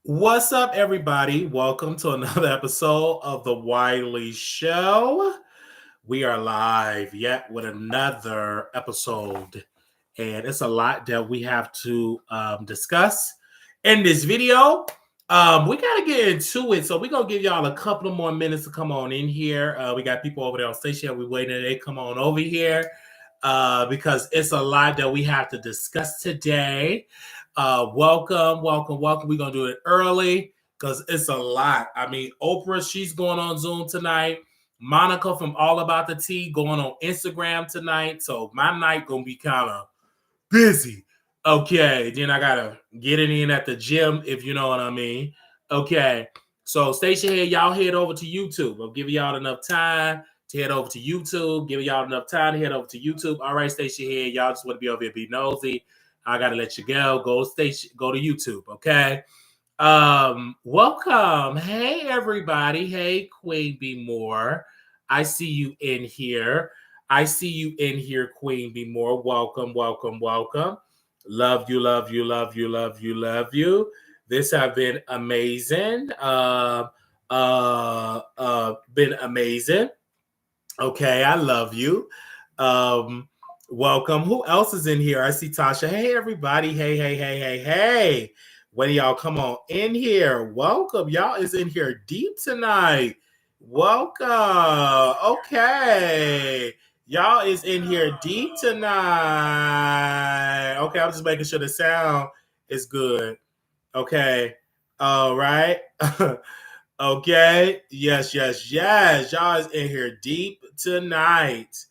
What's up, everybody? Welcome to another episode of the Wiley Show. We are live yet with another episode, and it's a lot that we have to discuss in this video. We got to get into it, so we're going to give y'all a couple of more minutes to come on in here. We got people over there on station. We're waiting that they come on over here because it's a lot that we have to discuss today. Welcome. We're gonna do it early because it's a lot. I mean, Oprah, she's going on Zoom tonight. Monica from All About the Tea going on Instagram tonight. So my night gonna be kind of busy. Okay, then I gotta get it in at the gym, if you know what I mean. Okay, so station head, y'all head over to YouTube. I'll give y'all enough time to head over to YouTube. Give y'all enough time to head over to YouTube. All right, station head, y'all just want to be over here, be nosy. I gotta let you go. Go to YouTube, okay? Welcome. Hey everybody. Hey Queen B More. I see you in here. Queen B More. Welcome. Love you. This have been amazing. Been amazing. Okay, I love you. Welcome. Who else is in here? I see Tasha. Hey, everybody. Hey. When y'all come on in here, welcome. Y'all is in here deep tonight. Welcome. Okay. Y'all is in here deep tonight. Okay, I'm just making sure the sound is good. Okay. All right. Okay. Yes. Y'all is in here deep tonight.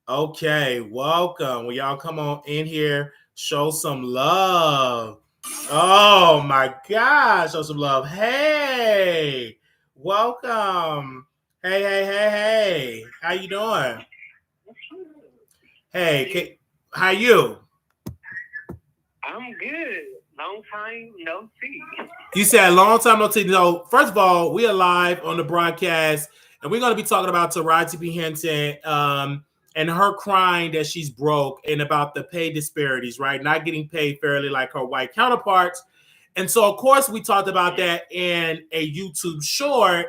Okay, welcome. Will y'all come on in here? Show some love. Oh my gosh, show some love. Hey, welcome. Hey. How you doing? Hey, how you? I'm good. Long time no see. You said long time no see. No, first of all, we are live on the broadcast, and we're going to be talking about Taraji Henson and her crying that she's broke and about the pay disparities, right? Not getting paid fairly like her white counterparts. And so, of course, we talked about that in a YouTube short,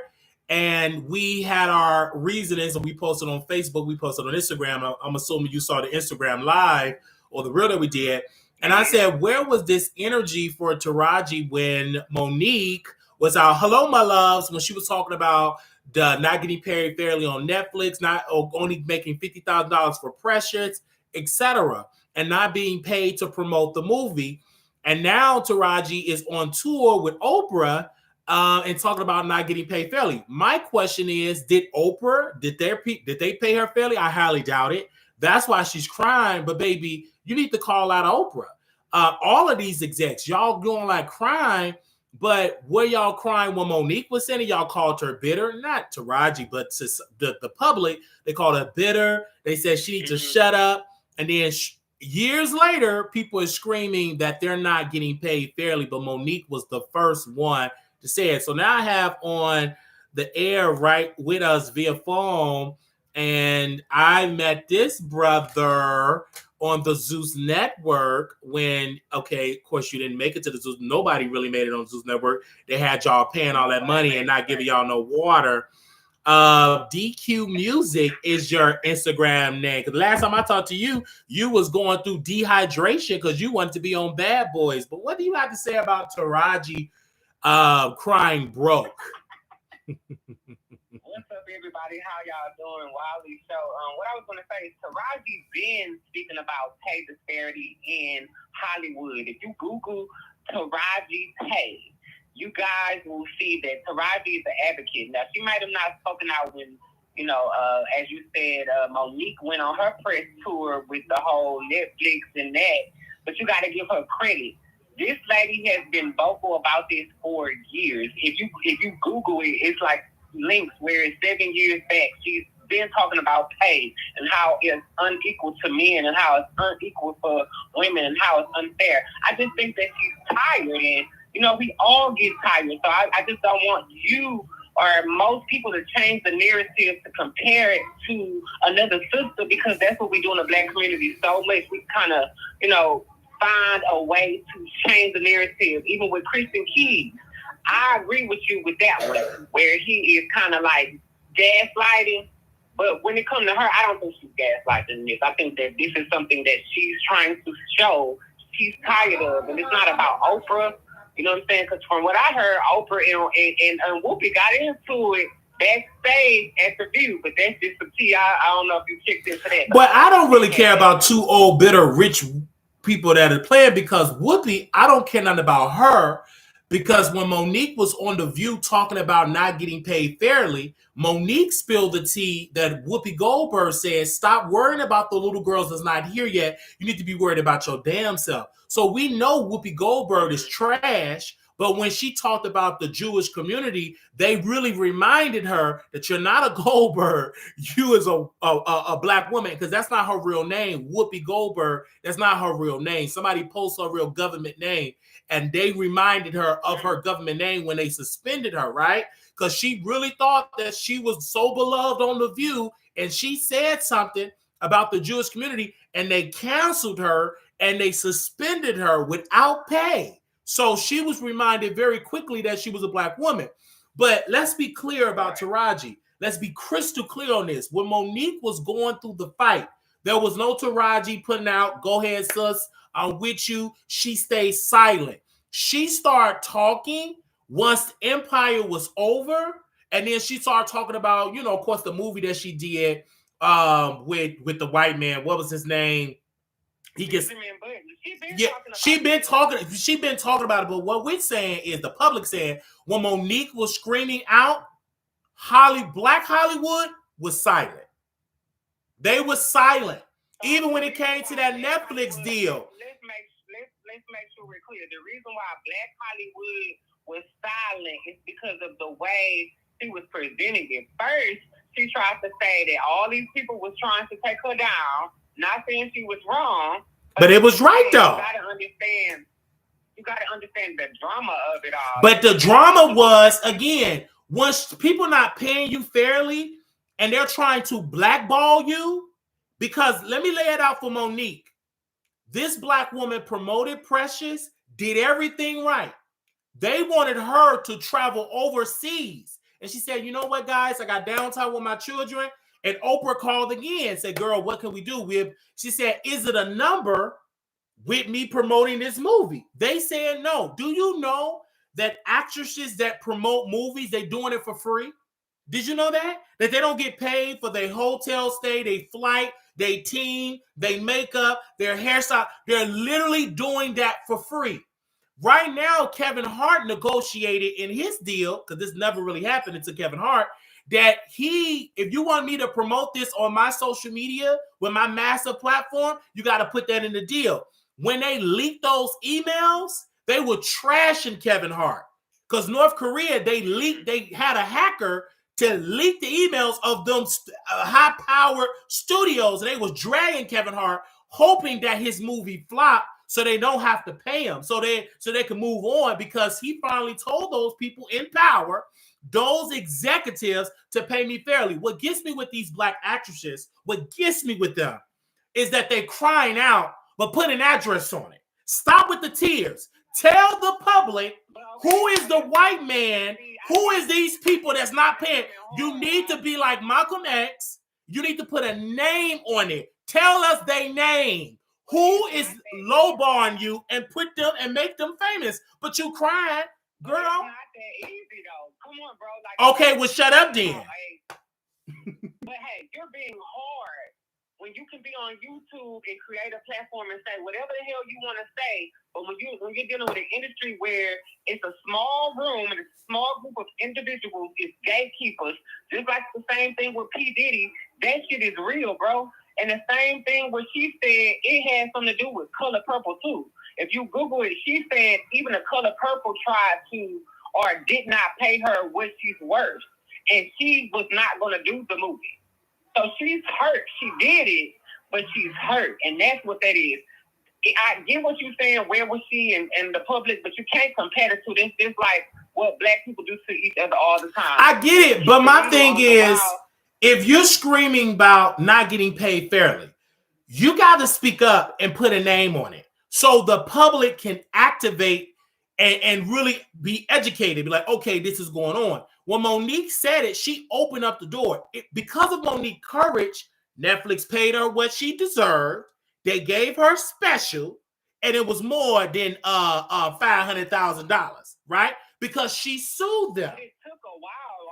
and we had our reasonings, and we posted on Facebook, we posted on Instagram. I'm assuming you saw the Instagram live or the reel that we did. And I said, where was this energy for Taraji when Monique was out? Hello, my loves, when she was talking about the not getting paid fairly on Netflix, not only making $50,000 for Precious, etc., and not being paid to promote the movie. And now Taraji is on tour with Oprah and talking about not getting paid fairly. My question is, did they pay her fairly? I highly doubt it. That's why she's crying. But baby, you need to call out Oprah. All of these execs, y'all going like crying, but were y'all crying when Monique was in it? Y'all called her bitter, not Taraji, but to the public, they called her bitter. They said she needs to shut up. And then years later, people are screaming that they're not getting paid fairly, but Monique was the first one to say it. So now I have on the air right with us via phone, and I met this brother on the Zeus Network when, okay, of course you didn't make it to the Zeus. Nobody really made it on the Zeus Network. They had y'all paying all that money and not giving y'all no water. DQ Music is your Instagram name. Because last time I talked to you, you was going through dehydration because you wanted to be on Bad Boys. But what do you have to say about Taraji crying broke? What's up, everybody? How y'all doing? Wiley Show. What I was going to say is Taraji been speaking about pay disparity in Hollywood. If you Google Taraji pay, you guys will see that Taraji is an advocate. Now, she might have not spoken out when, as you said, Monique went on her press tour with the whole Netflix and that, but you got to give her credit. This lady has been vocal about this for years. If you Google it, it's like links where it's 7 years back. She's been talking about pay and how it's unequal to men and how it's unequal for women and how it's unfair. I just think that she's tired, and we all get tired. So I just don't want you or most people to change the narrative to compare it to another sister, because that's what we do in the Black community so much. We kind of, find a way to change the narrative, even with Christian Keys. I agree with you with that one, where he is kind of like gaslighting. But when it comes to her, I don't think she's gaslighting this. I think that this is something that she's trying to show she's tired of, and it's not about Oprah. You know what I'm saying? Because from what I heard, Oprah and Whoopi got into it backstage at the View, but that's just some tea. I don't know if you checked into that. But I don't really care about two old, bitter, rich people that are playing, because Whoopi, I don't care nothing about her, because when Monique was on The View talking about not getting paid fairly, Monique spilled the tea that Whoopi Goldberg said, stop worrying about the little girls that's not here yet. You need to be worried about your damn self. So we know Whoopi Goldberg is trash, but when she talked about the Jewish community, they really reminded her that you're not a Goldberg. You is a black woman, because that's not her real name. Whoopi Goldberg, that's not her real name. Somebody posts her real government name, and they reminded her of her government name when they suspended her, right? Because she really thought that she was so beloved on The View, and she said something about the Jewish community, and they canceled her, and they suspended her without pay. So she was reminded very quickly that she was a black woman. But let's be clear about Taraji. Let's be crystal clear on this. When Monique was going through the fight, there was no Taraji putting out, go ahead, sus, I'm with you. She stayed silent. She started talking once Empire was over, and then she started talking about, you know, of course, the movie that she did with the white man. What was his name? He gets she been talking about it. But what we're saying is, the public saying, when Monique was screaming out, Black Hollywood was silent. They were silent, even when it came to that Netflix deal. Let's make sure we're clear. The reason why Black Hollywood was silent is because of the way she was presenting it. First, she tried to say that all these people was trying to take her down. Not saying she was wrong, but it was right though. You gotta understand the drama of it all. But the drama was, again, once people not paying you fairly and they're trying to blackball you, because let me lay it out for Monique. This black woman promoted Precious, did everything right. They wanted her to travel overseas. And she said, you know what, guys? I got downtime with my children. And Oprah called again and said, girl, what can we do? She said, is it a number with me promoting this movie? They said no. Do you know that actresses that promote movies, they doing it for free? Did you know that? That they don't get paid for their hotel stay, their flight, their team, their makeup, their hairstyle. They're literally doing that for free. Right now, Kevin Hart negotiated in his deal, because this never really happened to Kevin Hart, that if you want me to promote this on my social media with my massive platform, you got to put that in the deal. When they leaked those emails, they were trashing Kevin Hart, because North Korea, they had a hacker to leak the emails of them high-powered studios, and they was dragging Kevin Hart, hoping that his movie flopped so they don't have to pay him, so they can move on, because he finally told those people in power, those executives, to pay me fairly. What gets me with these black actresses, what gets me with them, is that they're crying out, but put an address on it. Stop with the tears. Tell the public who is the white man, who is these people that's not paying. You need to be like Malcolm X. You need to put a name on it. Tell us their name. Who is lowballing you and put them and make them famous? But you crying, girl. It's not that easy though. Come on, bro. Like, okay, well, shut up then. But hey, you're being hard when you can be on YouTube and create a platform and say whatever the hell you want to say. But when you're dealing with an industry where it's a small room and a small group of individuals, it's gatekeepers. Just like the same thing with P. Diddy, that shit is real, bro. And the same thing what she said, it has something to do with Color Purple too. If you Google it, she said even the Color Purple tried to or did not pay her what she's worth. And she was not going to do the movie. So she's hurt. She did it, but she's hurt. And that's what that is. I get what you're saying, where was she and the public, but you can't compare it to this. It's like what black people do to each other all the time. I get it, but my thing is, if you're screaming about not getting paid fairly, you got to speak up and put a name on it so the public can activate and really be educated. Be like, okay, this is going on. When Monique said it, she opened up the door. Because of Monique's courage, Netflix paid her what she deserved. They gave her special, and it was more than $500,000, right? Because she sued them.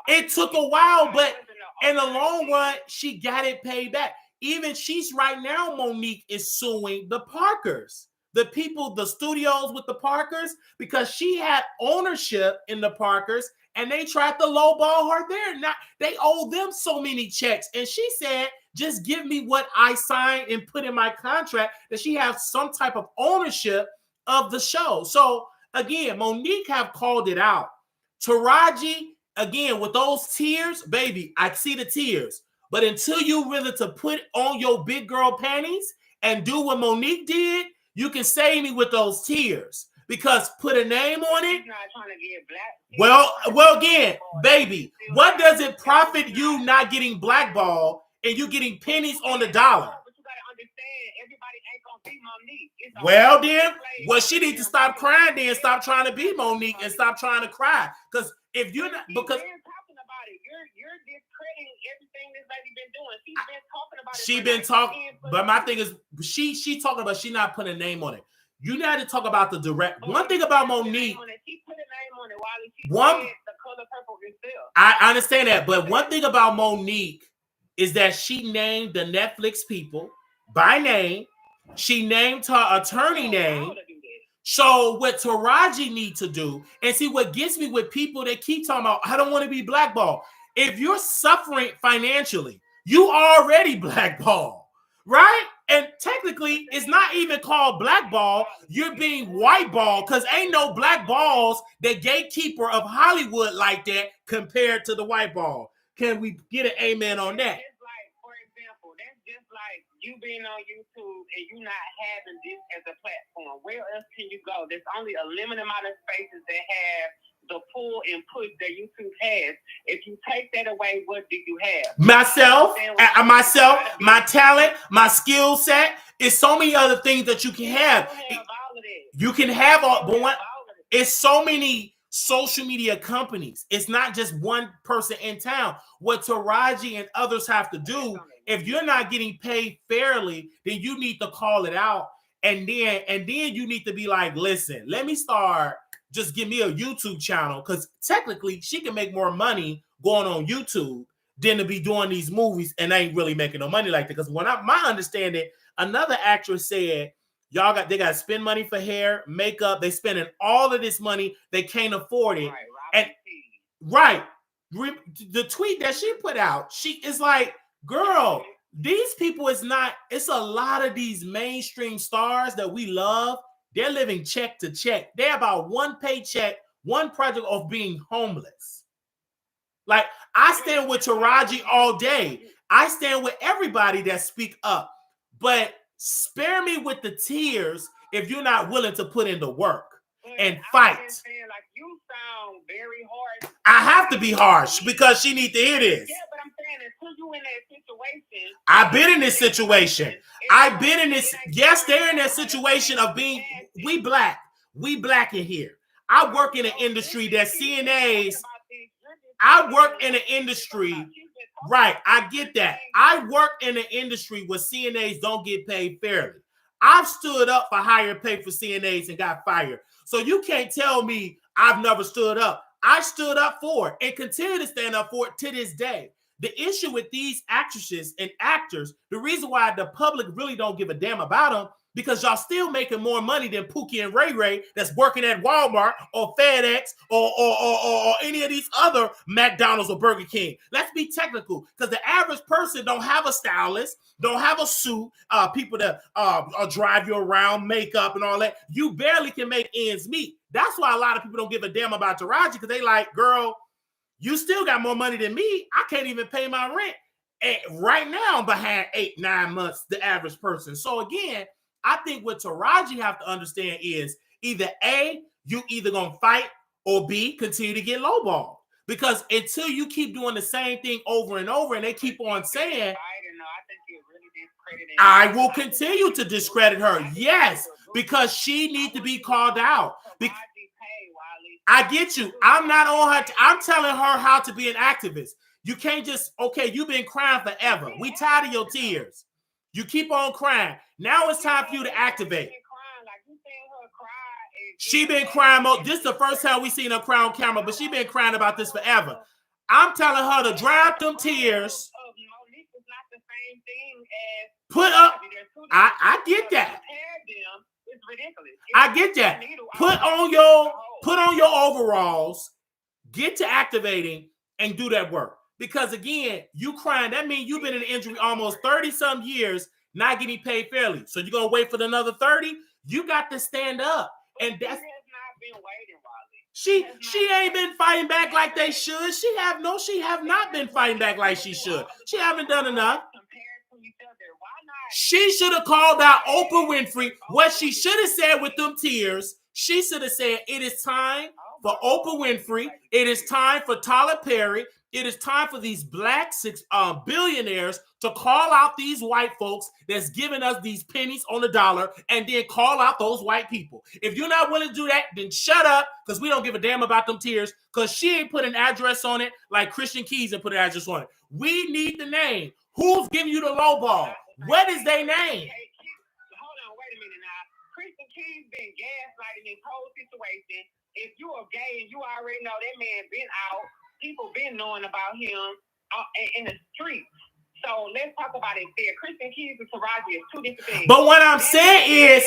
It took a while, but in the long run, she got it paid back. Even she's right now, Monique is suing the Parkers, the people, the studios with the Parkers, because she had ownership in the Parkers and they tried to lowball her there. Now they owe them so many checks. And she said, just give me what I signed and put in my contract, that she has some type of ownership of the show. So again, Monique have called it out. Taraji, again, with those tears, baby, I see the tears. But until you really to put on your big girl panties and do what Monique did, you can save me with those tears. Because put a name on it. Not trying to get black. Well, again, baby, what does it profit you not getting blackballed and you getting pennies on the dollar? But you gotta understand, everybody ain't gonna be Monique. Well, then, well, she needs to stop crying. Then stop trying to be Monique and stop trying to cry. Because if you're not, because talking about it, you're discrediting everything this lady been doing. She's been talking about it. She been talking, but my thing is, she talking about she not putting a name on it. You need to talk about the direct. One thing about Monique. She put a name on it, Wiley. She said the color purple herself. I understand that, but one thing about Monique is that she named the Netflix people by name. She named her attorney name. So what Taraji need to do, and see what gets me with people that keep talking about, I don't want to be blackballed. If you're suffering financially, you already blackballed, right? And technically, it's not even called blackball. You're being whiteball because ain't no black balls the gatekeeper of Hollywood like that compared to the white ball. Can we get an amen on that? It's like, for example, that's just like you being on YouTube and you not having this as a platform. Where else can you go? There's only a limited amount of spaces that have the pull and push that YouTube has. If you take that away, what do you have? Myself, my talent, my skill set. It's so many other things that you can have. You can have all, but one, it's so many social media companies. It's not just one person in town. What Taraji and others have to do, if you're not getting paid fairly, then you need to call it out. And then you need to be like, listen, let me start. Just give me a YouTube channel, because technically she can make more money going on YouTube than to be doing these movies and they ain't really making no money like that. Because when my understanding, another actress said, they got to spend money for hair, makeup. They spending all of this money. They can't afford it. The tweet that she put out, she is like, girl, these people it's a lot of these mainstream stars that we love. They're living check to check. They're about one paycheck, one project of being homeless. Like, I stand with Taraji all day. I stand with everybody that speak up. But spare me with the tears if you're not willing to put in the work and fight. Like, you sound very harsh. I have to be harsh because she needs to hear this. Yeah, but I'm saying until you in that situation. I've been in this situation. I've been in this. Yes, they're in that situation of being. We black in here. I work in an industry that CNAs. I work in an industry. Right, I get that. I work in an industry where CNAs don't get paid fairly. I've stood up for higher pay for CNAs and got fired. So you can't tell me I've never stood up. I stood up for it and continue to stand up for it to this day. The issue with these actresses and actors, the reason why the public really don't give a damn about them, because y'all still making more money than Pookie and Ray Ray that's working at Walmart or FedEx or any of these other McDonald's or Burger King. Let's be technical, because the average person don't have a stylist, don't have a suit, people that drive you around, makeup and all that. You barely can make ends meet. That's why a lot of people don't give a damn about Taraji, because they like, girl, you still got more money than me. I can't even pay my rent. And right now, I'm behind 8-9 months, the average person. So again, I think what Taraji have to understand is either A, you either gonna fight, or B, continue to get lowballed. Because until you keep doing the same thing over and over, and they keep on saying, I will continue to discredit her. Yes, because she needs to be called out. Wiley. I get you. I'm not on her. I'm telling her how to be an activist. You can't just, okay, you've been crying forever. We tired of your tears. You keep on crying. Now it's time for you to activate. She been crying. This is the first time we seen her cry on camera, but she been crying about this forever. I'm telling her to dry up them tears. Put up. I get that. It's ridiculous. I get that. Put on your overalls, get to activating, and do that work. Because again, you crying, that means you've been in injury almost 30-some years, not getting paid fairly. So you're gonna wait for another 30? You got to stand up. And that's not been waiting, Wiley. She ain't been fighting back like they should. She have not been fighting back like she should. She haven't done enough. She should have called out Oprah Winfrey. What she should have said with them tears, she should have said, it is time for Oprah Winfrey. It is time for Tyler Perry. It is time for these black billionaires to call out these white folks that's giving us these pennies on the dollar and then call out those white people. If you're not willing to do that, then shut up, because we don't give a damn about them tears, because she ain't put an address on it like Christian Keys and put an address on it. We need the name. Who's giving you the low ball? What is their name? Hold on, wait a minute now. Christian Keys been gaslighting this whole situation. If you are gay and you already know that man been out, people been knowing about him in the streets. So let's talk about it there. Christian Keys and Taraji is two different things. But what I'm saying is,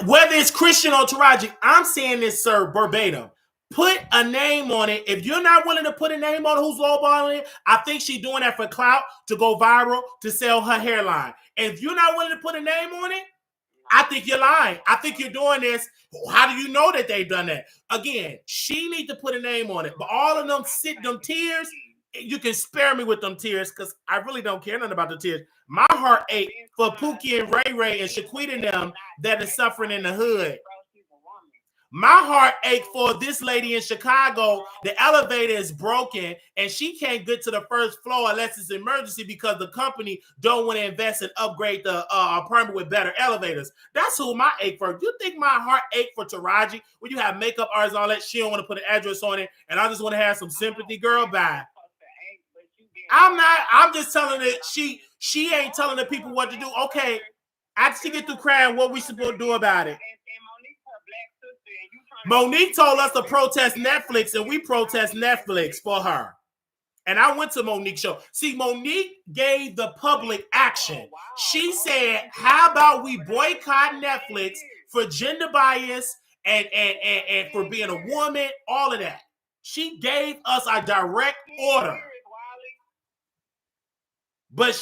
whether it's Christian or Taraji, I'm saying this, sir, verbatim. Put a name on it. If you're not willing to put a name on who's lowballing it, I think she's doing that for clout, to go viral, to sell her hairline. And if you're not willing to put a name on it, I think you're lying. I think you're doing this. How do you know that they've done that? Again, she needs to put a name on it. But all of them tears, you can spare me with them tears, because I really don't care nothing about the tears. My heart ache for Pookie and Ray Ray and Shaquita and them that is suffering in the hood. My heart ache for this lady in Chicago. The elevator is broken and she can't get to the first floor unless it's emergency because the company don't want to invest and upgrade the apartment with better elevators. That's who my ache for. You think my heart ache for Taraji when you have makeup artists and all that? She don't want to put an address on it, and I just want to have some sympathy. Girl, bye. I'm just telling it. She ain't telling the people what to do. Okay, after she get through crying, what we supposed to do about it? Monique told us to protest Netflix, and we protest Netflix for her. And I went to Monique's show. See, Monique gave the public action. She said, how about we boycott Netflix for gender bias and for being a woman, all of that. She gave us a direct order. But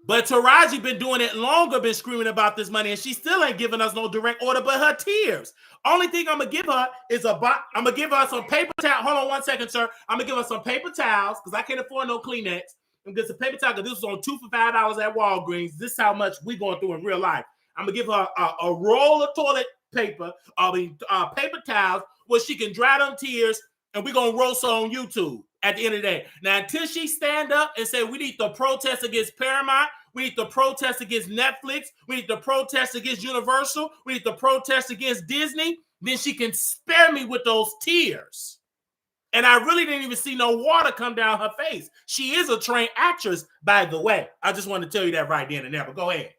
but Taraji been doing it longer, been screaming about this money, and she still ain't giving us no direct order but her tears. Only thing I'm going to give her is I'm going to give her some paper towels. Hold on 1 second, sir. I'm going to give her some paper towels because I can't afford no Kleenex. I'm going to get some paper towels because this was on 2 for $5 at Walgreens. This is how much we going through in real life. I'm going to give her a roll of toilet paper, paper towels where she can dry them tears, and we're going to roast her on YouTube at the end of the day. Now, until she stand up and say we need to protest against Paramount, we need to protest against Netflix, we need to protest against Universal, we need to protest against Disney, then she can spare me with those tears. And I really didn't even see no water come down her face. She is a trained actress, by the way. I just wanted to tell you that right then and there, but go ahead.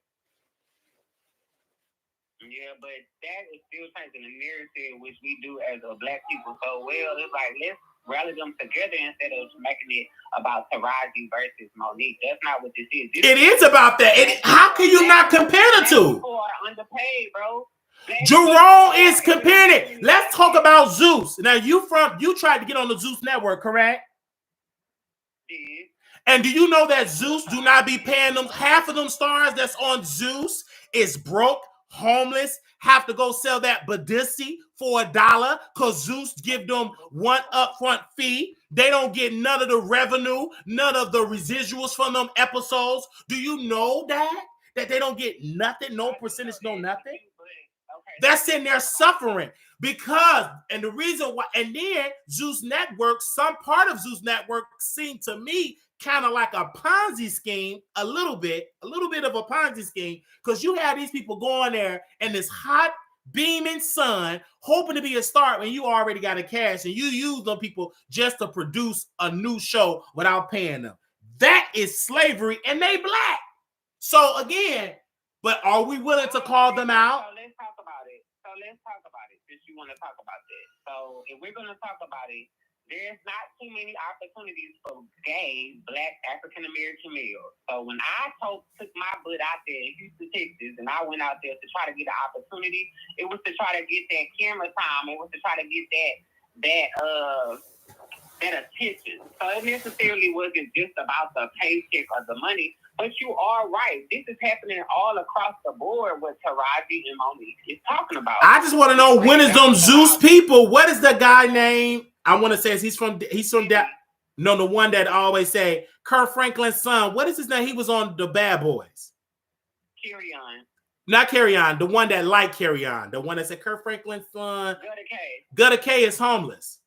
Yeah, but that is still taking the narrative which we do as a black people so well. It's like, let's rally them together instead of making it about Taraji versus Monique. That's not what this is. It is about that. How can you not compare the two? Underpaid, bro. Jerome is comparing it. Let's talk about Zeus. Now, you tried to get on the Zeus network, correct? Yeah. And do you know that Zeus do not be paying them? Half of them stars that's on Zeus is broke, homeless, have to go sell that Badissi for $1 because Zeus give them one upfront fee. They don't get none of the revenue, none of the residuals from them episodes. Do you know that they don't get nothing, no percentage, no nothing? That's in there suffering because, and the reason why, and then Zeus Network, some part of Zeus Network seemed to me kind of like a Ponzi scheme, a little bit of a Ponzi scheme, because you have these people going there and this hot beaming sun, hoping to be a star when you already got a cast and you use them people just to produce a new show without paying them. That is slavery, and they black. So again, but are we willing to call them out? So let's talk about it. Since you want to talk about that. So if we're going to talk about it, there's not too many opportunities for gay, black, African-American males. So when I took my butt out there in Houston, Texas, and I went out there to try to get an opportunity, it was to try to get that camera time. It was to try to get that attention. So it necessarily wasn't just about the paycheck or the money. But you are right. This is happening all across the board what Taraji and Monique is talking about. I just want to know, when is them Zeus people? What is the guy name? I want to say he's from that. No, the one that always say Kirk Franklin's son. What is his name? He was on the Bad Boys. Carry On. Not Carry On. The one that liked Carry On. The one that said Kirk Franklin's son. Gutta K. Gutta K is homeless.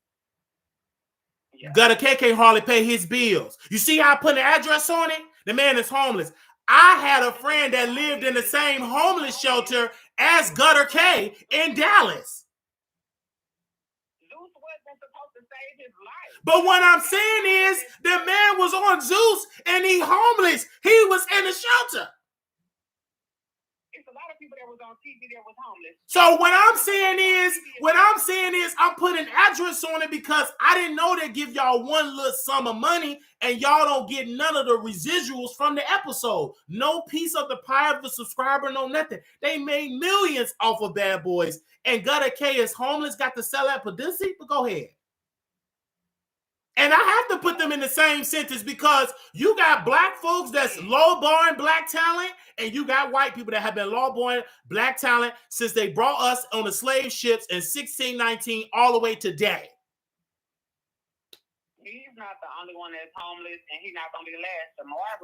Yeah. Gutta K can't hardly pay his bills. You see how I put an address on it? The man is homeless. I had a friend that lived in the same homeless shelter as Gutta K in Dallas. Zeus wasn't supposed to save his life. But what I'm saying is, the man was on Zeus and he homeless. He was in a shelter. It's a lot of people that was on TV that was homeless. So what I'm saying is, I'm putting address on it because I didn't know they give y'all one little sum of money and y'all don't get none of the residuals from the episode. No piece of the pie of the subscriber, no nothing. They made millions off of Bad Boys, and Gutta K is homeless, got to sell that publicity. But go ahead. And I have to put them in the same sentence because you got black folks that's low-born black talent, and you got white people that have been low-born black talent since they brought us on the slave ships in 1619 all the way today. He's not the only one that's homeless, and he's not going to be the last.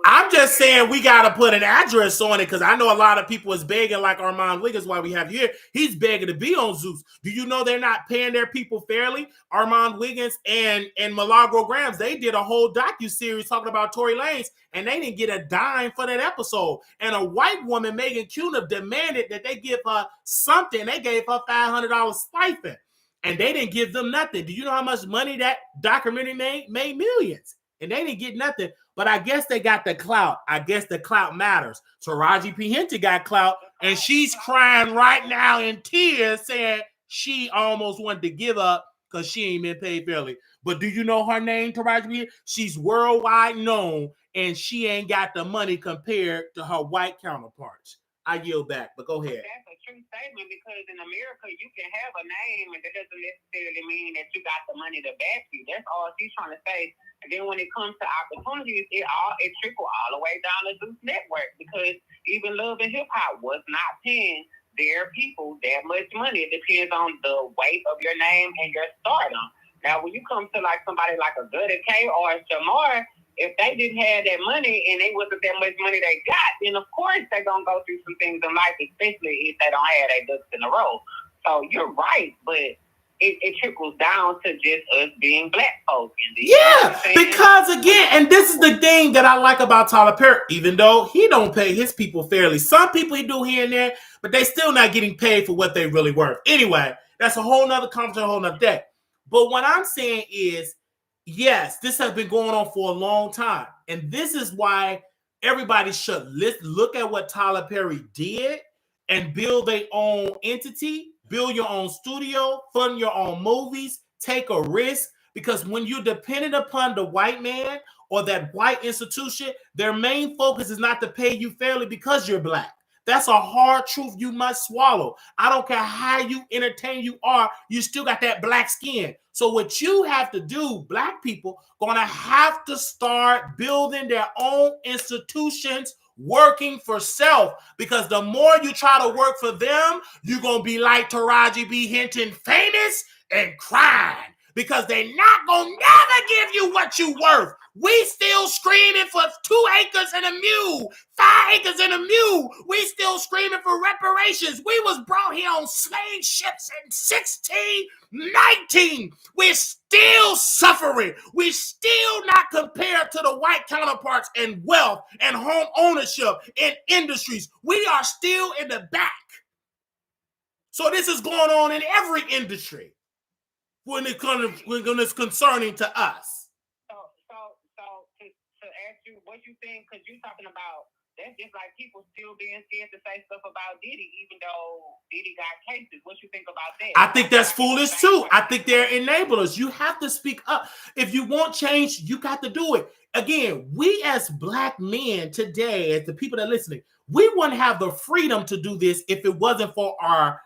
I'm just saying we got to put an address on it because I know a lot of people is begging, like Armon Wiggins, while we have you here. He's begging to be on Zeus. Do you know they're not paying their people fairly? Armon Wiggins and Milagro Grams, they did a whole docuseries talking about Tory Lanez, and they didn't get a dime for that episode. And a white woman, Megan Cunha, demanded that they give her something. They gave her $500 stipend. And they didn't give them nothing. Do you know how much money that documentary made? Made millions. And they didn't get nothing. But I guess they got the clout. I guess the clout matters. Taraji P. Henson got clout. And she's crying right now in tears saying she almost wanted to give up because she ain't been paid fairly. But do you know her name, Taraji P. Henson? She's worldwide known. And she ain't got the money compared to her white counterparts. I yield back, but go ahead. That's a true statement because in America, you can have a name and that doesn't necessarily mean that you got the money to back you. That's all she's trying to say. And then when it comes to opportunities, it trickles all the way down the Zeus Network because even Love and Hip Hop was not paying their people that much money. It depends on the weight of your name and your stardom. Now, when you come to like somebody like a Gutta K or a Shamar, if they didn't have that money and they wasn't that much money they got, then of course they're going to go through some things in life, especially if they don't have their ducks in a row. So you're right, but it trickles down to just us being black folks. Yeah, because again, and this is the thing that I like about Tyler Perry, even though he don't pay his people fairly. Some people he do here and there, but they still not getting paid for what they really worth. Anyway, that's a whole nother conversation, a whole nother day. But what I'm saying is, yes, this has been going on for a long time. And this is why everybody should look at what Tyler Perry did and build their own entity, build your own studio, fund your own movies, take a risk. Because when you're dependent upon the white man or that white institution, their main focus is not to pay you fairly because you're black. That's a hard truth you must swallow. I don't care how you entertain you are, you still got that black skin. So what you have to do, black people, gonna have to start building their own institutions, working for self. Because the more you try to work for them, you're gonna be like Taraji B. Henson, famous and crying. Because they're not gonna never give you what you worth. We still screaming for 2 acres and a mule, 5 acres and a mule. We still screaming for reparations. We was brought here on slave ships in 1619. We're still suffering. We still not compared to the white counterparts in wealth and home ownership and industries. We are still in the back. So this is going on in every industry when it's concerning to us. So to ask you what you think, because you're talking about that's just like people still being scared to say stuff about Diddy, even though Diddy got cases. What you think about that? I think that's foolish too. I think they're enablers. You have to speak up. If you want change, you got to do it. Again, we as black men today, as the people that are listening, we wouldn't have the freedom to do this if it wasn't for our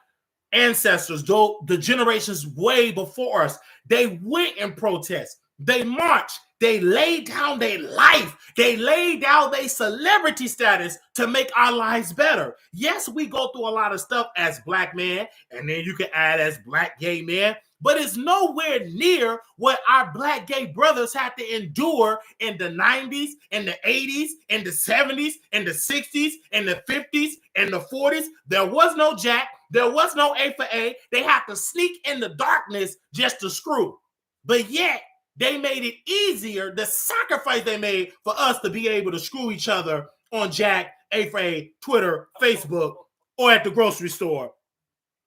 ancestors, though the generations way before us. They went and protest. They marched. They laid down their life. They laid down their celebrity status to make our lives better. Yes, we go through a lot of stuff as black men, and then you can add as black gay men, but it's nowhere near what our black gay brothers had to endure in the 90s, in the 80s, in the 70s, in the 60s, in the 50s, in the 40s. There was no jack. There was no A for A. They had to sneak in the darkness just to screw. But yet, they made it easier, the sacrifice they made for us to be able to screw each other on Jack, A for A, Twitter, Facebook, or at the grocery store.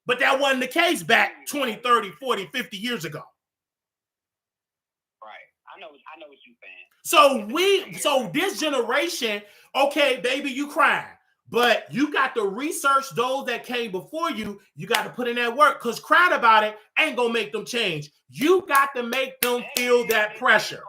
But that wasn't the case back 20, 30, 40, 50 years ago. Right. I know what you're saying. So this generation, okay, baby, you crying. But you got to research those that came before you. You got to put in that work, because crying about it ain't going to make them change. You got to make them feel that pressure.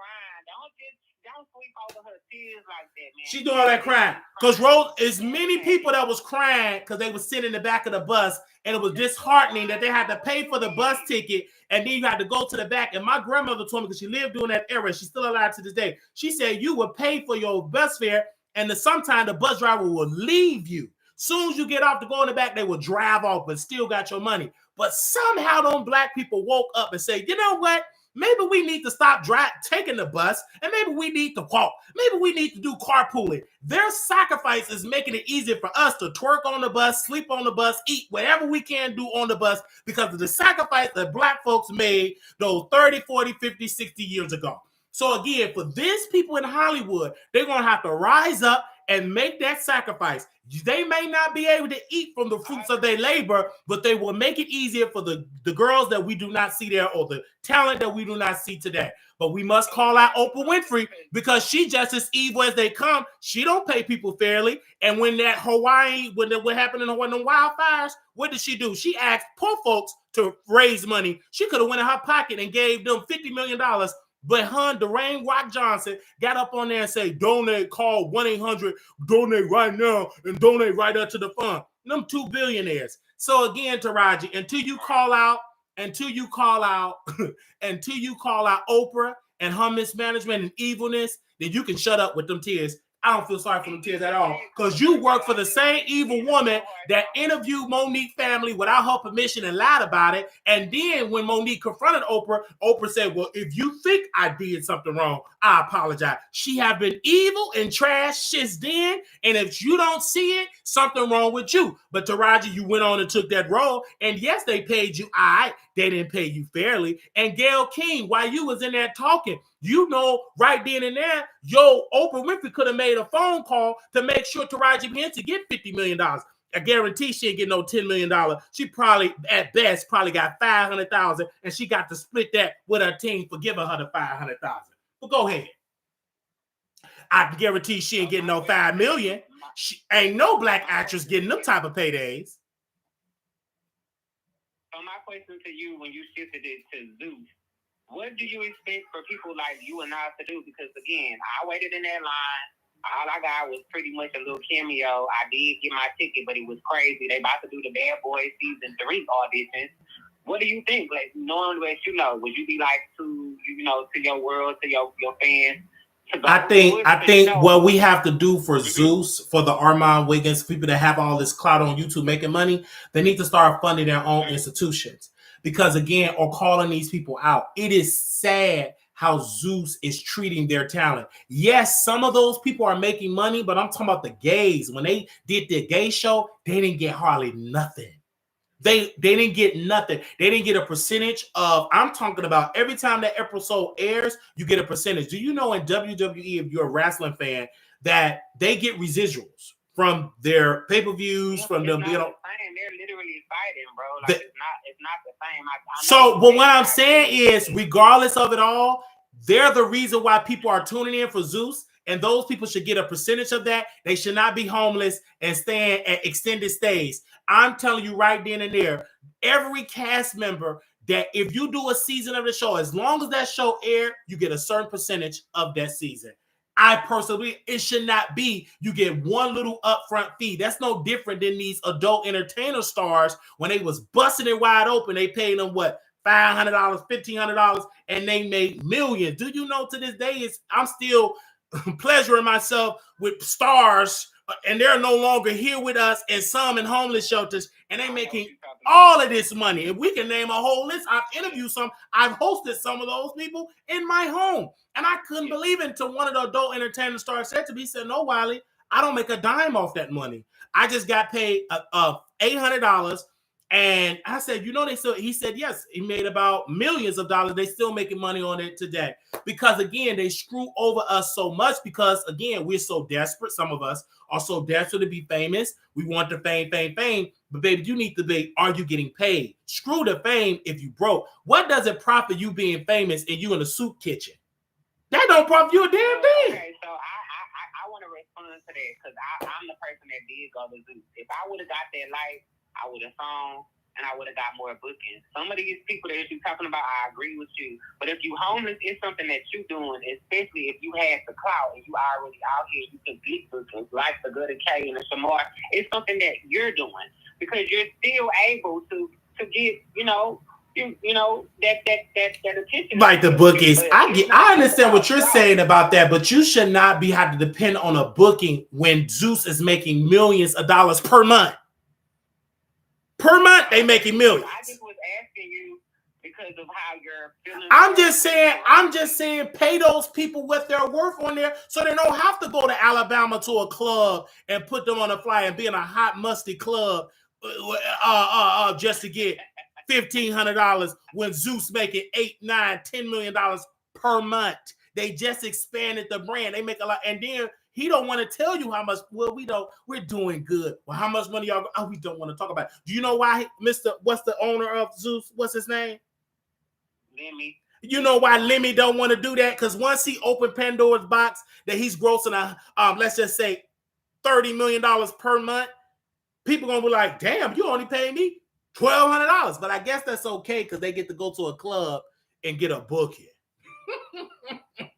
Don't sweep over her tears like that, man. She doing all that crying. Because as many people that was crying because they was sitting in the back of the bus, and it was disheartening that they had to pay for the bus ticket, and then you had to go to the back. And my grandmother told me, because she lived during that era, she's still alive to this day, she said you would pay for your bus fare, and sometimes the bus driver will leave you. Soon as you get off to go in the back, they will drive off, but still got your money. But somehow them black people woke up and say, you know what? Maybe we need to stop taking the bus, and maybe we need to walk. Maybe we need to do carpooling. Their sacrifice is making it easier for us to twerk on the bus, sleep on the bus, eat whatever we can do on the bus, because of the sacrifice that black folks made those 30, 40, 50, 60 years ago. So again, for these people in Hollywood, they're going to have to rise up and make that sacrifice. They may not be able to eat from the fruits of their labor, but they will make it easier for the girls that we do not see there, or the talent that we do not see today. But we must call out Oprah Winfrey, because she just as evil as they come. She don't pay people fairly. And when that Hawaii, what happened in the wildfires, what did she do? She asked poor folks to raise money. She could have went in her pocket and gave them $50 million. But Dwayne Rock Johnson got up on there and say, donate, call 1-800, donate right now, and donate right up to the fund. Them two billionaires. So again, Taraji, until you call out Oprah and her mismanagement and evilness, then you can shut up with them tears. I don't feel sorry for them tears at all, because you work for the same evil woman that interviewed Monique's family without her permission and lied about it. And then when Monique confronted Oprah, Oprah said, well, if you think I did something wrong, I apologize. She have been evil and trash since then. And if you don't see it, something wrong with you. But Taraji, you went on and took that role. And yes, they paid you. They didn't pay you fairly. And Gayle King, while you was in there talking, you know, right then and there, Oprah Winfrey could have made a phone call to make sure Taraji Henson get $50 million. I guarantee she ain't get no $10 million. She probably, at best, got $500,000, and she got to split that with her team for giving her the $500,000. But go ahead. I guarantee she ain't getting no $5 million. Ain't no black actress getting them type of paydays. So my question to you, when you shifted it to Zeus, what do you expect for people like you and I to do? Because again, I waited in that line. All I got was pretty much a little cameo. I did get my ticket, but it was crazy. They about to do the Bad Boys season 3 auditions. What do you think? Like, knowing what you know, would you be like to your world, to your fans? I think what we have to do for Zeus, for the Armon Wiggins, people that have all this clout on YouTube making money, they need to start funding their own institutions. Because again, or calling these people out. It is sad how Zeus is treating their talent. Yes, some of those people are making money, but I'm talking about the gays. When they did their gay show, they didn't get hardly nothing. They didn't get nothing. They didn't get a percentage of, I'm talking about every time that episode airs, you get a percentage. Do you know in WWE, if you're a wrestling fan, that they get residuals from their pay-per-views, from them, you know. They're literally fighting, bro. Like it's not the same. So, but what I'm saying is, regardless of it all, they're the reason why people are tuning in for Zeus, and those people should get a percentage of that. They should not be homeless and staying at extended stays. I'm telling you right then and there, every cast member that if you do a season of the show, as long as that show aired, you get a certain percentage of that season. I personally, it should not be you get one little upfront fee. That's no different than these adult entertainer stars when they was busting it wide open. They paid them what, $500, $1,500, and they made millions. Do you know to this day, I'm still pleasuring myself with stars, and they're no longer here with us, and some in homeless shelters, and they making all of this money. And we can name a whole list. I've interviewed some. I've hosted some of those people in my home. And I couldn't believe it until one of the adult entertainment stars said to me, he said, "No, Wiley, I don't make a dime off that money. I just got paid $800. And I said, you know, they still, he said, yes, he made about millions of dollars. They still making money on it today. Because again, they screw over us so much because again, we're so desperate. Some of us are so desperate to be famous. We want the fame. But baby, you need to be, are you getting paid? Screw the fame if you broke. What does it profit you being famous and you in a soup kitchen? That don't profit you a damn thing. Okay, so I want to respond to that because I'm the person that did go to Zeus. If I would have got that life, I would have sung and I would have got more bookings. Some of these people that you're talking about, I agree with you. But if you homeless, it's something that you're doing, especially if you had the clout and you already out here, you can get bookings like the Good K and the Shamar. It's something that you're doing because you're still able to get, you know, that attention. Like the bookies. I understand what you're saying about that, but you should not be have to depend on a booking when Zeus is making millions of dollars per month. Per month, they making millions. I just was asking you because of how you're feeling. I'm just saying, pay those people what they're worth on there so they don't have to go to Alabama to a club and put them on a flyer and be in a hot, musty club just to get $1,500 when Zeus making $8, $9, $10 million per month. They just expanded the brand. They make a lot, and then he don't want to tell you how much. Well, we don't. We're doing good. Well, how much money y'all? Oh, we don't want to talk about it. Do you know why, what's the owner of Zeus? What's his name? Lemmy. You know why Lemmy don't want to do that? Because once he opened Pandora's box, that he's grossing let's just say $30 million per month. People gonna be like, damn, you only pay me $1,200. But I guess that's okay because they get to go to a club and get a booking.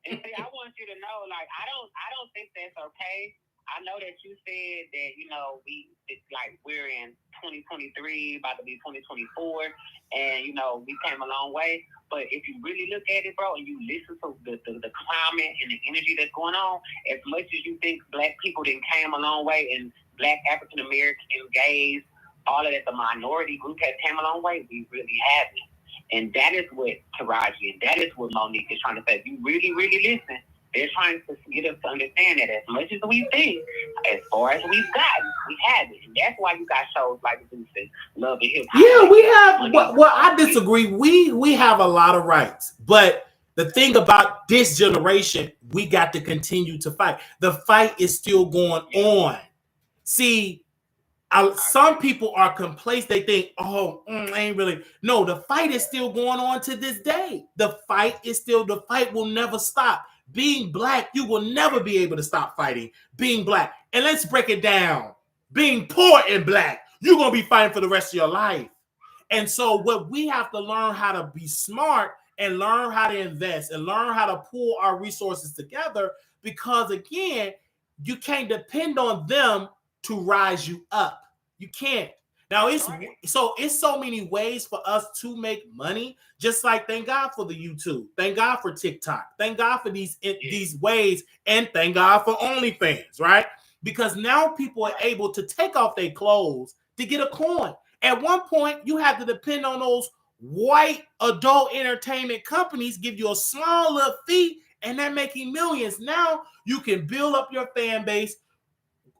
And see, I want you to know, like, I don't think that's okay. I know that you said that, you know, we're in 2023, about to be 2024, and, you know, we came a long way. But if you really look at it, bro, and you listen to the climate and the energy that's going on, as much as you think black people didn't came a long way and black African-American gays, all of that, the minority group has came a long way, we really haven't. And that is what Taraji and that is what Monique is trying to say. If you really, really listen, they're trying to get us to understand that as much as we think, as far as we've gotten, we have it. And that's why you got shows like Zeus and Love and Hip Hop. Yeah, we have. Well, I disagree. We have a lot of rights. But the thing about this generation, we got to continue to fight. The fight is still going on. See, some people are complacent. They think, ain't really. No, the fight is still going on to this day. The fight will never stop. Being black, you will never be able to stop fighting. Being black. And let's break it down. Being poor and black, you're going to be fighting for the rest of your life. And so what we have to learn how to be smart and learn how to invest and learn how to pull our resources together because, again, you can't depend on them to rise you up. You can't. Now it's so many ways for us to make money. Just like thank God for the YouTube, thank God for TikTok, thank God for these ways, and thank God for OnlyFans, right? Because now people are able to take off their clothes to get a coin. At one point, you had to depend on those white adult entertainment companies give you a small little fee, and they're making millions. Now you can build up your fan base.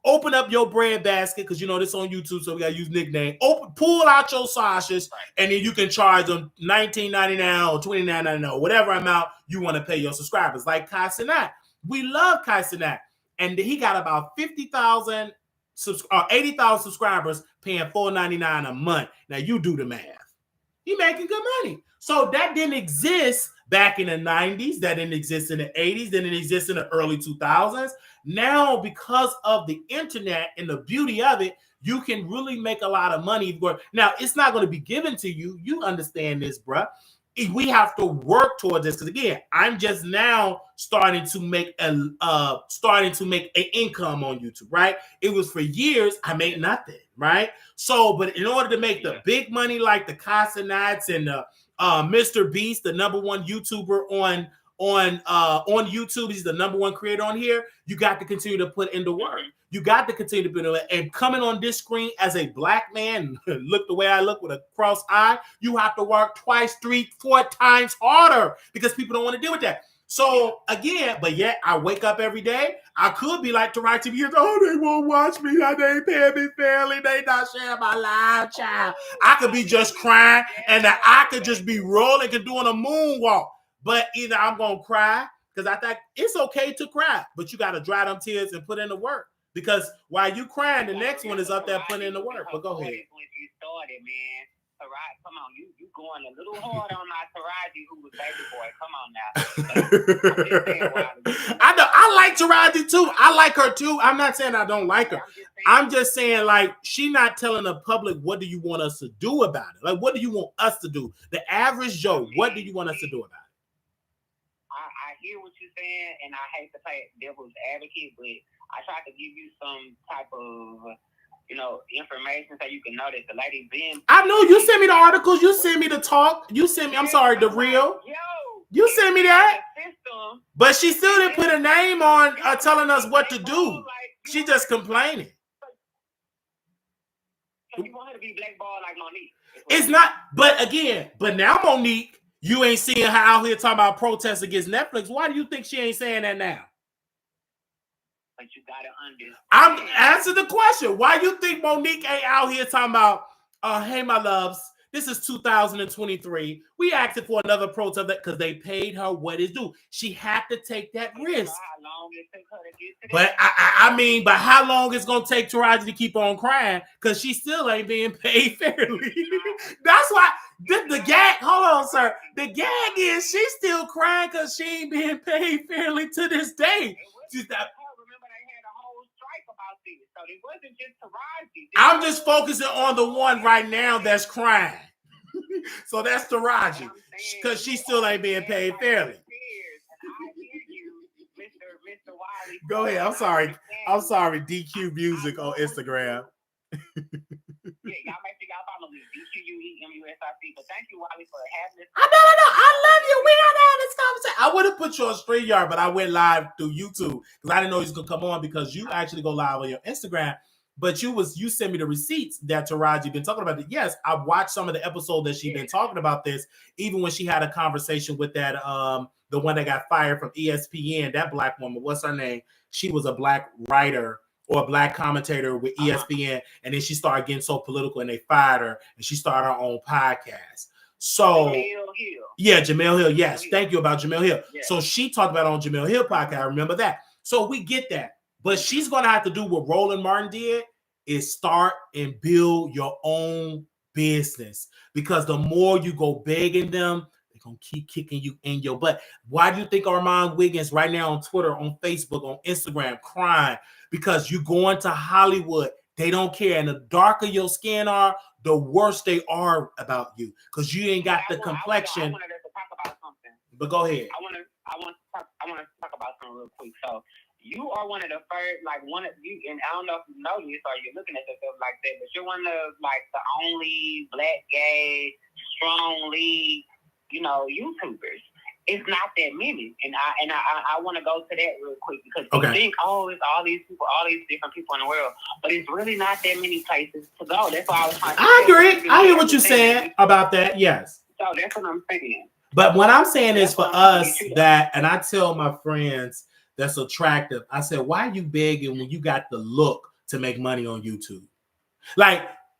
Open up your bread basket because you know this on YouTube, so we gotta use nickname. Pull out your sausages, and then you can charge them $19.99 or $29.99 or whatever amount you want to pay your subscribers. Like Kai Cenat, we love Kai Cenat, and he got about 50,000 80,000 subscribers paying $4.99 a month. Now you do the math. He making good money. So that didn't exist back in the 90s. That didn't exist in the 80s. Didn't exist in the early 2000s. Now, because of the internet and the beauty of it, you can really make a lot of money. Now, it's not going to be given to you. You understand this, bruh. We have to work towards this because again, I'm just now starting to make an income on YouTube, right? It was for years I made nothing, right? So, but in order to make the big money like the Casanats and the Mr. Beast, the number one YouTuber on YouTube, he's the number one creator on here. You got to continue to put in the work. You got to continue to put in the work. And coming on this screen as a black man, look the way I look with a cross eye, you have to work twice, 3, 4 times harder because people don't want to deal with that. So again, but yet I wake up every day. I could be like Taraji, they won't watch me. They pay me fairly. They not sharing my live, child. I could be just crying and I could just be rolling and doing a moonwalk. But either I'm going to cry because I think it's okay to cry, but you got to dry them tears and put in the work. Because while you crying, the next one is up there putting in the work. But go ahead. When you started, man, Taraji, come on, you going a little hard on my Taraji, who was baby boy. Come on now. I know I like Taraji too. I like her too. I'm not saying I don't like her. I'm just saying like she not telling the public what do you want us to do about it. Like what do you want us to do? The average Joe, what do you want us to do about it? I hear what you're saying, and I hate to play devil's advocate, but I try to give you some type of, information so you can know that the lady been. I know you sent me the articles. You sent me the talk. You sent me. I'm sorry, the reel. You sent me that. But she still didn't put a name on telling us what to do. She just complaining. So you want her to be blackballed like Monique? It's not. But now Monique, you ain't seeing her out here talking about protests against Netflix. Why do you think she ain't saying that now? But you gotta understand. I'm answering the question. Why you think Monique ain't out here talking about, hey, my loves, this is 2023. We asked for another protest because they paid her what is due. She had to take that risk. How long it took her to get to that? But but how long it's gonna take Taraji to keep on crying? Because she still ain't being paid fairly. That's why the gag. Hold on, sir. The gag is she's still crying because she ain't being paid fairly to this day. So it wasn't just Taraji. I'm just focusing on the one right now that's crying. So that's Taraji. Because she still ain't being paid fairly. Mr. Wiley. Go ahead. I'm sorry. DQ Music on Instagram. Y'all make sure y'all follow me. DQUEMUSIC. But thank you, Wiley, for having this. I know. I love you. We gotta have this conversation. I would have put you on StreamYard, but I went live through YouTube because I didn't know he was gonna come on because you actually go live on your Instagram. But you sent me the receipts that Taraji been talking about it. Yes, I watched some of the episodes that she been talking about this, even when she had a conversation with that the one that got fired from ESPN, that black woman. What's her name? She was a black writer or a black commentator with ESPN, and then she started getting so political and they fired her and she started her own podcast. So Jamel Hill. Yes, thank you about Jamel Hill. Yeah. So she talked about on Jamel Hill podcast. I remember that. So we get that. But she's going to have to do what Roland Martin did is start and build your own business. Because the more you go begging them, they're going to keep kicking you in your butt. Why do you think Armon Wiggins right now on Twitter, on Facebook, on Instagram crying? Because you go into Hollywood, they don't care. And the darker your skin are, the worse they are about you. Because you ain't got the complexion. I wanted to talk about something. But go ahead. I want to talk about something real quick. So you are one of the first, one of you, and I don't know if you know this or you're looking at yourself like that, but you're one of the only black, gay, strong lead, YouTubers. It's not that many, and I want to go to that real quick because you think, it's all these people, all these different people in the world, but it's really not that many places to go. That's why I was trying to. I agree. I hear what you're saying about that. Yes. So that's what I'm saying. But what I'm saying is for us that, and I tell my friends that's attractive, I said, why are you begging when you got the look to make money on YouTube?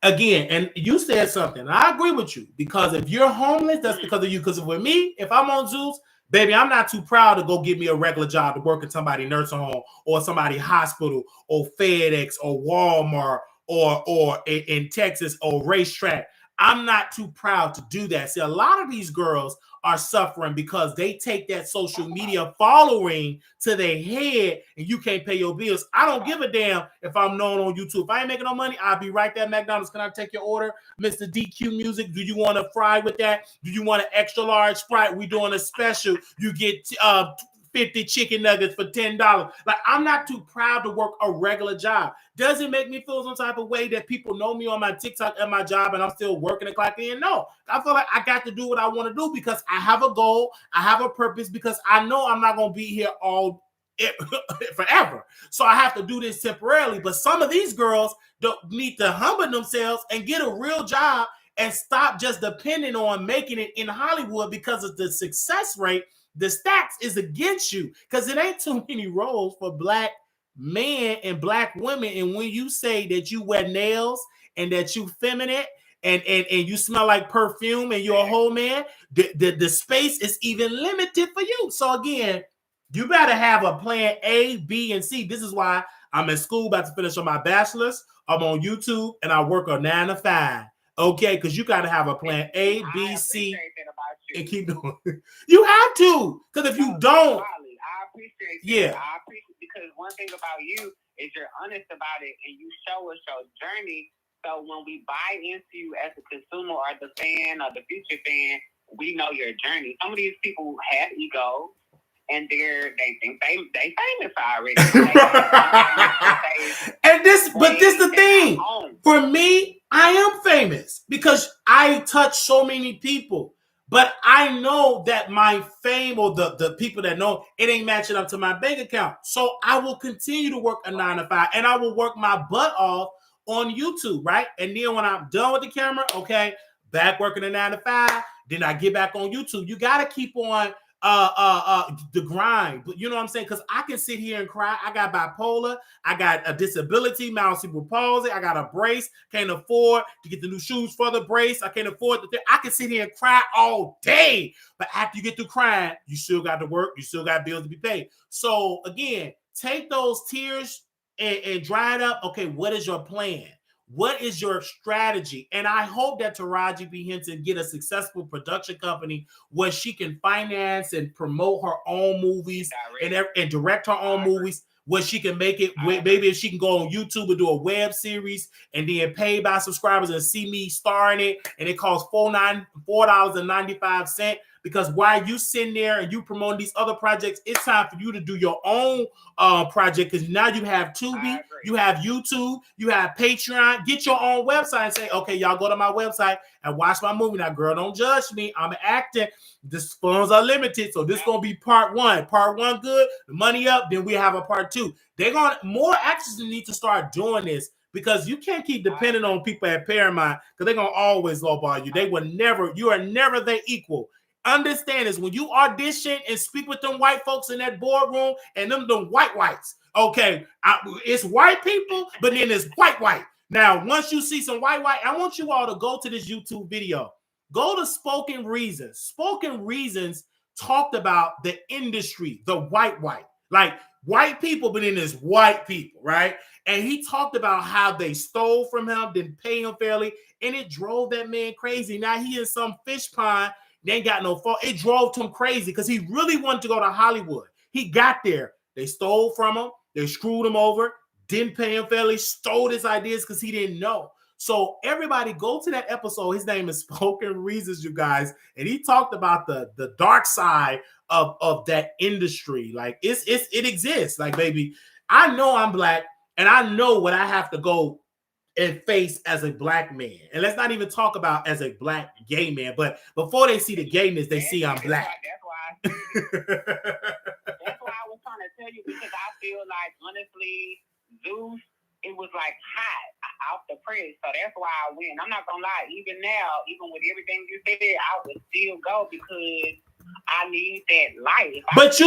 Again, and you said something. I agree with you because if you're homeless, that's because of you. Because with me, if I'm on Zeus, Baby, I'm not too proud to go get me a regular job to work in somebody's nursing home or somebody's hospital or FedEx or Walmart or in Texas or racetrack. I'm not too proud to do that. See, a lot of these girls are suffering because they take that social media following to their head and you can't pay your bills. I don't give a damn if I'm known on YouTube. If I ain't making no money, I'll be right there at McDonald's. Can I take your order? Mr. DQ Music, do you want to fry with that? Do you want an extra large Sprite? We doing a special. You get 50 chicken nuggets for $10. Like, I'm not too proud to work a regular job. Does it make me feel some type of way that people know me on my TikTok at my job and I'm still working and clocking in? No. I feel like I got to do what I want to do because I have a goal, I have a purpose, because I know I'm not going to be here all forever. So I have to do this temporarily. But some of these girls don't need to humble themselves and get a real job and stop just depending on making it in Hollywood because of the success rate. The stats is against you because it ain't too many roles for black men and black women. And when you say that you wear nails and that you feminine and you smell like perfume and you're a whole man, the space is even limited for you. So again, you better have a plan A, B, and C. This is why I'm in school about to finish on my bachelor's. I'm on YouTube and I work a 9 to 5. Okay, because you got to have a plan A, B, C, and keep doing it. You have to, because if you don't, I appreciate yeah. I appreciate, because one thing about you is you're honest about it and you show us your journey. So when we buy into you as a consumer or the fan or the future fan, we know your journey. Some of these people have egos and they think they famous already. And this the thing. For me, I am famous because I touch so many people. But I know that my fame or the people that know it ain't matching up to my bank account. So I will continue to work a 9 to 5 and I will work my butt off on YouTube, right? And then when I'm done with the camera, okay, back working a 9 to 5, then I get back on YouTube. You got to keep on the grind, but you know what I'm saying? Because I can sit here and cry. I got bipolar, I got a disability, cerebral palsy, I got a brace, can't afford to get the new shoes for the brace, I can't afford I can sit here and cry all day, but after you get through crying, you still got to work, you still got bills to be paid. So again, take those tears and dry it up. Okay, what is your plan? What is your strategy? And I hope that Taraji P. Henson get a successful production company where she can finance and promote her own movies and direct her own movies, where she can make it, maybe if she can go on YouTube and do a web series and then pay by subscribers and see me star in it, and it costs $4.95. Because while you sitting there and you promoting these other projects, it's time for you to do your own project, because now you have Tubi, you have YouTube, you have Patreon. Get your own website and say, okay, y'all go to my website and watch my movie. Now, girl, don't judge me. I'm acting. The funds are limited, so this is going to be part 1. Part 1 good, the money up, then we have a part 2. More actors need to start doing this, because you can't keep depending on people at Paramount, because they're going to always lowball you. You are never their equal. Understand this, when you audition and speak with them white folks in that boardroom and them whites, okay, it's white people, but then it's white. Now, once you see some white, I want you all to go to this YouTube video. Go to Spoken Reasons. Spoken Reasons talked about the industry, the white, like white people, but then there's white people, right? And he talked about how they stole from him, didn't pay him fairly, and it drove that man crazy. Now he in some fish pond. They ain't got no fault. It drove him crazy because he really wanted to go to Hollywood. He got there. They stole from him. They screwed him over. Didn't pay him fairly. Stole his ideas because he didn't know. So everybody go to that episode. His name is Spoken Reasons, you guys. And he talked about the dark side of that industry. Like it exists. Like, baby, I know I'm black and I know what I have to go and face as a black man. And let's not even talk about as a black gay man, but before they see the gayness, they see I'm black. That's why I was trying to tell you, because I feel like, honestly, Zeus, it was like hot off the press. So that's why I went. I'm not going to lie, even now, even with everything you said, I would still go because I need that life. But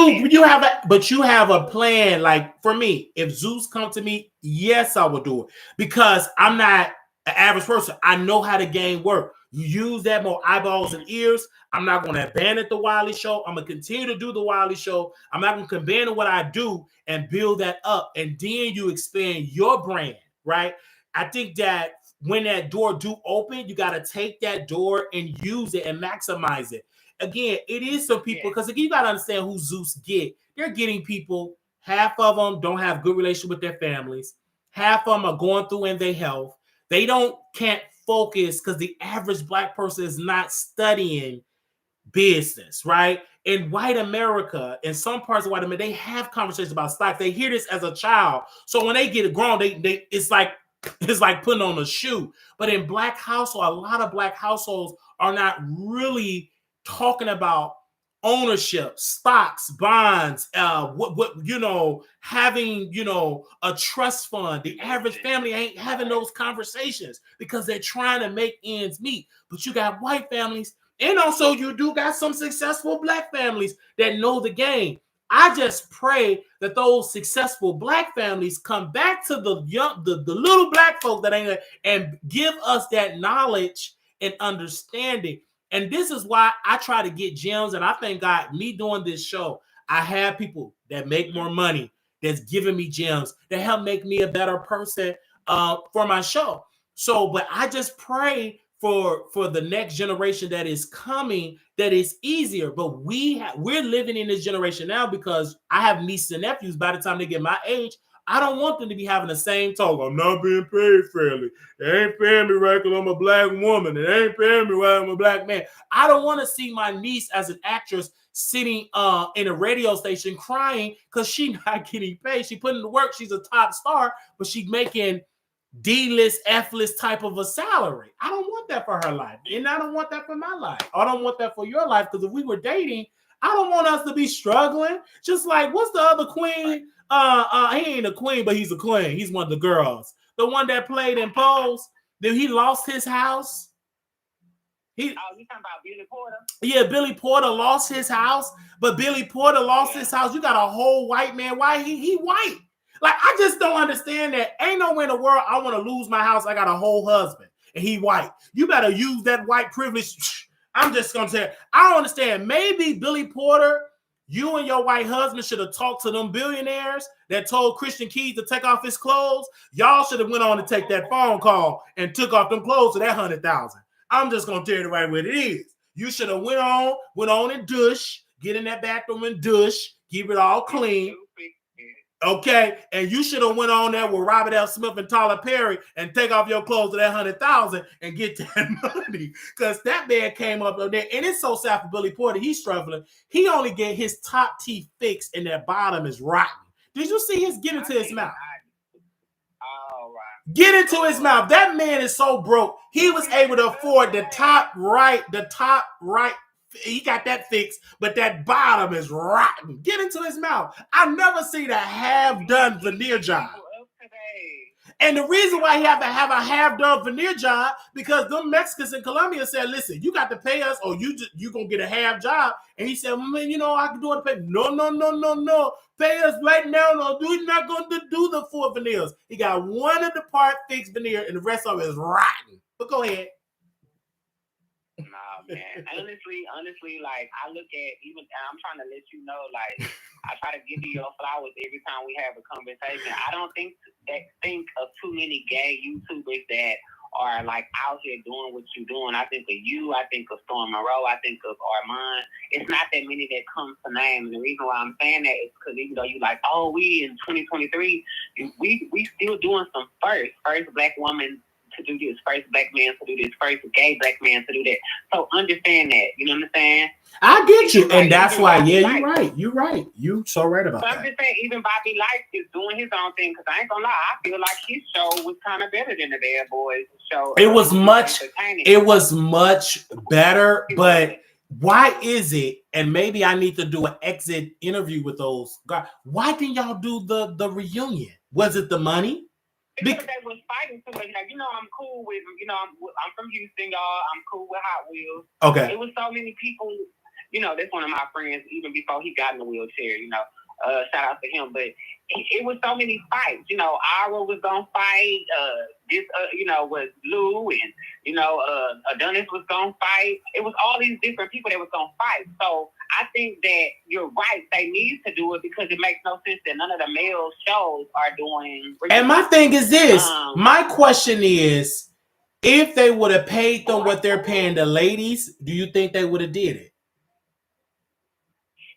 you have a plan. Like, for me, if Zeus come to me, yes, I will do it, because I'm not an average person. I know how the game works. You use that more eyeballs and ears. I'm not going to abandon the Wiley Show. I'm going to continue to do the Wiley Show. I'm not going to abandon what I do and build that up. And then you expand your brand, right? I think that when that door do open, you got to take that door and use it and maximize it. Again, it is some people, because again, you got to understand who Zeus get. They're getting people, half of them don't have good relationship with their families. Half of them are going through in their health. They can't focus because the average Black person is not studying business, right? In white America, in some parts of white America, they have conversations about stocks. They hear this as a child. So when they get grown, they it's like putting on a shoe. But in Black households, a lot of Black households are not really talking about ownership, stocks, bonds, having, a trust fund. The average family ain't having those conversations because they're trying to make ends meet. But you got white families, and also you do got some successful Black families that know the game. I just pray that those successful Black families come back to the little Black folk that ain't, and give us that knowledge and understanding. And this is why I try to get gems. And I thank God, me doing this show, I have people that make more money that's giving me gems that help make me a better person for my show. So, but I just pray for the next generation that is coming, that is easier. But we're living in this generation now because I have nieces and nephews. By the time they get my age, I don't want them to be having the same talk. I'm not being paid fairly. They ain't paying me right because I'm a Black woman. They ain't paying me right, I'm a Black man. I don't want to see my niece as an actress sitting in a radio station crying because she's not getting paid. She put in the work. She's a top star, but she's making D-list, F-list type of a salary. I don't want that for her life. And I don't want that for my life. I don't want that for your life, because if we were dating, I don't want us to be struggling. Just like, what's the other queen? He ain't a queen, but he's a queen. He's one of the girls. The one that played in Pose. Then he lost his house. You talking about Billy Porter? Yeah, Billy Porter lost his house, but Billy Porter lost his house. You got a whole white man. Why he white? Like, I just don't understand that. Ain't nowhere in the world I want to lose my house. I got a whole husband and he white. You better use that white privilege. I'm just going to say, I don't understand. Maybe Billy Porter, you and your white husband should have talked to them billionaires that told Christian Keys to take off his clothes. Y'all should have went on to take that phone call and took off them clothes to that 100,000. I'm just going to tell you right where it is. You should have went on and douche, get in that bathroom and douche, keep it all clean. Okay, and you should have went on there with Robert L. Smith and Tyler Perry and take off your clothes to that 100,000 and get that money, because that man came up there, and it's so sad for Billy Porter. He's struggling. He only get his top teeth fixed, and that bottom is rotten. Did you see his get into his mouth? All right. Get into his mouth. That man is so broke. He was able to afford the top right. He got that fixed, but that bottom is rotten. Get into his mouth. I've never seen a half-done veneer job. And the reason why he have to have a half-done veneer job, because them Mexicans in Colombia said, listen, you got to pay us or you going to get a half job. And he said, man, I can do it. Pay. No. Pay us right now. No, we're not going to do the 4 veneers. He got one of the part fixed veneer and the rest of it is rotten. But go ahead. Nah, man. Honestly, like, I look at, even, I'm trying to let you know, like, I try to give you your flowers every time we have a conversation. I don't think of too many gay YouTubers that are, like, out here doing what you're doing. I think of you. I think of Storm Monroe. I think of Armon. It's not that many that come to name. And the reason why I'm saying that is because even though you like, oh, we in 2023, we still doing some first Black woman to do this, first Black man to do this, first gay Black man to do that. So understand that. You know what I'm saying? I get you. And that's why, you're right. You so right about that. I'm just saying, even Bobby Light is doing his own thing, because I ain't gonna lie, I feel like his show was kind of better than the Bad Boys show. It was much better, but why is it, and maybe I need to do an exit interview with those guys, why didn't y'all do the reunion? Was it the money? Because they was fighting too much. Like, I'm cool with, I'm from Houston, y'all. I'm cool with Hot Wheels. Okay. It was so many people, that's one of my friends, even before he got in the wheelchair, Shout out to him. But it was so many fights. You know, Ara was gonna fight. Was Lou, and Adonis was gonna fight. It was all these different people that was gonna fight. So I think that you're right. They need to do it because it makes no sense that none of the male shows are doing. And my thing is this. My question is, if they would have paid them what they're paying the ladies, do you think they would have did it?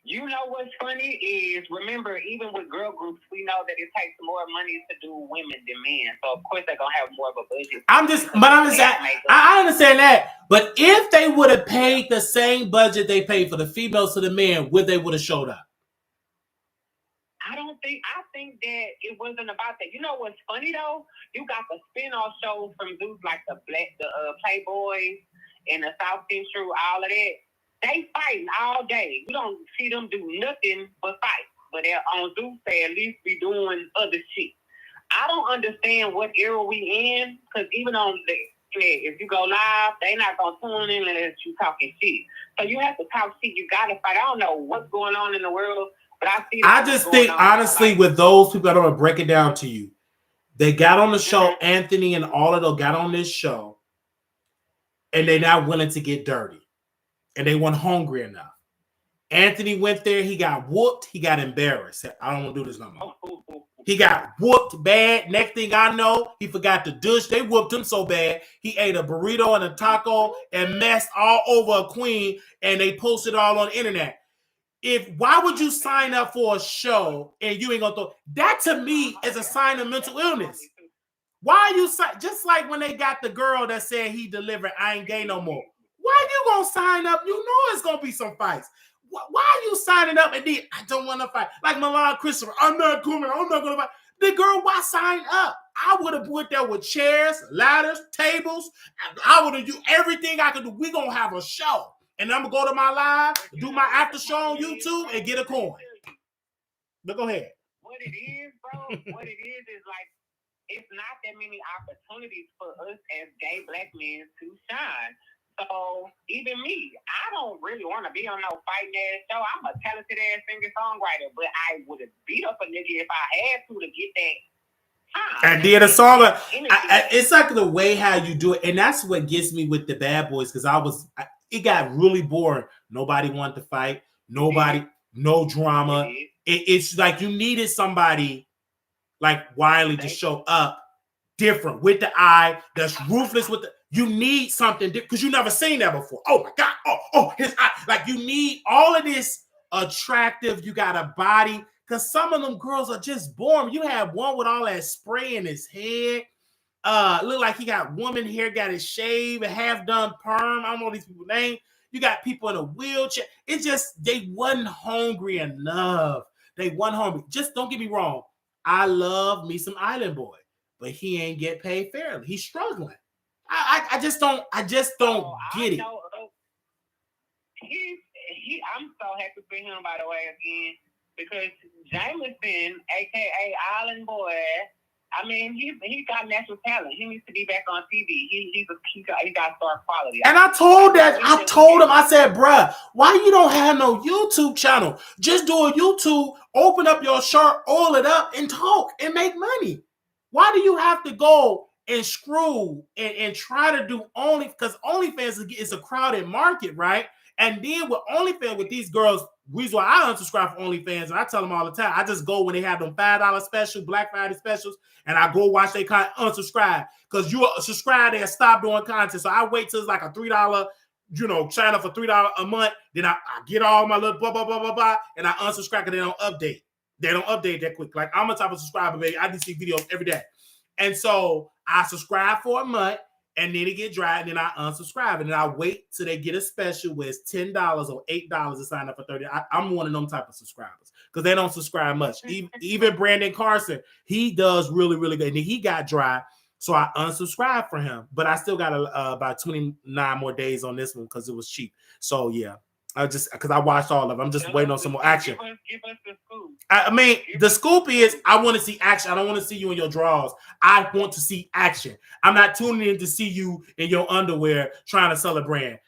You know what's funny is, remember, even with girl groups, we know that it takes more money to do women than men. So, of course, they're going to have more of a budget. I understand that. But if they would have paid the same budget they paid for the females to the men, would they would have showed up? I think that it wasn't about that. You know what's funny, though? You got the spin-off shows from dudes like the Playboys and the South Central, all of that. They fighting all day. You don't see them do nothing but fight. But they're on Zeus, they at least be doing other shit. I don't understand what era we in, because even on the if you go live, they not going to tune in unless you talking shit. So you have to talk shit. You got to fight. I don't know what's going on in the world, but I just think, honestly, with those people, I don't want to break it down to you. They got on the show, Anthony and all of them got on this show, and they're not willing to get dirty. And they weren't hungry enough. Anthony went there. He got whooped. He got embarrassed. Said, I don't want to do this no more. He got whooped bad. Next thing I know, he forgot to douche. They whooped him so bad, he ate a burrito and a taco and messed all over a queen, and they posted it all on the internet. Why would you sign up for a show and you ain't going to throw? That to me is a sign of mental illness. Why are you just like when they got the girl that said he delivered, I ain't gay no more. Why you gonna sign up? You know it's gonna be some fights. Why are you signing up and then I don't want to fight? Like Milan Christopher, I'm not coming. I'm not gonna fight. The girl, why sign up? I would have put there with chairs, ladders, tables. I would have do everything I could do. We gonna have a show, and I'm gonna go to my live, do my after show on YouTube, and get a coin. But go ahead. What it is, bro? What it is like it's not that many opportunities for us as gay black men to shine. So even me, I don't really want to be on no fighting ass show. I'm a talented ass singer-songwriter, but I would have beat up a nigga if I had to get that time. And did a song. It's like the way how you do it, and that's what gets me with the Bad Boys, because it got really boring. Nobody wanted to fight. Nobody, no drama. It's like you needed somebody like Wiley to show up different with the eye, that's ruthless with the. You need something because you never seen that before. Oh my God! Oh, his eye. Like you need all of this attractive. You got a body because some of them girls are just boring. You have one with all that spray in his head. Look like he got woman hair, got his shave, half done perm. I don't know these people's name. You got people in a wheelchair. It's just they wasn't hungry enough. They wasn't hungry. Just don't get me wrong. I love me some Island Boy, but he ain't get paid fairly. He's struggling. I just don't get it. I'm so happy for him, by the way, again, because Jameson, aka Island Boy, I mean, he got natural talent. He needs to be back on TV. He got star quality. And I told him, I said, bruh, why you don't have no YouTube channel? Just do a YouTube, open up your shirt, oil it up, and talk and make money. Why do you have to go and screw and try to do because OnlyFans is a crowded market, right? And then with OnlyFans, with these girls, reason why I unsubscribe for OnlyFans, and I tell them all the time, I just go when they have them $5 special, Black Friday specials, and I go watch they content, unsubscribe. Because you subscribe, they'll stop doing content. So I wait till it's like a $3, channel for $3 a month. Then I get all my little blah, blah, blah, blah, blah, and I unsubscribe because they don't update. They don't update that quick. Like I'm a type of subscriber, baby. I just see videos every day. And so I subscribe for a month, and then it get dry, and then I unsubscribe, and then I wait till they get a special where it's $10 or $8 to sign up for 30. I'm one of them type of subscribers because they don't subscribe much. Even Brandon Carson, he does really, really good. And then he got dry, so I unsubscribed for him. But I still got about 29 more days on this one because it was cheap. So yeah. Because I watched all of them. I'm just waiting on some more action. Give us the scoop. I mean, the scoop is I want to see action. I don't want to see you in your drawers. I want to see action. I'm not tuning in to see you in your underwear trying to sell a brand.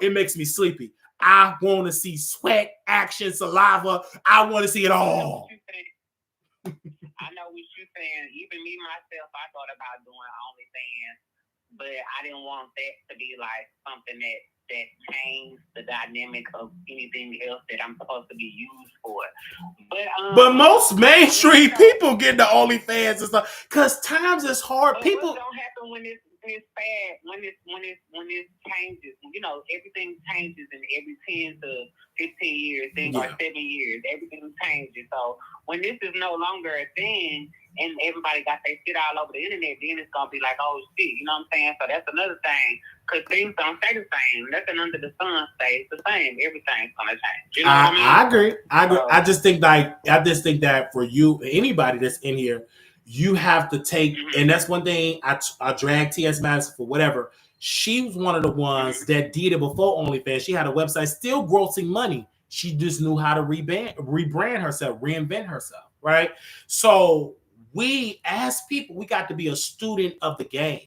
It makes me sleepy. I want to see sweat, action, saliva. I want to see it all. I know what you're saying. Even me myself, I thought about doing OnlyFans, but I didn't want that to be like something that changed the dynamic of anything else that I'm supposed to be used for. But most mainstream people get the OnlyFans and stuff because times is hard. But people what don't happen when it's bad, when it changes. You know, everything changes in every 10 to 15 years, or 7 years. Everything changes. So when this is no longer a thing and everybody got their shit all over the internet, then it's gonna be like, oh shit, you know what I'm saying? So that's another thing. Because things don't stay the same. Nothing under the sun stays the same. Everything's gonna change. You know what I mean? I agree. I just think that for you, anybody that's in here, you have to take, and that's one thing I drag T.S. Madison for whatever. She was one of the ones that did it before OnlyFans. She had a website still grossing money. She just knew how to rebrand herself, reinvent herself, right? So we, as people, we got to be a student of the game.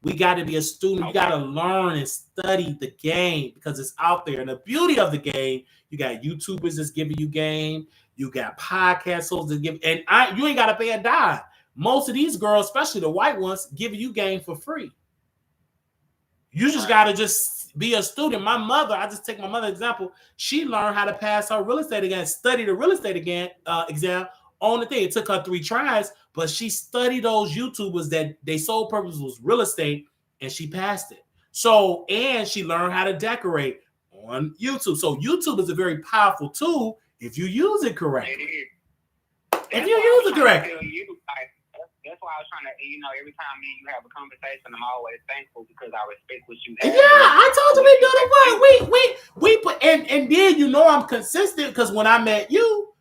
We got to be a student. You got to learn and study the game because it's out there. And the beauty of the game, you got YouTubers that's giving you game. You got podcast hosts that give, and you ain't got to pay a dime. Most of these girls, especially the white ones, give you game for free. You just got to just be a student. My mother, I just take my mother example. She learned how to pass her real estate exam, study the real estate exam on the thing. It took her 3 tries, but she studied those YouTubers that their sole purpose was real estate, and she passed it. So, and she learned how to decorate on YouTube. So YouTube is a very powerful tool if you use it correctly. If you use it correctly. That's why I was trying to, every time me and you have a conversation, I'm always thankful because I respect what you have. Yeah, I told you we do the work. We put, and then I'm consistent because when I met you,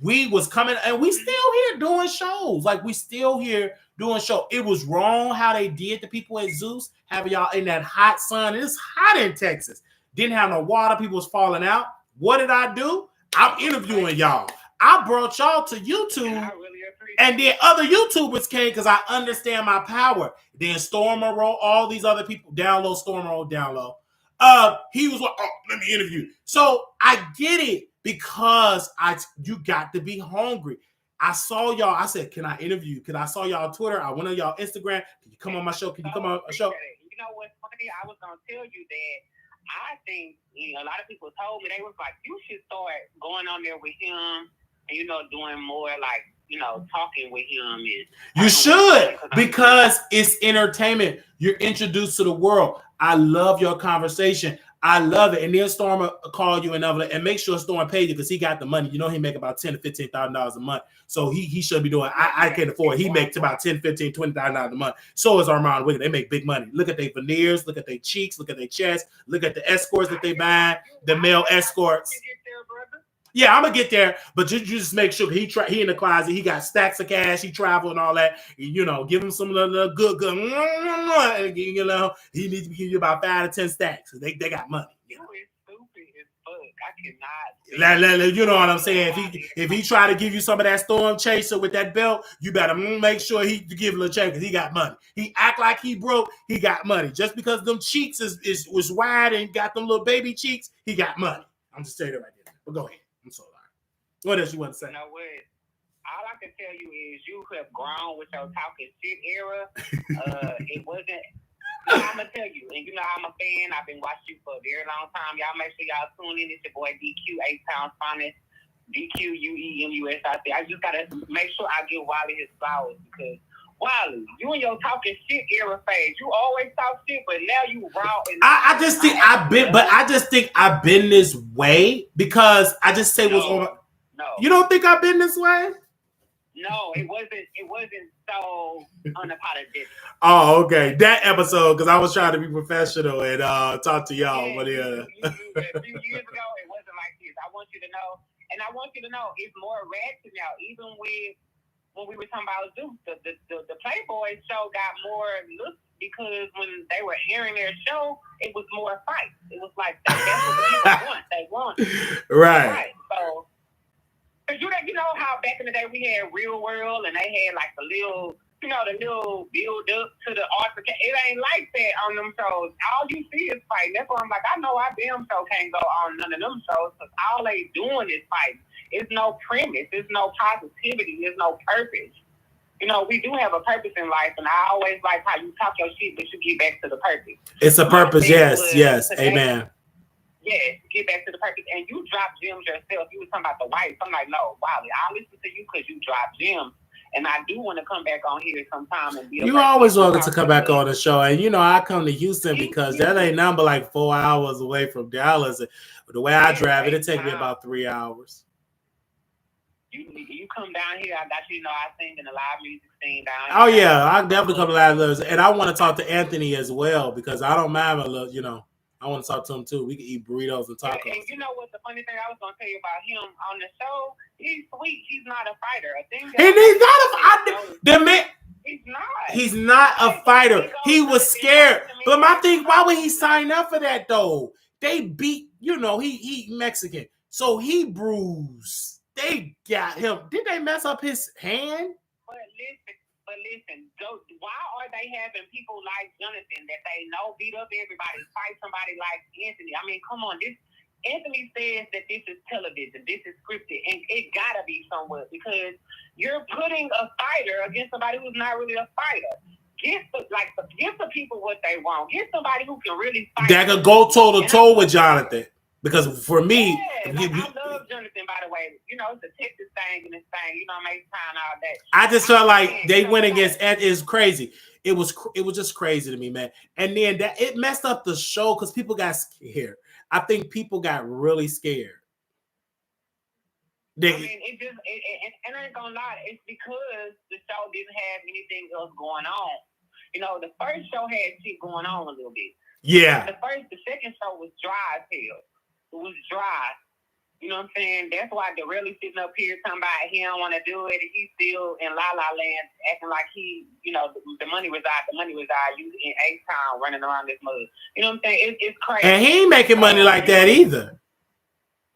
we was coming and we still here doing shows. Like we still here doing show. It was wrong how they did the people at Zeus, having y'all in that hot sun. It's hot in Texas. Didn't have no water. People was falling out. What did I do? I'm interviewing y'all. I brought y'all to YouTube, and then other YouTubers came because I understand my power. Then Stormer Roll, all these other people, download Stormer Roll, download. He was like, oh, let me interview. So I get it because you got to be hungry. I saw y'all. I said, can I interview you? Because I saw y'all on Twitter. I went on y'all Instagram. Can you come on my show? Can you come on a show? You know what's funny? I was going to tell you that I think a lot of people told me, they was like, you should start going on there with him and, doing more like, talking with him. You should, because it's entertainment. You're introduced to the world. I love your conversation. I love it. And then Storm will call you and make sure Storm pays you because he got the money. He make about $10,000 to $15,000 a month. So he should be doing. I can't afford it. He makes about $10,000, $15,000, $20,000 a month. So is Armon Wiggins. They make big money. Look at their veneers. Look at their cheeks. Look at their chest. Look at the escorts that they buy. The male escorts. Yeah, I'm gonna get there, but you just make sure he in the closet. He got stacks of cash. He travel and all that. Give him some of the good. He needs to give you about 5 to 10 stacks. They got money. You is stupid as fuck. I cannot. You know what I'm saying? If he try to give you some of that Storm Chaser with that belt, you better make sure he give him a check because he got money. He act like he broke. He got money. Just because them cheeks was wide and got them little baby cheeks, he got money. I'm just saying it right there. But go ahead. I'm so sorry. What else you want to say? You know what? All I can tell you is you have grown with your talking shit era. It wasn't. I'm gonna tell you, and I'm a fan. I've been watching you for a very long time. Y'all make sure y'all tune in. It's your boy DQ, 8 pounds finest, DQUEMUSIC. I just gotta make sure I give Wiley his flowers because Wiley, you in your talking shit era phase. You always talk shit, but now you raw. And I just think I've been this way because I just say what's over. No. You don't think I've been this way? No, it wasn't so unapologetic. Oh, okay. That episode, because I was trying to be professional and talk to y'all. Yeah, but yeah. A few years ago, it wasn't like this. I want you to know, and I want you to know, it's more ratchet now. Even when we were talking about Zeus, the Playboy show got more looks because when they were airing their show, it was more fights. It was like that's what the people want. They want. Right. So. You know how back in the day we had Real World and they had like the little you know, the little build up to the altercation. It ain't like that on them shows. All you see is fighting. That's why I'm like, I know our damn show can't go on none of them shows because all they doing is fighting. It's no premise. It's no positivity. There's no purpose. You know, we do have a purpose in life, and I always like how you talk your shit, but you get back to the purpose. It's a purpose, yes, today, amen. Yes, get back to the purpose. And you drop gems yourself. You were talking about the whites. I'm like, no, Wiley, I'll listen to you because you drop gems. And I do want to come back on here sometime and be you always welcome to come back on the show. And you know, I come to Houston because that ain't nothing but like 4 hours away from Dallas. The way I drive, it'll take me about 3 hours. You come down here, I got you know I sing in the live music scene down here. Oh yeah, I definitely come to live music. And I want to talk to Anthony as well because I don't mind a little, you know. I want to talk to him too. We can eat burritos and tacos. And you know what the funny thing I was going to tell you about him on the show? He's sweet. He's not a fighter. He's not a fighter. He was scared. But my thing, why would he sign up for that though? They beat, you know, he Mexican. So he bruised. They got him. Did they mess up his hand? But listen, why are they having people like Jonathan that they know beat up everybody, fight somebody like Anthony? I mean, come on. Anthony says that this is television, this is scripted, and it gotta be somewhere because you're putting a fighter against somebody who's not really a fighter. Give the people what they want. Get somebody who can really fight. That could go toe to toe with Jonathan. Because for me, I love Jonathan, by the way. You know, it's a Texas thing and this thing. You know, make time all that. I just felt like they went against Ed. It's crazy. It was just crazy to me, man. And then that it messed up the show because people got scared. I think people got really scared. I mean, and I ain't gonna lie, it's because the show didn't have anything else going on. You know, the first show had shit going on a little bit. Yeah. The second show was dry as hell. It was dry. You know what I'm saying? That's why they're really sitting up here talking about he don't want to do it. And he's still in La La Land acting like he, you know, the money reside. You in A-Town running around this mud. You know what I'm saying? It's crazy. And he ain't making money like that either.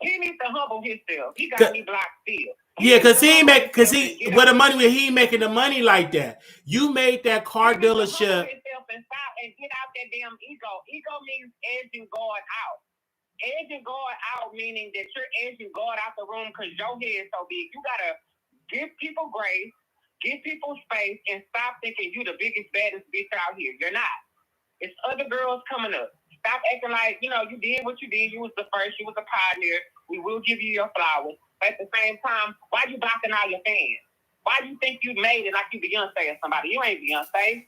He needs to humble himself. He got me blocked still. Yeah, because he ain't making the money like that. You made that car dealership. And get out that damn ego. Ego means edging God out. Edging God out meaning that you're edging God out the room because your head is so big. You gotta give people grace, give people space, and stop thinking you the biggest, baddest bitch out here. You're not. It's other girls coming up. Stop acting like, you know, you did what you did. You was the first. You was a pioneer. We will give you your flowers. But at the same time, why you blocking all your fans? Why you think you made it like you Beyonce or somebody? You ain't Beyonce.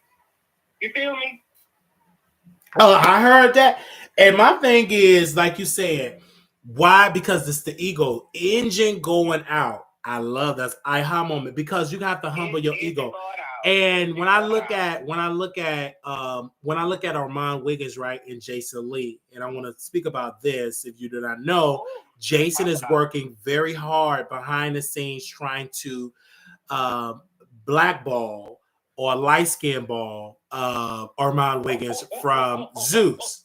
You feel me? Oh, I heard that. And my thing is, like you said, why? Because it's the ego. Engine going out. I love that aha moment because you have to humble your ego. And when I look at Armon Wiggins, right, and Jason Lee, and I want to speak about this. If you do not know, Jason is working very hard behind the scenes trying to blackball or light skin ball Armon Wiggins from Zeus.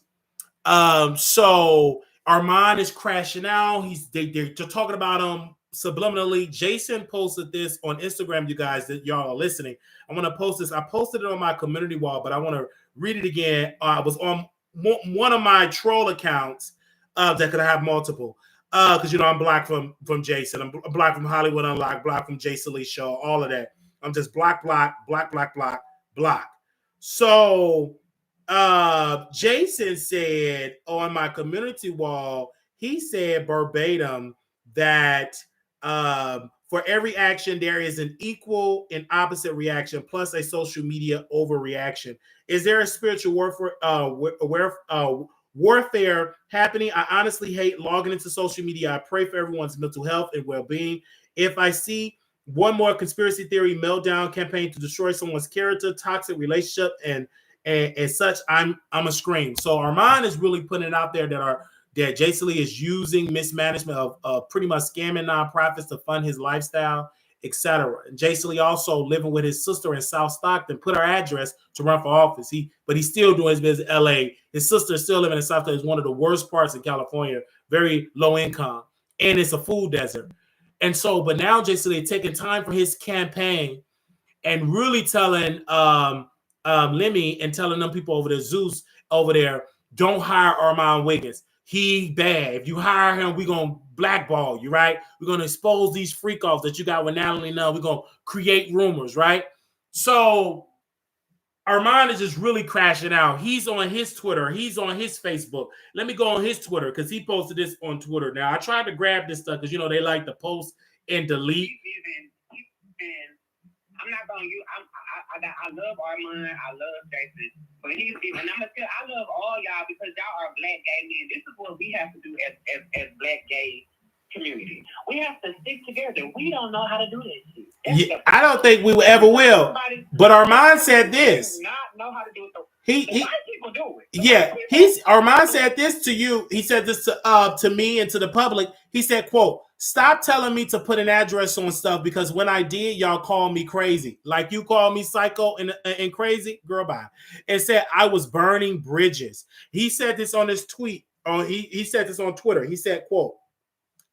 So Armon is crashing out. They're talking about him subliminally. Jason posted this on Instagram, you guys that y'all are listening. I'm going to post this. I posted it on my community wall, but I want to read it again. I was on one of my troll accounts that could have multiple. Because, you know, I'm black from Jason. I'm black from Hollywood Unlocked, black from Jason Lee Show, all of that. I'm just block. So Jason said on my community wall, he said verbatim that for every action, there is an equal and opposite reaction, plus a social media overreaction. Is there a spiritual warfare happening? I honestly hate logging into social media. I pray for everyone's mental health and well-being. If I see one more conspiracy theory meltdown campaign to destroy someone's character, toxic relationship, and such, I'm a scream. So Armon is really putting it out there that Jason Lee is using mismanagement of pretty much scamming nonprofits to fund his lifestyle, etc. And Jason Lee also living with his sister in South Stockton, put her address to run for office. But he's still doing his business in LA. His sister is still living in South Stockton. It's one of the worst parts in California, very low income, and it's a food desert. And so, but now Jason Lee taking time for his campaign and really telling Lemmy and telling them people over there, Zeus over there, don't hire Armon Wiggins. He bad. If you hire him, we're going to blackball you, right? We're going to expose these freak offs that you got with Natalie Nunn. We're going to create rumors, right? So Armon is just really crashing out. He's on his Twitter. He's on his Facebook. Let me go on his Twitter because he posted this on Twitter. Now, I tried to grab this stuff because, you know, they like to post and delete. I'm not going to use, I love Armon, I love Jason, but he's even, I'm going to tell, I love all y'all because y'all are black gay men. This is what we have to do as black gay community. We have to stick together. We don't know how to do this shit. Yeah, I don't think we ever will. But Armon said this. Not know how to do it. He white people do it. Yeah, Armon said this to you. He said this to me and to the public. He said, quote, stop telling me to put an address on stuff because when I did, y'all called me crazy. Like you called me psycho and crazy. Girl, bye. And said I was burning bridges. He said this on his tweet. He said this on Twitter. He said, quote,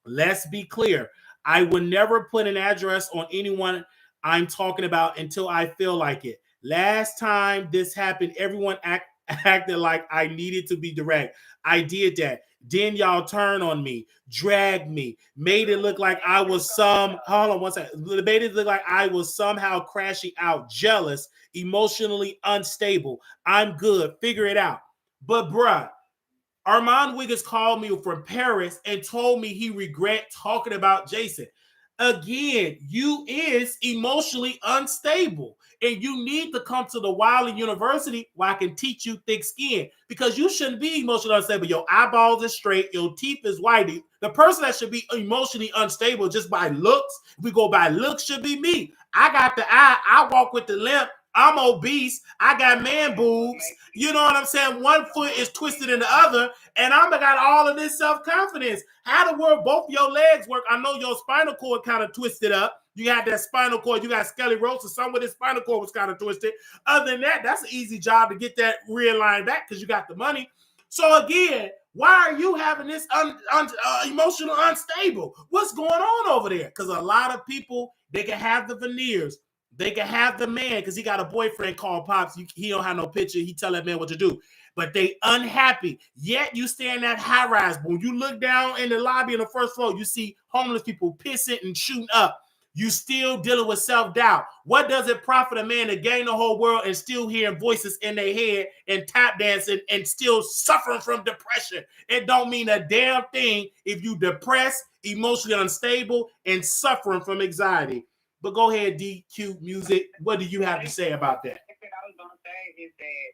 let's be clear. I would never put an address on anyone I'm talking about until I feel like it. Last time this happened, everyone acted like I needed to be direct. I did that. Then y'all turn on me, dragged me, made it look like I was hold on one second. Made it look like I was somehow crashing out, jealous, emotionally unstable. I'm good. Figure it out. But bruh, Armon Wiggins called me from Paris and told me he regret talking about Jason. Again, you is emotionally unstable and you need to come to the Wiley University where I can teach you thick skin because you shouldn't be emotionally unstable. Your eyeballs are straight, your teeth is whitey. The person that should be emotionally unstable just by looks, if we go by looks, should be me. I got the eye, I walk with the limp. I'm obese. I got man boobs. You know what I'm saying? One foot is twisted in the other, and I got all of this self-confidence. How the world both your legs work? I know your spinal cord kind of twisted up. You had that spinal cord. You got scoliosis. Some of this spinal cord was kind of twisted. Other than that, that's an easy job to get that realigned back because you got the money. So again, why are you having this emotional unstable? What's going on over there? Because a lot of people, they can have the veneers. They can have the man because he got a boyfriend called Pops. He don't have no picture. He tell that man what to do. But they unhappy. Yet you stay in that high rise. When you look down in the lobby on the first floor, you see homeless people pissing and shooting up. You still dealing with self-doubt. What does it profit a man to gain the whole world and still hearing voices in their head and tap dancing and still suffering from depression? It don't mean a damn thing if you depressed, emotionally unstable, and suffering from anxiety. But go ahead, DQ Music. What do you have to say about that? What I was going to say is that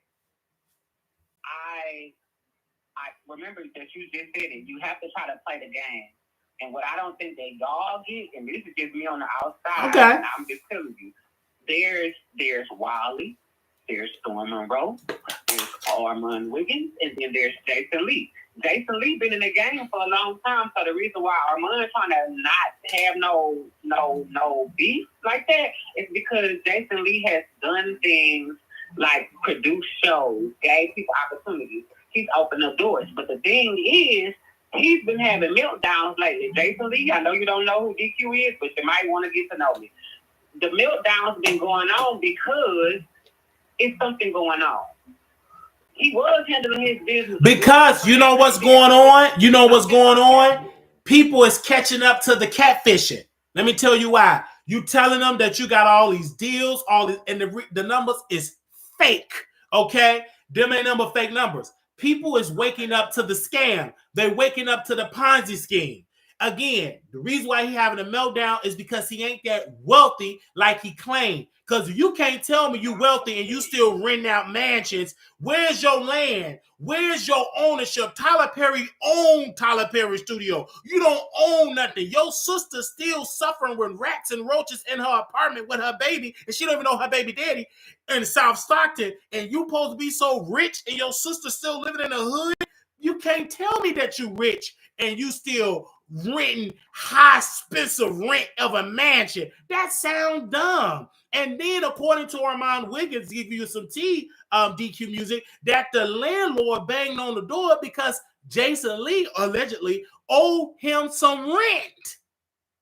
I remember that you just said it. You have to try to play the game. And what I don't think that y'all get, and this is just me on the outside, okay. And I'm just telling you, there's Wiley, there's Storm Monroe, there's Armon Wiggins, and then there's Jason Lee. Jason Lee been in the game for a long time, so the reason why Armon trying to not have no beef like that is because Jason Lee has done things like produce shows, gave people opportunities. He's opened up doors. But the thing is, he's been having meltdowns lately. Jason Lee, I know you don't know who DQ is, but you might want to get to know me. The meltdowns been going on because it's something going on. He was handling his business. Because you know what's going on? You know what's going on? People is catching up to the catfishing. Let me tell you why. You telling them that you got all these deals, all this, and the numbers is fake. Okay? Them ain't number fake numbers. People is waking up to the scam. They're waking up to the Ponzi scheme. Again, the reason why he having a meltdown is because he ain't that wealthy like he claimed. Because you can't tell me you wealthy and you still renting out mansions. Where's your land? Where's your ownership? Tyler Perry owned Tyler Perry Studio. You don't own nothing. Your sister's still suffering with rats and roaches in her apartment with her baby, and she don't even know her baby daddy in South Stockton. And you supposed to be so rich, and your sister's still living in the hood. You can't tell me that you rich and you still renting high expensive rent of a mansion. That sounds dumb. And then, according to Armon Wiggins, give you some tea, DQ Music, that the landlord banged on the door because Jason Lee allegedly owed him some rent.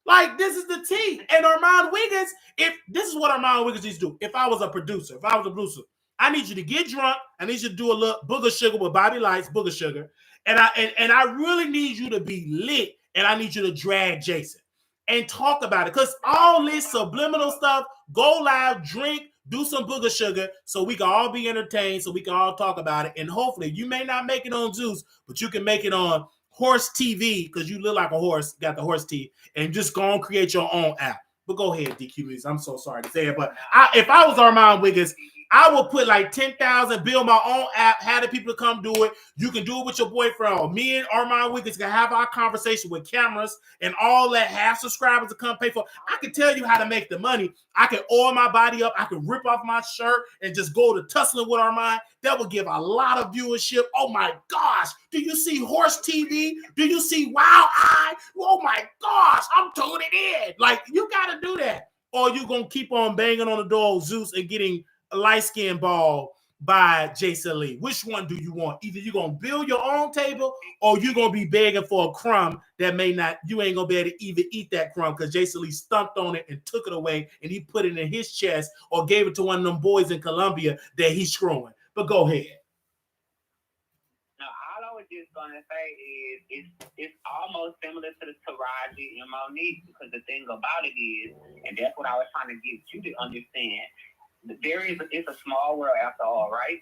Like, this is the tea. And Armon Wiggins, if this is what Armon Wiggins used to do. If I was a producer, I need you to get drunk. I need you to do a little booger sugar with Bobby Lights, booger sugar. And I really need you to be lit. And I need you to drag Jason and talk about it. Because all this subliminal stuff, go live, drink, do some booger sugar so we can all be entertained, so we can all talk about it. And hopefully, you may not make it on Zeus, but you can make it on Horse TV, because you look like a horse, got the horse teeth, and just go and create your own app. But go ahead, DQ. I'm so sorry to say it, but if I was Armon Wiggins, I would put like 10,000, build my own app, have the people to come do it. You can do it with your boyfriend, or me and Armon Wiggins can have our conversation with cameras and all that. Have subscribers to come pay for. I can tell you how to make the money. I can oil my body up. I can rip off my shirt and just go to tussling with Armon. That would give a lot of viewership. Oh my gosh. Do you see Horse TV? Do you see Wild Eye? Oh my gosh. I'm tuning in. Like, you got to do that. Or you going to keep on banging on the door of Zeus and getting a light-skinned ball by Jason Lee. Which one do you want? Either you're going to build your own table, or you're going to be begging for a crumb that may not, you ain't going to be able to even eat that crumb because Jason Lee stumped on it and took it away, and he put it in his chest or gave it to one of them boys in Colombia that he's screwing. But go ahead. No, all I was just going to say is it's almost similar to the Taraji and Monique, because the thing about it is, and that's what I was trying to get you to understand, it's a small world after all, right?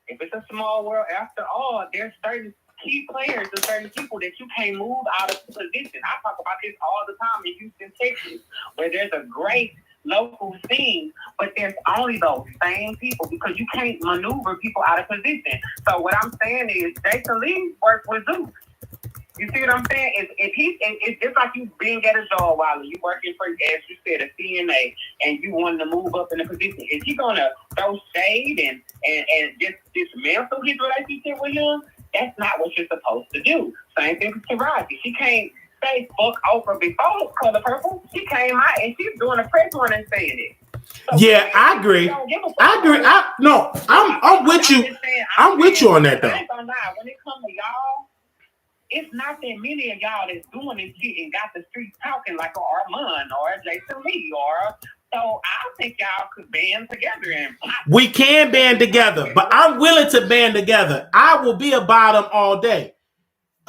If it's a small world after all, there's certain key players and certain people that you can't move out of position. I talk about this all the time in Houston, Texas, where there's a great local scene, but there's only those same people because you can't maneuver people out of position. So what I'm saying is Jason Lee works with Zeus. You see what I'm saying? It's just like you being at a job while you working for, as you said, a CNA, and you want to move up in the position. Is he gonna throw shade and just dismantle his relationship with him? That's not what you're supposed to do. Same thing with Taraji. She can't say fuck Oprah before Color Purple. She came out and she's doing a press run and saying it. So yeah, I agree. I'm with you. I'm with you on that though. I ain't gonna lie. When it comes to y'all, it's not that many of y'all that's doing this shit and got the streets talking like Armon or Jason Lee or. So I think y'all could band together and. We can band together, but I'm willing to band together. I will be a bottom all day.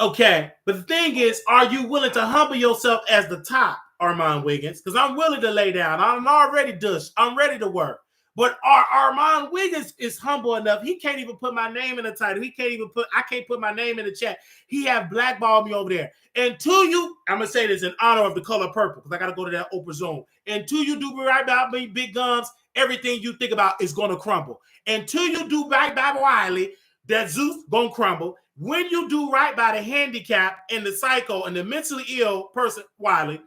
Okay, but the thing is, are you willing to humble yourself as the top, Armon Wiggins? Because I'm willing to lay down. I'm already dushed. I'm ready to work. But Armon Wiggins is humble enough. He can't even put my name in the title. I can't put my name in the chat. He have blackballed me over there. Until you, I'm going to say this in honor of the Color Purple, because I got to go to that Oprah zone. Until you do right about me, big guns, everything you think about is going to crumble. Until you do right by Wiley, that Zeus going to crumble. When you do right by the handicap and the psycho and the mentally ill person, Wiley,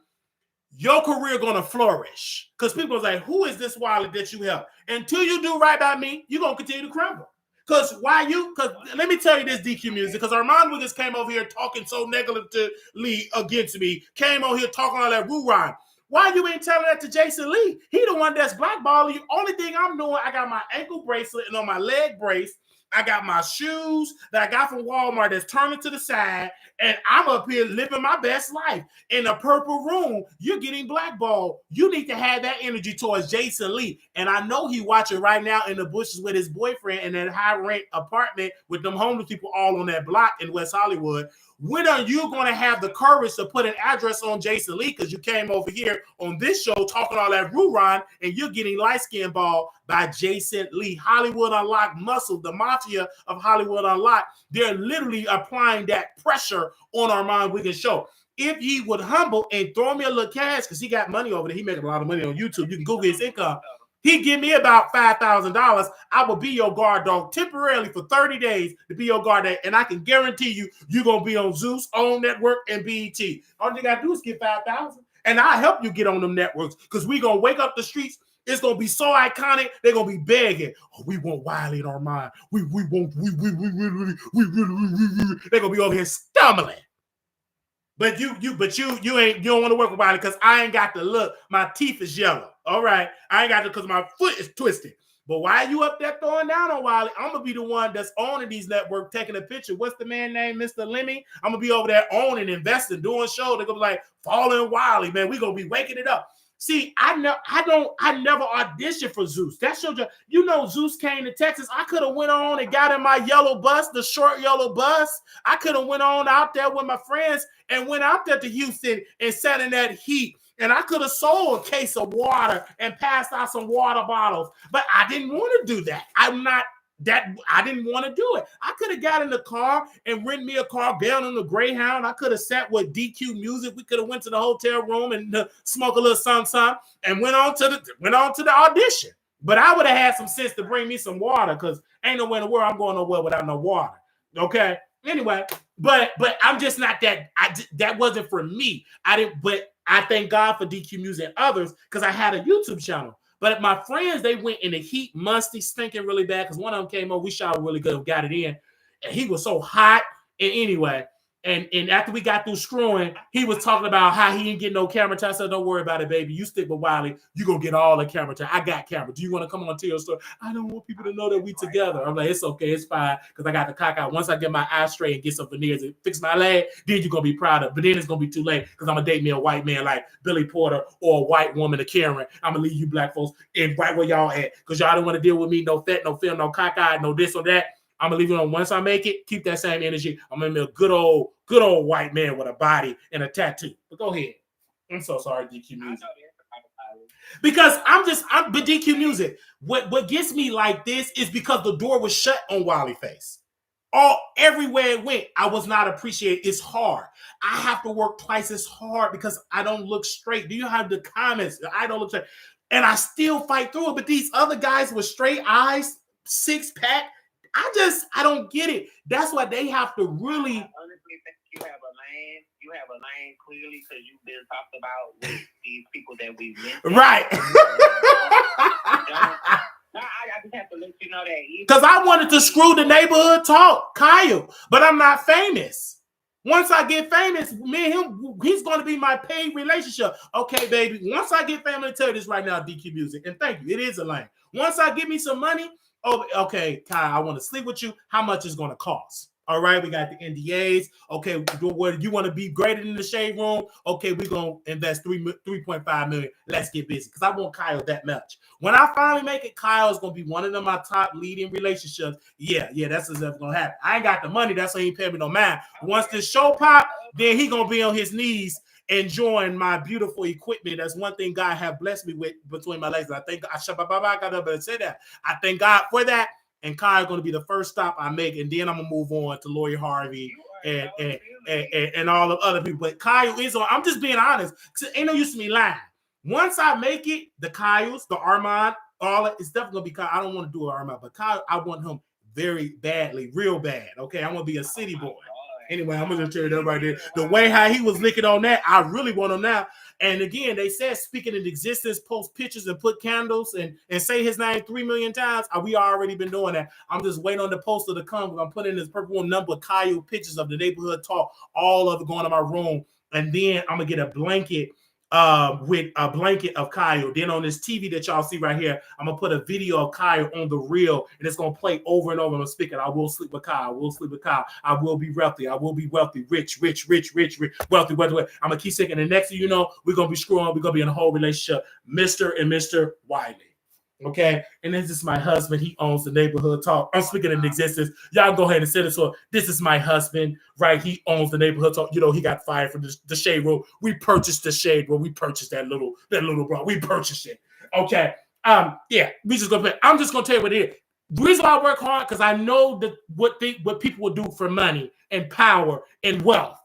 your career gonna flourish. Because people say, who is this Wiley that you help? Until you do right by me, you're gonna continue to crumble. Because let me tell you this, DQ Music, because Armon Wiggins came over here talking so negatively against me, came on here talking all that roo-rhyme. Why you ain't telling that to Jason Lee? He the one that's blackballing you. Only thing I'm doing, I got my ankle bracelet and on my leg brace, I got my shoes that I got from Walmart that's turning to the side, and I'm up here living my best life. In a purple room, you're getting blackballed. You need to have that energy towards Jason Lee. And I know he watching right now in the bushes with his boyfriend in that high-rent apartment with them homeless people all on that block in West Hollywood. When are you going to have the courage to put an address on Jason Lee? Because you came over here on this show talking all that roo-rhyme, and you're getting light-skinned ball by Jason Lee. Hollywood Unlocked Muscle, the mafia of Hollywood Unlocked, they're literally applying that pressure on Armon Wiggins' show. If he would humble and throw me a little cash, because he got money over there, he making a lot of money on YouTube. You can Google his income. He give me about $5,000. I will be your guard dog temporarily for 30 days to be your guard dog. And I can guarantee you're going to be on Zeus, OWN Network, and BET. All you got to do is get $5,000. And I'll help you get on them networks because we're going to wake up the streets. It's going to be so iconic. They're going to be begging. Oh, we want Wiley in our mind. We want, they're going to be over here stumbling. But you don't want to work with Wiley because I ain't got the look. My teeth is yellow. All right. I ain't got to because my foot is twisted. But why you up there throwing down on Wiley? I'm gonna be the one that's owning these networks, taking a picture. What's the man name, Mr. Lemmy? I'm gonna be over there owning, investing, doing shows. They're gonna be like, following Wiley, man. We're gonna be waking it up. See, I never auditioned for Zeus. That showed you, you know, Zeus came to Texas. I could have went on and got in my yellow bus, the short yellow bus. I could have went on out there with my friends and went out there to Houston and sat in that heat. And I could have sold a case of water and passed out some water bottles, but I didn't want to do that. I didn't want to do it. I could have got in the car and rent me a car down on the Greyhound. I could have sat with DQ Music. We could have went to the hotel room and smoked a little something and went on to the audition. But I would have had some sense to bring me some water, because ain't nowhere in the world I'm going nowhere without no water. Okay. Anyway, but I'm just not that. That wasn't for me. But I thank God for DQ Music and others, because I had a YouTube channel. But my friends, they went in the heat, musty, stinking really bad, because one of them came over, we shot really good, got it in, and he was so hot. And anyway, and after we got through screwing, he was talking about how he didn't get no camera time. I said, don't worry about it, baby. You stick with Wiley. You're going to get all the camera time. I got camera. Do you want to come on and tell your story? I don't want people to know that we together. I'm like, it's okay. It's fine, because I got the cock out. Once I get my eyes straight and get some veneers and fix my leg, then you're going to be proud of it. But then it's going to be too late, because I'm going to date me a white man like Billy Porter or a white woman, a Karen. I'm going to leave you black folks in right where y'all at, because y'all don't want to deal with me. No fat, no film, no cock-eye, no this or that. I'm gonna leave it on. Once I make it, keep that same energy. I'm gonna be a good old white man with a body and a tattoo. But go ahead. I'm so sorry, DQ Music. Because but DQ Music, what gets me like this is because the door was shut on Wiley Face. Everywhere it went, I was not appreciated. It's hard. I have to work twice as hard because I don't look straight. Do you have the comments? I don't look straight. And I still fight through it. But these other guys with straight eyes, six-pack, I don't get it. That's why they have to really. I honestly think you have a lane. You have a lane clearly, because you've been talked about with these people that we met. Right. I just have to let you know that. Because I wanted to screw the neighborhood talk, Kyle, but I'm not famous. Once I get famous, me and him, he's going to be my paid relationship. Okay, baby. Once I get famous, tell you this right now, DQ Music, and thank you. It is a lane. Once I get me some money. Oh, okay, Kai, I want to sleep with you. How much is going to cost? All right, we got the NDAs. Okay, what you want to be greater than the shade room? Okay, we're going to invest $3.5 million. Let's get busy, because I want Kyle that much. When I finally make it, Kyle's going to be one of my top leading relationships. Yeah, that's what's going to happen. I ain't got the money. That's why he ain't paying me no mind. Once this show pop, then he going to be on his knees enjoying my beautiful equipment. That's one thing God have blessed me with between my legs. I think I got up and say that. I thank God for that. And Kyle going to be the first stop I make, and then I'm gonna move on to Lori Harvey and all the other people. But Kyle is on. I'm just being honest. Ain't no use to me lying. Once I make it, the Kyles, the Armon, all it's definitely gonna be Kyle. I don't want to do Armon, but Kyle, I want him very badly, real bad. Okay, I want to be a city boy. Anyway, I'm gonna tell you that right there. The way how he was licking on that, I really want him now. And again, they said speaking in existence, post pictures and put candles and say his name 3 million times. We already been doing that. I'm just waiting on the poster to come. I'm putting this purple number Kyle pictures of the neighborhood talk, all of it going to my room, and then I'm gonna get a blanket. With a blanket of Kyle. Then on this TV that y'all see right here, I'm gonna put a video of Kyle on the reel, and it's gonna play over and over. I'm speaking. I will sleep with Kyle. I will sleep with Kyle. I will be wealthy. I will be wealthy, rich, wealthy. I'm gonna keep saying. And the next thing you know, we're gonna be screwing. We're gonna be in a whole relationship, Mr. and Mr. Wiley. Okay, and this is my husband. He owns the neighborhood talk. I'm speaking in existence. Y'all go ahead and say this. So this is my husband, right? He owns the neighborhood talk. You know, he got fired from the shade room. We purchased the shade room. We purchased that little bro. We purchased it. Okay. Yeah. We just gonna play. I'm just gonna tell you what it is. The reason why I work hard, because I know that what people will do for money and power and wealth.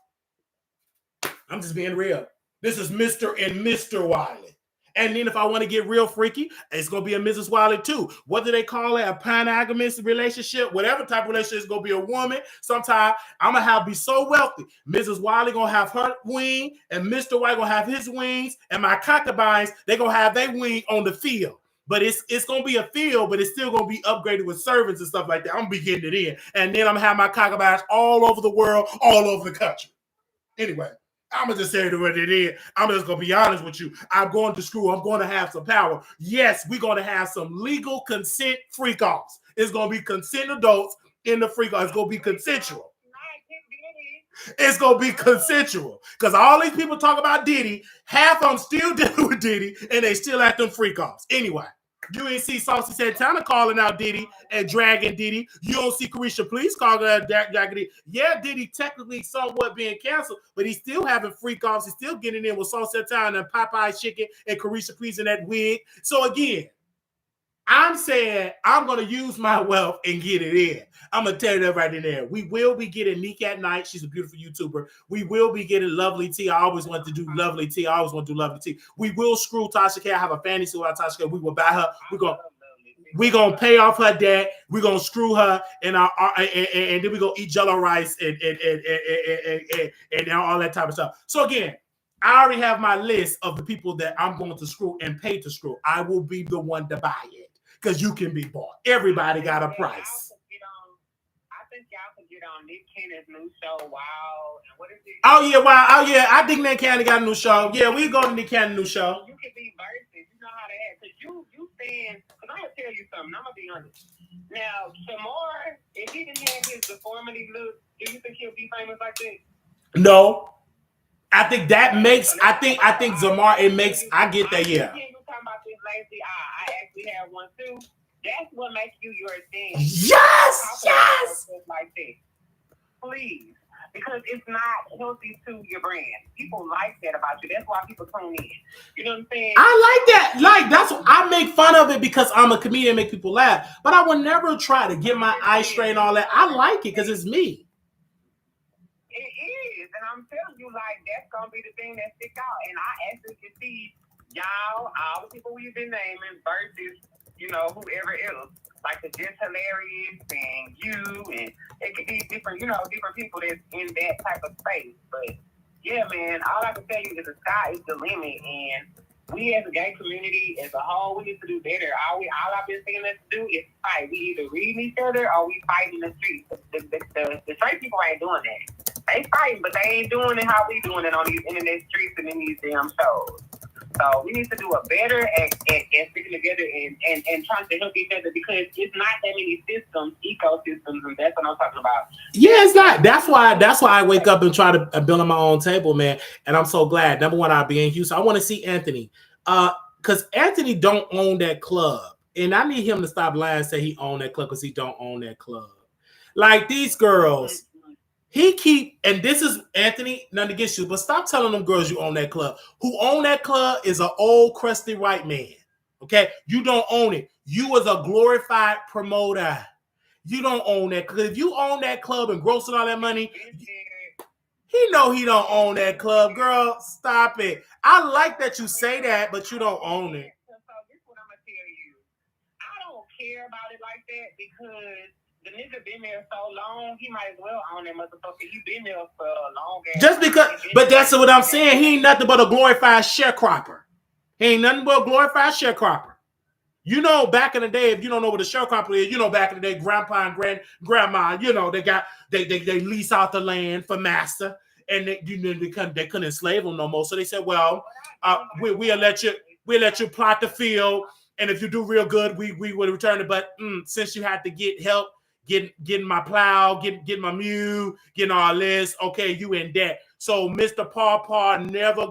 I'm just being real. This is Mr. and Mr. Wiley. And then if I want to get real freaky, it's going to be a Mrs. Wiley too. What do they call it? A monogamous relationship? Whatever type of relationship, it's going to be a woman. Sometimes I'm going to be so wealthy. Mrs. Wiley going to have her wing, and Mr. Wiley going to have his wings, and my concubines, they're going to have their wing on the field. But it's going to be a field, but it's still going to be upgraded with servants and stuff like that. I'm going to be getting it in. And then I'm going to have my concubines all over the world, all over the country. Anyway. I'm gonna just say it what it is. I'm just gonna be honest with you. I'm going to screw. I'm going to have some power. Yes, we're gonna have some legal consent freak offs. It's gonna be consent adults in the freak off. It's gonna be consensual. It's gonna be consensual because all these people talk about Diddy. Half of them still dealing with Diddy, and they still at them freak offs. Anyway. You ain't see Saucy Santana calling out Diddy and dragging Diddy. You don't see Carisha Police calling out dragging Diddy. Yeah, Diddy technically somewhat being canceled, but he's still having freak offs. He's still getting in with Saucy Santana and Popeye Chicken and Carisha Police in that wig. So again, I'm saying I'm going to use my wealth and get it in. I'm going to tell you that right in there. We will be getting Neek at Night. She's a beautiful YouTuber. We will be getting Lovely T. I always want to do Lovely T. I always want to do Lovely T. We will screw Tasha K. I have a fantasy about Tasha K. We will buy her. We're going to pay off her debt. We're going to screw her and then we're going to eat Jello rice and all that type of stuff. So again, I already have my list of the people that I'm going to screw and pay to screw. I will be the one to buy it. Because you can be bought. Everybody got a price. I think y'all can get on Nick Cannon's new show, Wow. And what is it? Oh, yeah, Wow. Oh, yeah. I think Nick Cannon got a new show. Yeah, we go to Nick Cannon's new show. You can be versus. You know how to act. Because you stand. Because I'm going to tell you something. I'm going to be honest. Now, Shamar, if he didn't have his deformity look, do you think he'll be famous like that? No. I think that makes, I think Zamar, it makes, I get that, yeah. I actually have one too. That's what makes you your thing. Yes. Like this, please, because it's not healthy to your brand. People like that about you. That's why people tune in. You know what I'm saying? I like that. Like that's what I make fun of it because I'm a comedian, make people laugh. But I would never try to get my eyes straight and all that. I like it because it's me. It is, and I'm telling you, like that's gonna be the thing that sticks out. And I actually can see. Y'all, all the people we've been naming versus, whoever else. Like the Just Hilarious and you, and it could be different people that's in that type of space. But yeah, man, all I can tell you is the sky is the limit. And we as a gay community as a whole, we need to do better. All I've been saying us to do is fight. We either reading each other or we fight in the streets. The straight people ain't doing that. They fighting, but they ain't doing it how we doing it on these internet streets and in these damn shows. So we need to do a better at sticking together and trying to help each other because it's not that many ecosystems, and that's what I'm talking about. Yeah, it's not. That's why I wake up and try to build on my own table, man. And I'm so glad. Number one, I'll be in Houston. I want to see Anthony. Because Anthony don't own that club. And I need him to stop lying and say he owned that club because he don't own that club. Like these girls. He keep, and this is Anthony, nothing against you, but stop telling them girls you own that club. Who own that club is an old crusty white man. Okay? You don't own it. You was a glorified promoter. You don't own that. Because if you own that club and grossing all that money, he know he don't own that club. Girl, stop it. I like that you say that, but you don't own it. So this is what I'm going to tell you. I don't care about it like that because the nigga been there so long, he might as well own that motherfucker. He been there for a long time. Just because, but that's what I'm saying. He ain't nothing but a glorified sharecropper. He ain't nothing but a glorified sharecropper. You know, back in the day, if you don't know what a sharecropper is, back in the day, grandpa and grandma, they lease out the land for master, and they couldn't enslave them no more. So they said, well, we'll let you plot the field, and if you do real good, we will return it. But since you had to get help. Getting my plow, getting my mule, getting all this. Okay, you in debt. So Mr.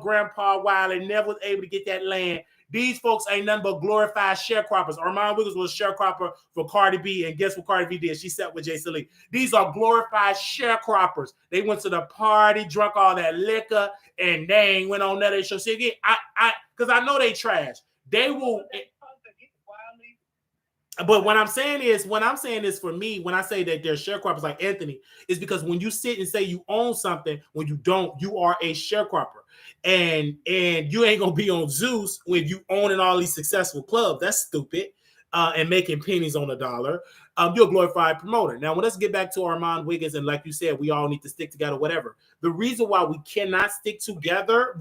Grandpa Wiley never was able to get that land. These folks ain't nothing but glorified sharecroppers. Armon Wiggins was a sharecropper for Cardi B, and guess what Cardi B did? She sat with Jason Lee. These are glorified sharecroppers. They went to the party, drunk all that liquor, and they ain't went on that show. See again, because I know they trash. They will. But what I'm saying is for me, when I say that they're sharecroppers like Anthony, is because when you sit and say you own something, when you don't, you are a sharecropper. And you ain't gonna be on Zeus when you owning all these successful clubs. That's stupid. And making pennies on a dollar. You're a glorified promoter. Now, let's get back to Armon Wiggins, and like you said, we all need to stick together, whatever. The reason why we cannot stick together,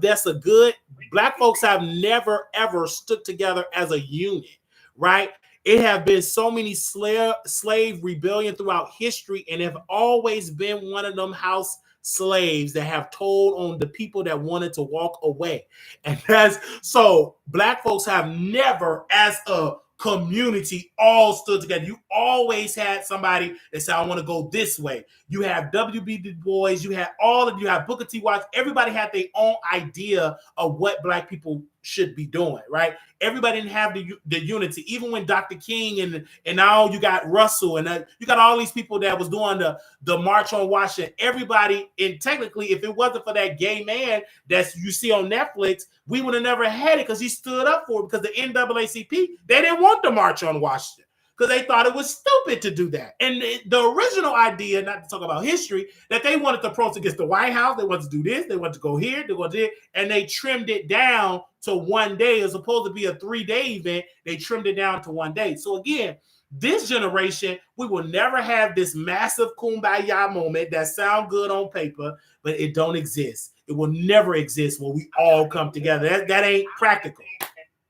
Black folks have never, ever stood together as a unit, right? It have been so many slave rebellion throughout history and have always been one of them house slaves that have told on the people that wanted to walk away. And that's so black folks have never, as a community, all stood together. You always had somebody that said, I want to go this way. You have W.B. Du Bois, you have Booker T. Washington. Everybody had their own idea of what black people should be doing, right? Everybody didn't have the unity. Even when Dr. King and now you got Russell and you got all these people that was doing the March on Washington. Everybody, and technically, if it wasn't for that gay man that you see on Netflix, we would have never had it because he stood up for it, because the NAACP, they didn't want the March on Washington because they thought it was stupid to do that. And the original idea, not to talk about history, that they wanted to protest against the White House, they wanted to do this, they wanted to go here, they wanted to there, and they trimmed it down to one day. As opposed to be a 3-day event, they trimmed it down to one day. So again, this generation, we will never have this massive kumbaya moment that sound good on paper, but it don't exist. It will never exist when we all come together. That ain't practical.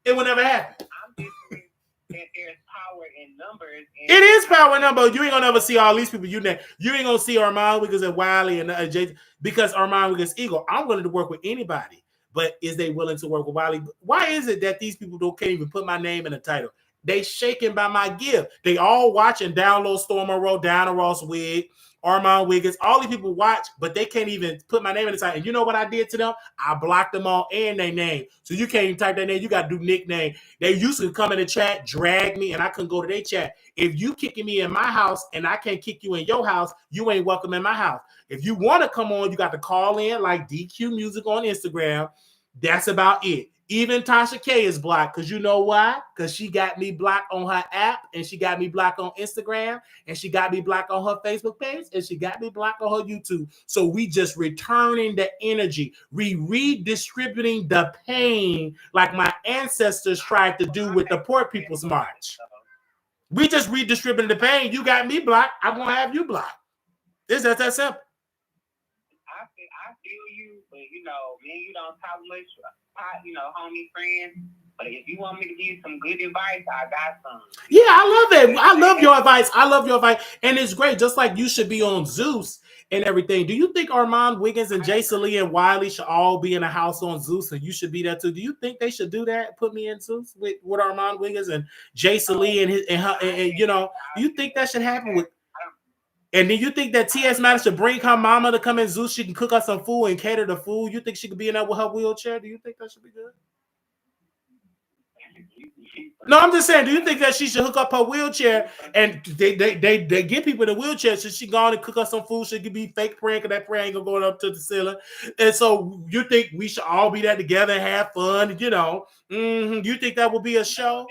It will never happen. There's power in numbers. It is power in numbers. You ain't gonna ever see all these people. You ain't gonna see Armon Wiggins and Wiley and Jason, because Armon Wiggins' ego. I'm willing to work with anybody, but is they willing to work with Wiley? Why is it that these people can't even put my name in the title? They shaken by my gift. They all watch and download Storm Monroe, Diana Ross Wig, Armon Wiggins. All these people watch, but they can't even put my name in the title. And you know what I did to them? I blocked them all and their name. So you can't even type their name. You got to do nickname. They used to come in the chat, drag me, and I couldn't go to their chat. If you kicking me in my house and I can't kick you in your house, you ain't welcome in my house. If you want to come on, you got to call in like DQ Music on Instagram. That's about it. Even Tasha K is blocked, because you know why? Because she got me blocked on her app, and she got me blocked on Instagram, and she got me blocked on her Facebook page, and she got me blocked on her YouTube. So we just returning the energy, redistributing the pain like my ancestors tried to do with the Poor People's March. We just redistributing the pain. You got me blocked, I'm going to have you blocked. It's just that simple. I feel you, but me and you don't talk much, homie friends. But if you want me to give you some good advice, I got some. Yeah, I love it. I love your advice. And it's great. Just like you should be on Zeus and everything. Do you think Armon Wiggins and Jason Lee and Wiley should all be in a house on Zeus, and you should be there too? Do you think they should do that? Put me in Zeus with Armon Wiggins and Jason Lee and do you think that should happen with? And then you think that T.S. Madison should bring her mama to come in Zeus? She can cook us some food and cater the food. You think she could be in there with her wheelchair? Do you think that should be good? No, I'm just saying, do you think that she should hook up her wheelchair and they get people in a wheelchair, so she go on and cook us some food? She could be fake praying, because that prayer ain't gonna go up to the ceiling. And so you think we should all be there together and have fun, You think that would be a show?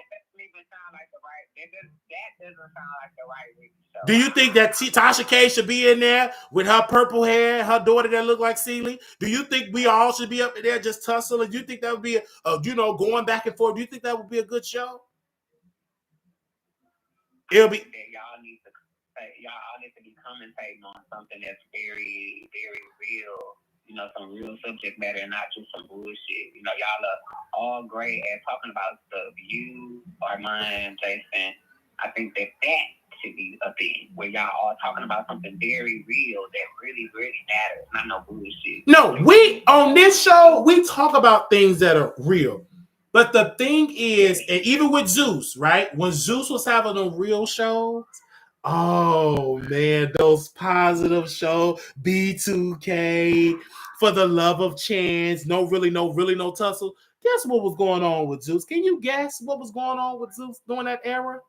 That doesn't sound like the right way. Do you think that Tasha K should be in there with her purple hair, her daughter that look like Celie? Do you think we all should be up in there just tussling? Do you think that would be going back and forth? Do you think that would be a good show? It'll be. Y'all need to be commentating on something that's very, very real. Some real subject matter, and not just some bullshit. Y'all are all great at talking about stuff. You, Armon, Jason. I think that should be a thing where y'all all talking about something very real that really, really matters. Not no bullshit. No, we on this show, we talk about things that are real. But the thing is, and even with Zeus, right? When Zeus was having a real shows, oh man, those positive shows, B2K, For the Love of Chance, no tussle. Guess what was going on with Zeus? Can you guess what was going on with Zeus during that era?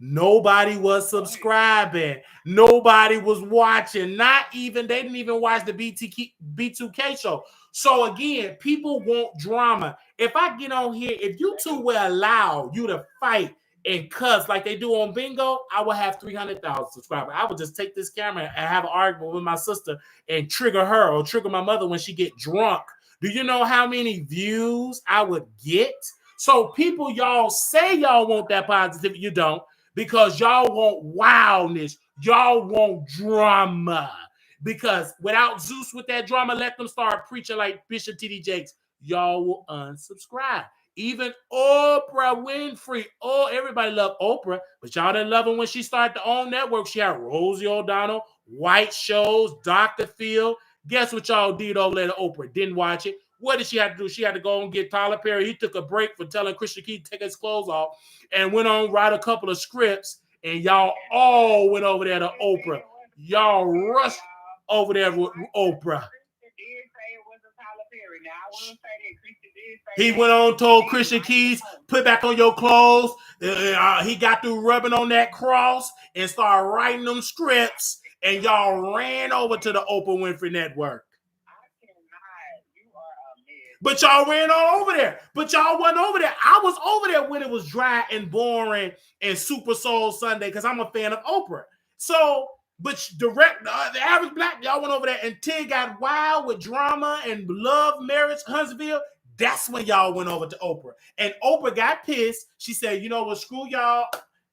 Nobody was subscribing. Nobody was watching. They didn't even watch the B2K show. So again, people want drama. If I get on here, if you two will allow you to fight and cuss like they do on Bingo, I will have 300,000 subscribers. I would just take this camera and have an argument with my sister and trigger her or trigger my mother when she get drunk. Do you know how many views I would get? So people, y'all say y'all want that positivity. You don't. Because y'all want wildness. Y'all want drama. Because without Zeus with that drama, let them start preaching like Bishop T.D. Jakes. Y'all will unsubscribe. Even Oprah Winfrey. Oh, everybody loved Oprah. But y'all didn't love her when she started the own network. She had Rosie O'Donnell, white shows, Dr. Phil. Guess what y'all did over there to Oprah? Didn't watch it. What did she have to do? She had to go and get Tyler Perry. He took a break for telling Christian Keith to take his clothes off and went on write a couple of scripts. And y'all all went over there to Oprah. Y'all rushed over there with Oprah. He went on, told Christian Keys, put back on your clothes. He got through rubbing on that cross and started writing them scripts. And y'all ran over to the Oprah Winfrey Network. But y'all ran all over there. But y'all wasn't over there. I was over there when it was dry and boring and Super Soul Sunday because I'm a fan of Oprah. So, but the average black, y'all went over there and Tig got wild with drama and love, marriage, Huntsville. That's when y'all went over to Oprah. And Oprah got pissed. She said, you know what, screw y'all.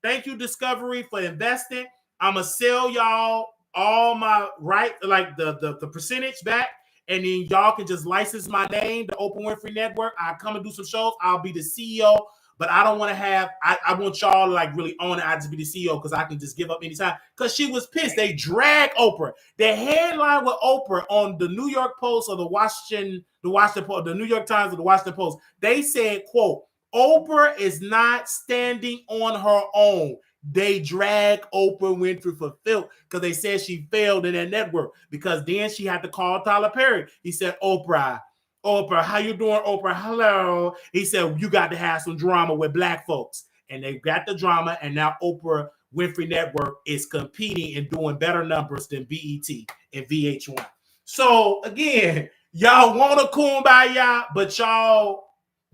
Thank you, Discovery, for investing. I'm going to sell y'all all my right, like the percentage back. And then y'all can just license my name, the Oprah Winfrey Network. I'll come and do some shows. I'll be the CEO. But I don't want to have, I want y'all to like really own it. I just be the CEO because I can just give up anytime. Because she was pissed. They dragged Oprah. The headline with Oprah on the New York Post or the Washington Post, the New York Times or the Washington Post, they said, quote, Oprah is not standing on her own. They drag Oprah Winfrey for filth because they said she failed in that network because then she had to call Tyler Perry. He said, Oprah, how you doing, Oprah? Hello. He said, you got to have some drama with black folks. And they got the drama, and now Oprah Winfrey Network is competing and doing better numbers than BET and VH1. So, again, y'all want a Kumbaya, but y'all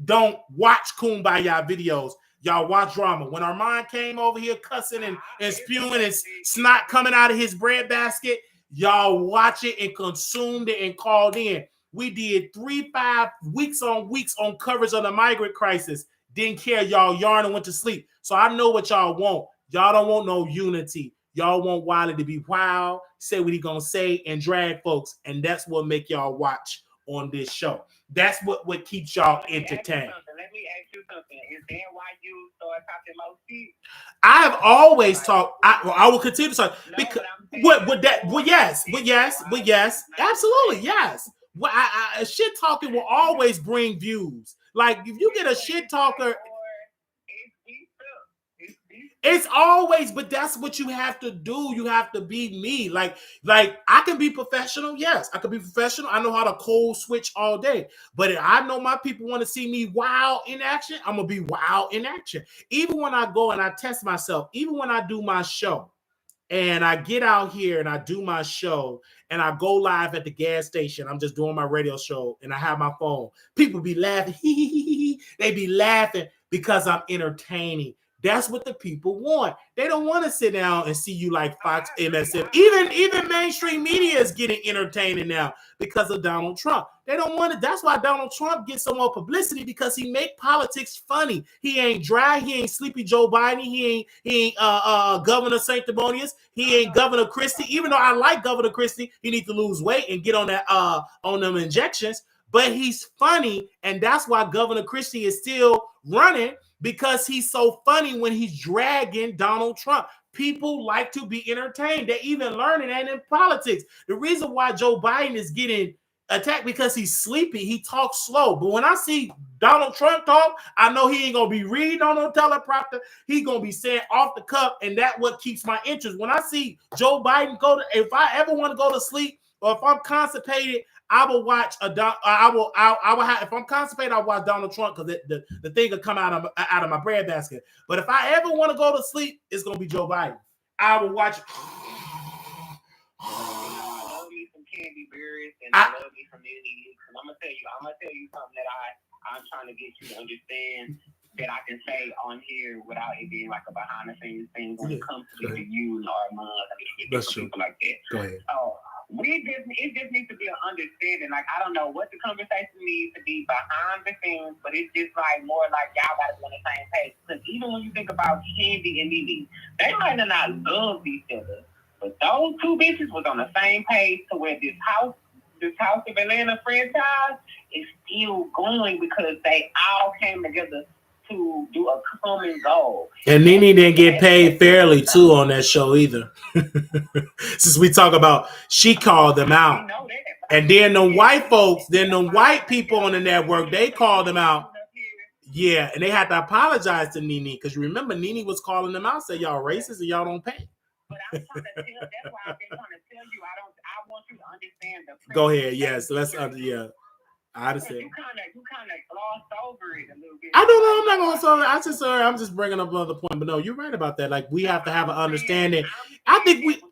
don't watch Kumbaya videos. Y'all watch drama. When Armon came over here cussing and spewing and snot coming out of his breadbasket, y'all watch it and consumed it and called in. We did 3-5 weeks on coverage of the migrant crisis. Didn't care. Y'all yarn and went to sleep. So I know what y'all want. Y'all don't want no unity. Y'all want Wiley to be wild, say what he gonna say, and drag folks. And that's what make y'all watch on this show. That's what keeps y'all entertained. Let me ask you something. Is that why you started talking about shit? I have always talked. I will continue to talk. No, because what would that? Well, yes, absolutely, yes. Well, shit talking will always bring views. Like if you get a shit talker, it's always. But that's what you have to do. You have to be me. Like I can be professional. Yes, I can be professional. I know how to cold switch all day. But if I know my people want to see me wild in action, I'm gonna be wild in action. Even when I go and I test myself. Even when I do my show. And I get out here and I do my show and I go live at the gas station. I'm just doing my radio show and I have my phone. People be laughing. They be laughing because I'm entertaining. That's what the people want. They don't want to sit down and see you like Fox, MSN. Even mainstream media is getting entertaining now because of Donald Trump. They don't want it. That's why Donald Trump gets so much publicity because he make politics funny. He ain't dry. He ain't sleepy Joe Biden. He ain't Governor Sanctimonious. He ain't Governor Christie. Even though I like Governor Christie, he needs to lose weight and get on that on them injections. But he's funny, and that's why Governor Christie is still running because he's so funny when he's dragging Donald Trump. People like to be entertained. They're even learning that in politics. The reason why Joe Biden is getting attacked because he's sleepy. He talks slow. But when I see Donald Trump talk, I know he ain't going to be reading on no teleprompter. He's going to be saying off the cuff, and that's what keeps my interest. When I see Joe Biden if I ever want to go to sleep or if I'm constipated, I will watch if I'm constipated, I'll watch Donald Trump because the thing will come out of my breadbasket. But if I ever want to go to sleep, it's gonna be Joe Biden. I will watch. I love me some candy berries and I love me some Indians. And I'm gonna tell you something that I'm trying to get you to understand that I can say on here without it being like a behind the scenes thing when it comes to you and Armon. I mean, get people like that. Go ahead. So it just needs to be an understanding. Like I don't know what the conversation needs to be behind the scenes, but it's just like more like y'all gotta be on the same page. Because even when you think about Candy and Nene, they might not love each other, but those two bitches was on the same page to where this House of Atlanta franchise is still going because they all came together to do a common goal. And Nene didn't get paid fairly too on that show either. Since we talk about, she called them out. And then the white folks, then the white people on the network, they called them out. Yeah, and they had to apologize to Nene because you remember Nene was calling them out, say y'all racist and y'all don't pay. But I'm trying to tell. That's why I've been trying to tell you. I want you to understand the. Go ahead. Yes, let's. I understand. You kind of glossed over it a little bit. I don't know. I'm not going to say. I'm just bringing up another point. But no, you're right about that. Like we have to have an understanding. I think we.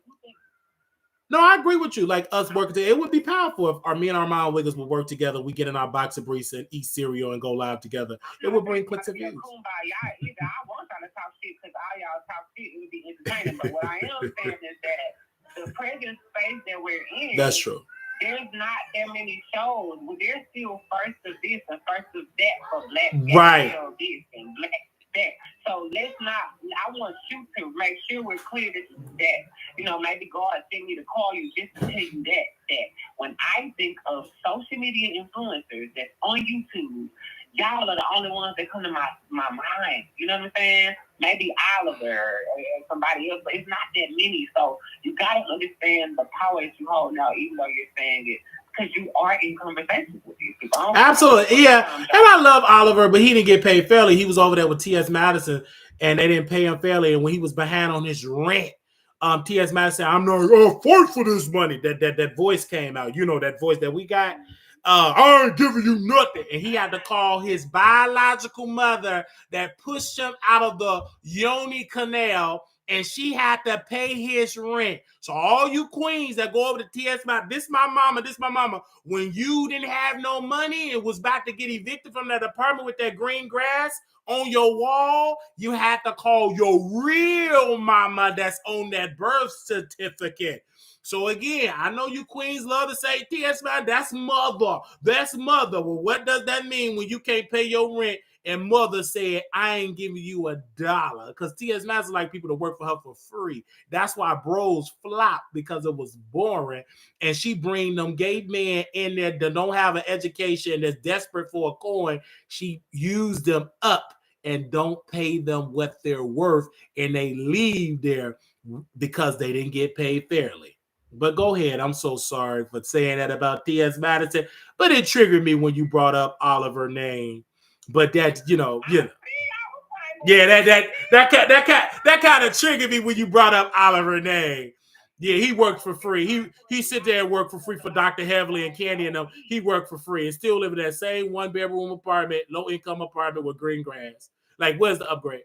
No, I agree with you. Like us working together, it would be powerful if me and Armon Wiggins would work together. We get in our box of briefs and eat cereal and go live together. It would bring clicks of views. I want y'all to talk shit because all y'all talk shit. It would be entertaining. But what I am saying is that the present space that we're in. That's true. There's not that many shows. There's still first of this and first of that for black. Right. This and black that. So let's not. I want you to make sure we're clear that maybe God sent me to call you just to tell you that when I think of social media influencers that's on YouTube, y'all are the only ones that come to my mind. You know what I'm saying? Maybe Oliver or somebody else, but it's not that many. So you got to understand the power that you hold now, even though you're saying it. Because you are in conversation with these people. Absolutely, yeah. And I love Oliver, but he didn't get paid fairly. He was over there with T.S. Madison, and they didn't pay him fairly. And when he was behind on his rent, T.S. Madison said, I'm not going to fight for this money. That voice came out. You know, that voice that we got. I ain't giving you nothing. And he had to call his biological mother that pushed him out of the Yoni Canal, and she had to pay his rent. So all you queens that go over to TS, this my mama. When you didn't have no money and was about to get evicted from that apartment with that green grass on your wall, you had to call your real mama that's on that birth certificate. So again, I know you queens love to say, TS, that's mother. That's mother. Well, what does that mean when you can't pay your rent and mother said, I ain't giving you $1? Because T.S. Madison like people to work for her for free. That's why bros flop, because it was boring. And she bring them gay men in there that don't have an education, that's desperate for a coin. She used them up and don't pay them what they're worth. And they leave there because they didn't get paid fairly. But go ahead. I'm so sorry for saying that about T.S. Madison. But it triggered me when you brought up Oliver's name. But that, yeah, that kind of triggered me when you brought up Oliver's name. Yeah, he worked for free. He sit there and work for free for Dr. Heavily and Candy and them. He worked for free and still live in that same 1-bedroom apartment, low income apartment with green grass. Like, where's the upgrade?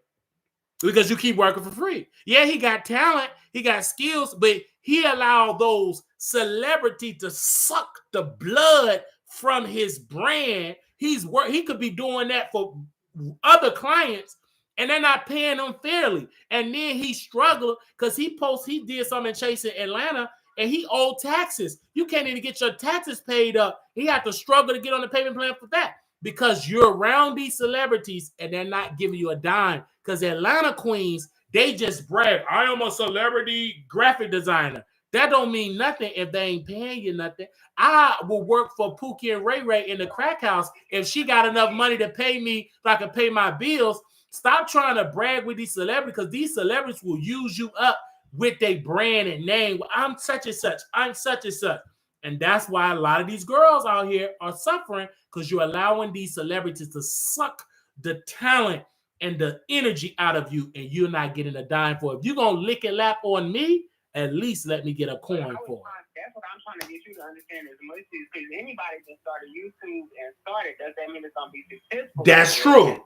Because you keep working for free. Yeah, he got talent, he got skills, but he allowed those celebrities to suck the blood from his brand. He could be doing that for other clients, and they're not paying him fairly. And then he struggled because he did something in Chasing Atlanta, and he owed taxes. You can't even get your taxes paid up. He had to struggle to get on the payment plan for that because you're around these celebrities and they're not giving you a dime. Because Atlanta queens, they just brag, I am a celebrity graphic designer. That don't mean nothing if they ain't paying you nothing. I will work for Pookie and Ray Ray in the crack house if she got enough money to pay me so I can pay my bills. Stop trying to brag with these celebrities, because these celebrities will use you up with their brand and name. I'm such and such. I'm such and such. And that's why a lot of these girls out here are suffering, because you're allowing these celebrities to suck the talent and the energy out of you, and you're not getting a dime for it. If you're going to lick and lap on me, at least let me get a coin for it. That's what I'm trying to get you to understand as much as, because anybody can start a YouTube and start it, does that mean it's going to be successful? That's true.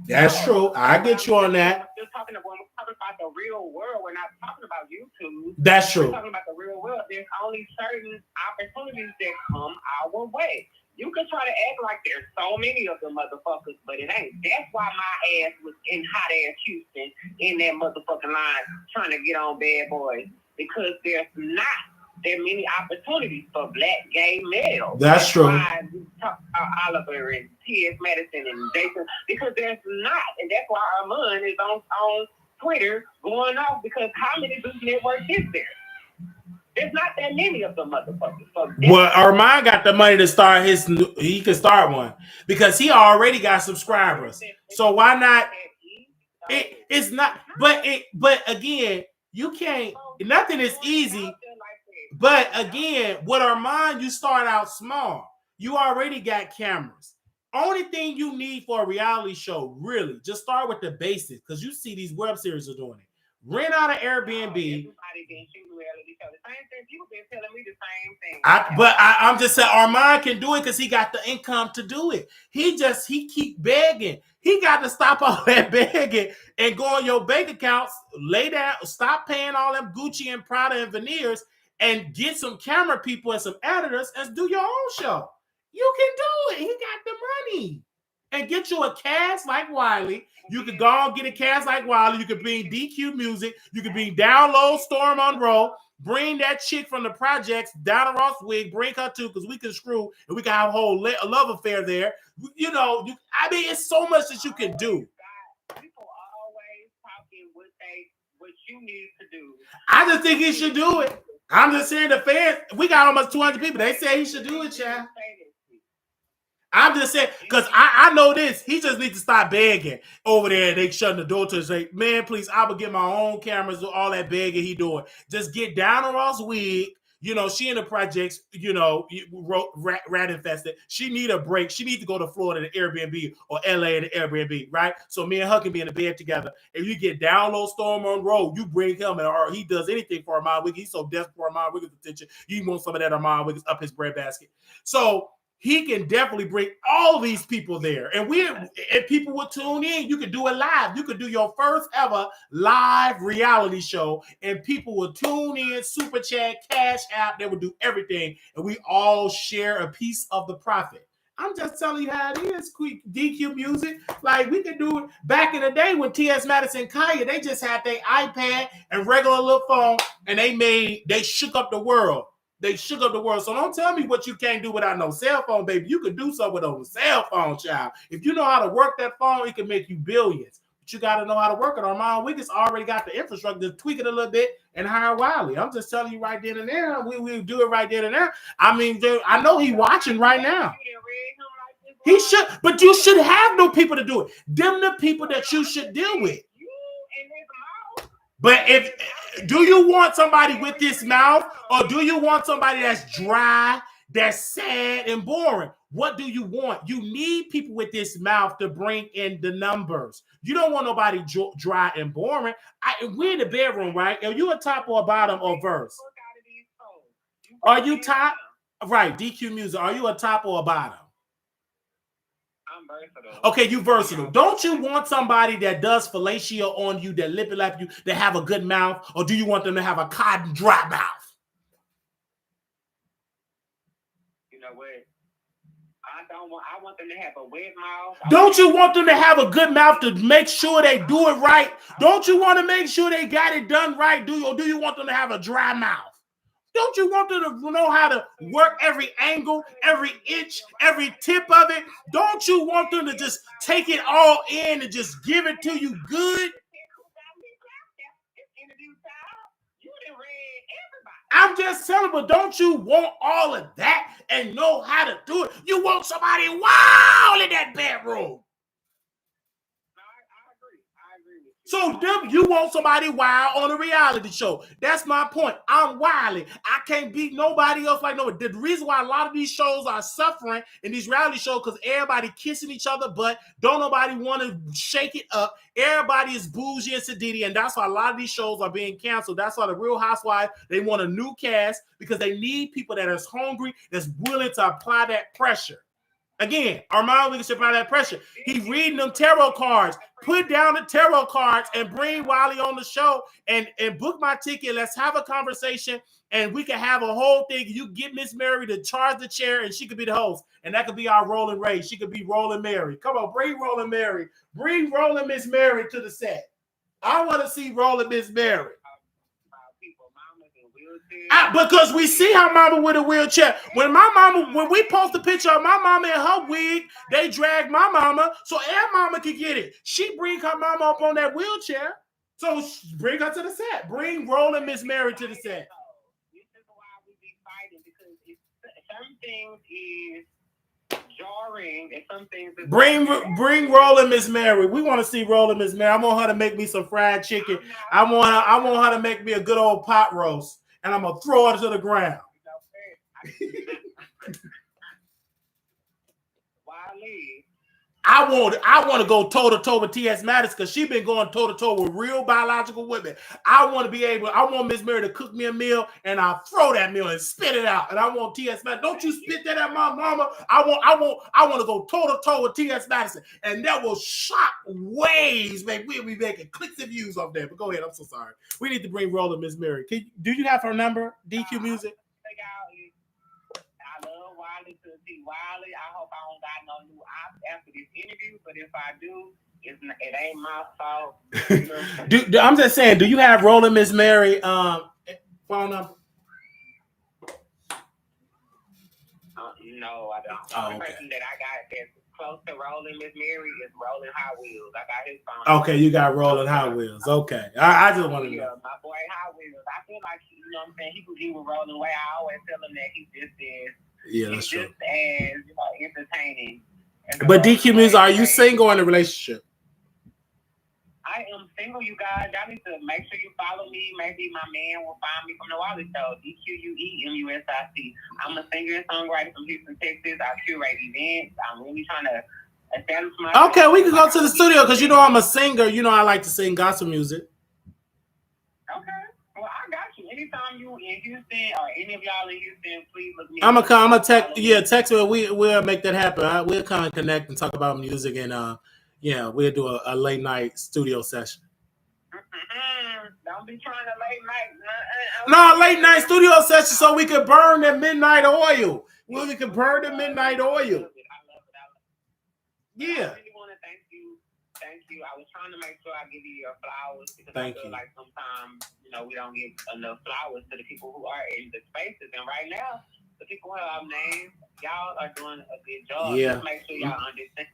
That's true. I get you on that. We're talking about the real world. We're not talking about YouTube. That's true. We're talking about the real world. There's only certain opportunities that come our way. You can try to act like there's so many of them motherfuckers, but it ain't. That's why my ass was in hot ass Houston in that motherfucking line trying to get on Bad Boys, because there's not that many opportunities for black gay males. That's true. Why we talk about Oliver and T.S. Madison and Jason, because there's not, and that's why Armon is on Twitter going off, because how many News Networks is there? There's not that many of them motherfuckers. So well, Armon got the money to start he can start one because he already got subscribers. So why not? It's not, but again, you can't. Nothing is easy. But again, with Armon, you start out small. You already got cameras. Only thing you need for a reality show, really, just start with the basics because you see these web series are doing it. Rent out an Airbnb. Everybody been shooting reality show. The same thing. People been telling me the same thing. I'm just saying Armon can do it because he got the income to do it. He keep begging. He got to stop all that begging and go on your bank accounts, lay down, stop paying all them Gucci and Prada and veneers, and get some camera people and some editors and do your own show. You can do it. He got the money. And get you a cast like Wiley. You could go and get a cast like Wiley. You could bring DQ Music. You could bring Download Storm Monroe. Bring that chick from the projects, Donna Ross Wig. Bring her too, because we can screw and we can have a whole love affair there. You know, I mean, it's so much that you can do. People always talking what you need to do. I just think he should do it. I'm just saying the fans. We got almost 200 people. They say he should do it, child. I'm just saying, because I know this. He just needs to stop begging over there. They shutting the door to him and say, man, please, I will get my own cameras, all that begging he doing. Just get down on Ross Wig. You know, she in the projects, you know, rat infested. She need a break. She need to go to Florida to Airbnb or LA to Airbnb, right? So me and her can be in the bed together. If you get Download Storm Monroe, you bring him or he does anything for Armon Wiggins. He's so desperate for Armon Wiggins' attention. You want some of that Armon Wiggins up his breadbasket. So he can definitely bring all these people there. And people will tune in. You could do it live. You could do your first ever live reality show and people will tune in, super chat, cash app. They will do everything. And we all share a piece of the profit. I'm just telling you how it is, DQ Music. Like, we could do it back in the day when T.S. Madison and Kaya, they just had their iPad and regular little phone, and they shook up the world. They shook up the world. So don't tell me what you can't do without no cell phone, baby. You can do something with a cell phone, child. If you know how to work that phone, it can make you billions. But you got to know how to work it. Armon Wiggins already got the infrastructure to tweak it a little bit and hire Wiley. I'm just telling you right then and there. We do it right then and there. I mean, I know he's watching right now. He should, but you should have no people to do it. Them the people that you should deal with. But do you want somebody with this mouth, or do you want somebody that's dry, that's sad and boring? What do you want? You need people with this mouth to bring in the numbers. You don't want nobody dry and boring. We're in the bedroom, right? Are you a top or a bottom or verse? Are you top? Right, DQ Music. Are you a top or a bottom? I'm versatile. Okay, you versatile. Don't you want somebody that does fellatio on you, that lip lap you, that have a good mouth, or do you want them to have a cotton dry mouth? You know what? I want them to have a wet mouth. Don't you want them to have a good mouth to make sure they do it right? Don't you want to make sure they got it done right? Or do you want them to have a dry mouth? Don't you want them to know how to work every angle, every inch, every tip of it? Don't you want them to just take it all in and just give it to you good? I'm just telling, but don't you want all of that and know how to do it? You want somebody wild in that bedroom. So you want somebody wild on a reality show. That's my point. I'm Wiley. I can't beat nobody else like nobody. The reason why a lot of these shows are suffering in these reality shows because everybody kissing each other, but don't nobody want to shake it up. Everybody is bougie and sedity, and that's why a lot of these shows are being canceled. That's why the Real Housewives, they want a new cast because they need people that are hungry, that's willing to apply that pressure. Again, Armon Wiggins should apply that pressure. He's reading them tarot cards. Put down the tarot cards and bring Wiley on the show and book my ticket. Let's have a conversation and we can have a whole thing. You get Miss Mary to charge the chair and she could be the host. And that could be our Rolling Ray. She could be Rolling Mary. Come on, bring Rolling Mary. Bring Rolling Miss Mary to the set. I want to see Rolling Miss Mary. Because we see her mama with a wheelchair. When we post a picture of my mama in her wig, they drag my mama so our mama can get it. She bring her mama up on that wheelchair. So bring her to the set. Bring Rolling Miss Mary to the set. some things is jarring, and some things is bring Rolling Miss Mary. We want to see Rolling Miss Mary. I want her to make me some fried chicken. I want her to make me a good old pot roast, and I'm gonna throw it to the ground. Wiley. I want to go toe to toe with T.S. Madison because she been going toe to toe with real biological women. I want Miss Mary to cook me a meal and I'll throw that meal and spit it out. And I want T.S. Madison. Don't you spit that at my mama. I want to go toe to toe with T.S. Madison, and that will shock waves, man. We'll be making clicks and views off there. But go ahead. I'm so sorry. We need to bring Rolling Miss Mary. Do you have her number? DQ Music. I love Wiley to see Wiley. I hope I don't got no new ops after this interview, but if I do, it ain't my fault. I'm just saying, do you have Rolling Miss Mary phone number? No, I don't. The only person that I got that's close to Rolling Miss Mary is Rolling Hot Wheels. I got his phone. Okay, you got Rolling Hot Wheels. Okay. I just want to know. My boy Hot Wheels. I feel like, you know what I'm saying, he could be with Rolling Way. I always tell him that he's just as that's true. Just as entertaining. But DQ Music, are you single in a relationship? I am single, you guys. Y'all need to make sure you follow me. Maybe my man will find me from the Wiley Show. DQUEMUSIC. I'm a singer and songwriter from Houston, Texas. I curate events. I'm really trying to establish myself. Okay, we can go to the studio because you know I'm a singer. You know I like to sing gospel music. Okay. Well, I got you. Anytime you in Houston or any of y'all in Houston, please look me. I'm gonna text me. We'll make that happen. We'll kind of connect and talk about music, and we'll do a late night studio session. Don't be trying to late night. No, late night studio session so we can burn the midnight oil. We can burn the midnight oil. I love it. Yeah. I really want to thank you. Thank you. I was trying to make sure I give you your flowers because I feel like sometimes, we don't give enough flowers to the people who are in the spaces. And right now, the people who have names, y'all are doing a good job. Yeah. Just make sure y'all understand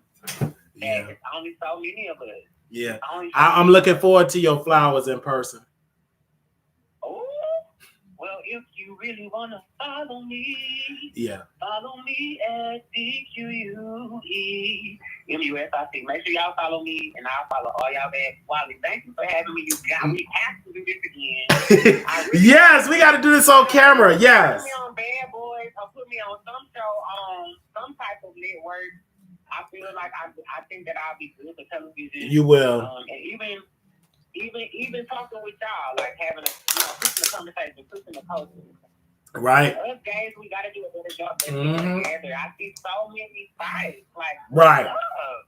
that it's only so many of us. Yeah. I'm looking forward to your flowers in person. Oh, well, if you really want to follow me, follow me at DQUEMUSIC. Make sure y'all follow me, and I'll follow all y'all back. Wiley, thank you for having me. We have to do this again. Yes, we got to do this on camera. Yes. Put me on Bad Boys or put me on some show on some type of network. I feel like I think that I'll be good for television. You will. And even talking with y'all, like having pushing the conversation, pushing the culture. Right. Us guys, we got to do a better job together. I see so many fights. Like, right. What's up?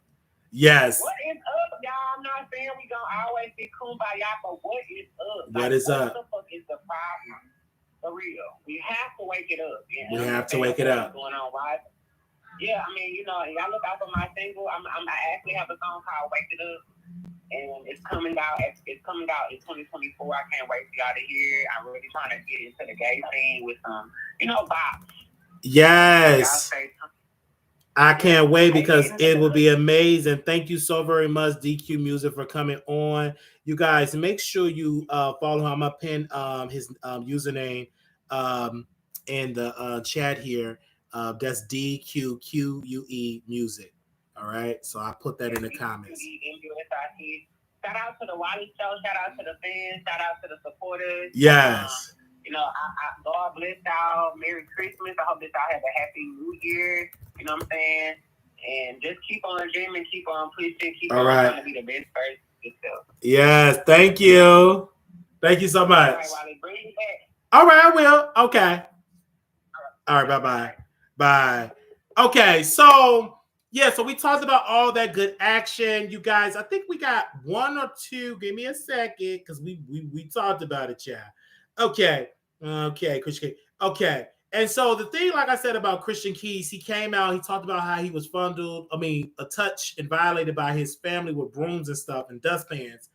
Yes. What is up, y'all? I'm not saying we gonna always be kumbaya, but what is up? What is up? What the fuck is the problem? For real. We have to wake it up. We have to wake it up. What's going on, right? Yeah, I mean, y'all look out for my single. I actually have a song called "Wake It Up," and it's coming out. It's coming out in 2024. I can't wait for y'all to hear it. I'm really trying to get into the gay scene with some, bops. Yes. I can't wait because it will be amazing. Thank you so very much, DQ Music, for coming on. You guys, make sure you follow him. I'm gonna pin his username in the chat here. That's DQQUE Music. All right. So I put that in the comments. Shout out to the Wiley Show. Shout out to the fans. Shout out to the supporters. Yes. God bless y'all. Merry Christmas. I hope that y'all have a happy New Year. You know what I'm saying? And just keep on dreaming, keep on pushing, keep on trying to be the best person yourself. Yes. Thank you. Thank you so much. All right, Wiley, bring me back. All right, I will. Okay. All right. Bye-bye. Bye. Okay, so we talked about all that good action. You guys, I think we got one or two. Give me a second, because we talked about it, child. Okay, Christian Keys. Okay, and so the thing, like I said about Christian Keys, he came out, he talked about how he was touched and violated by his family with brooms and stuff and dustpans,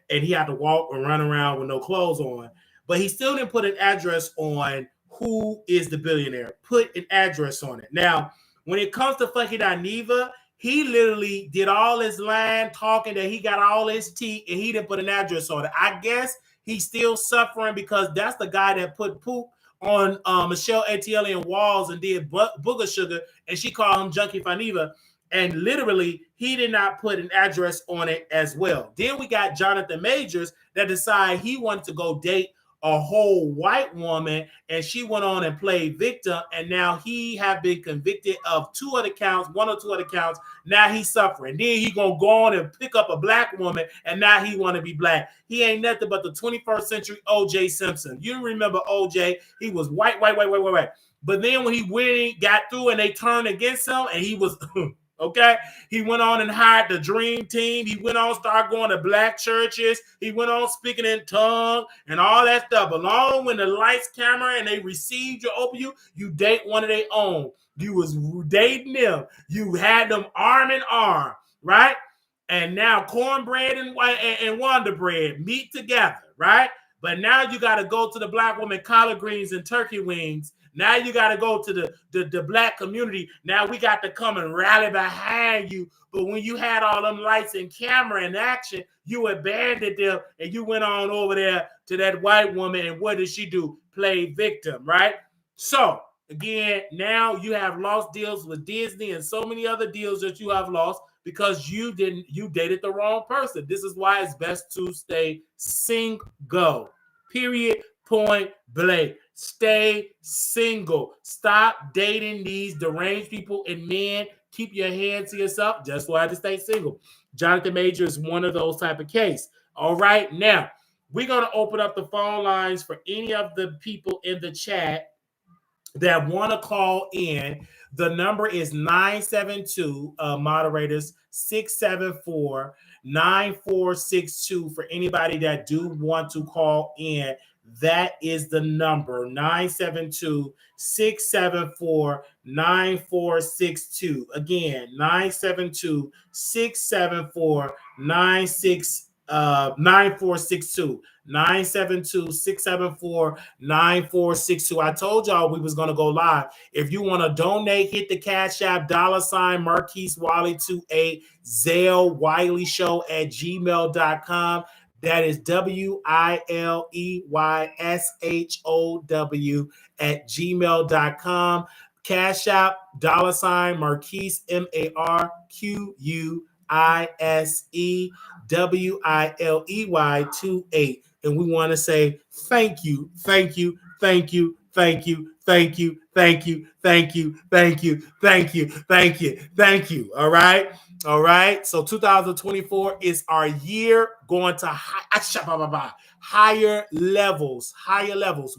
and he had to walk and run around with no clothes on. But he still didn't put an address on who is the billionaire. Put an address on it. Now, when it comes to fucking Neva, he literally did all his line talking that he got all his tea and he didn't put an address on it. I guess he's still suffering because that's the guy that put poop on Michelle ATL and Walls and did Booger Sugar, and she called him Junkie Faniva. And literally, he did not put an address on it as well. Then we got Jonathan Majors that decided he wanted to go date a whole white woman, and she went on and played victim, and now he have been convicted of one or two other counts. Now he's suffering. Then he gonna go on and pick up a black woman, and now he want to be black. He ain't nothing but the 21st century O.J. Simpson. You remember O.J.? He was white. But then when he got through and they turned against him, and he was okay, he went on and hired the Dream Team. He went on, started going to black churches. He went on speaking in tongue and all that stuff. Along when the lights, camera, and they received you, open you date one of their own. You was dating them. You had them arm in arm, right? And now cornbread and Wonder Bread meet together, right? But now you got to go to the black woman collard greens and turkey wings. Now you got to go to the black community. Now we got to come and rally behind you. But when you had all them lights and camera and action, you abandoned them and you went on over there to that white woman. And what did she do? Play victim, right? So again, now you have lost deals with Disney and so many other deals that you have lost because you dated the wrong person. This is why it's best to stay single. Period. Point blank. Stay single. Stop dating these deranged people and men. Keep your hands to yourself. That's why I had to stay single. Jonathan Major is one of those type of case. All right. Now, we're going to open up the phone lines for any of the people in the chat that want to call in. The number is 972, moderators, 674-9462 for anybody that do want to call in. That is the number, 972-674-9462. Again, 972-674-9462. 972-674-9462. I told y'all we was going to go live. If you want to donate, hit the Cash App, $ Marquise Wiley 28, Zelle Wiley Show at gmail.com. That is WILEYSHOW at gmail.com. Cash App, $ Marquise MARQUISE WILEY 28. And we want to say thank you. All right. So 2024 is our year going to higher levels.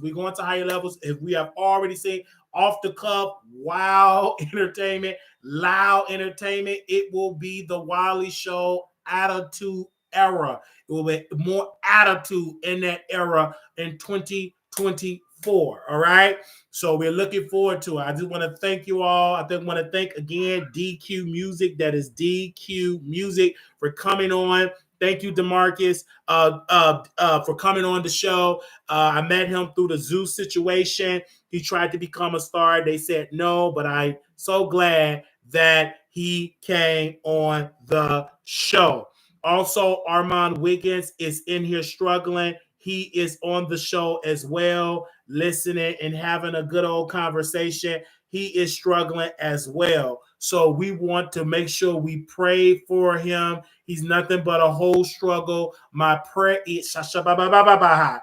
We're going to higher levels. If we have already seen off the cuff, wow entertainment, loud entertainment, it will be the Wiley Show attitude era. It will be more attitude in that era in 2024. All right. So we're looking forward to it. I just want to thank you all. I want to thank again DQ Music. That is DQ Music for coming on. Thank you, DeMarcus, for coming on the show. I met him through the Zoo situation. He tried to become a star. They said no, but I'm so glad that he came on the show. Also, Armon Wiggins is in here struggling. He is on the show as well, listening and having a good old conversation. He is struggling as well. So we want to make sure we pray for him. He's nothing but a whole struggle. My prayer is that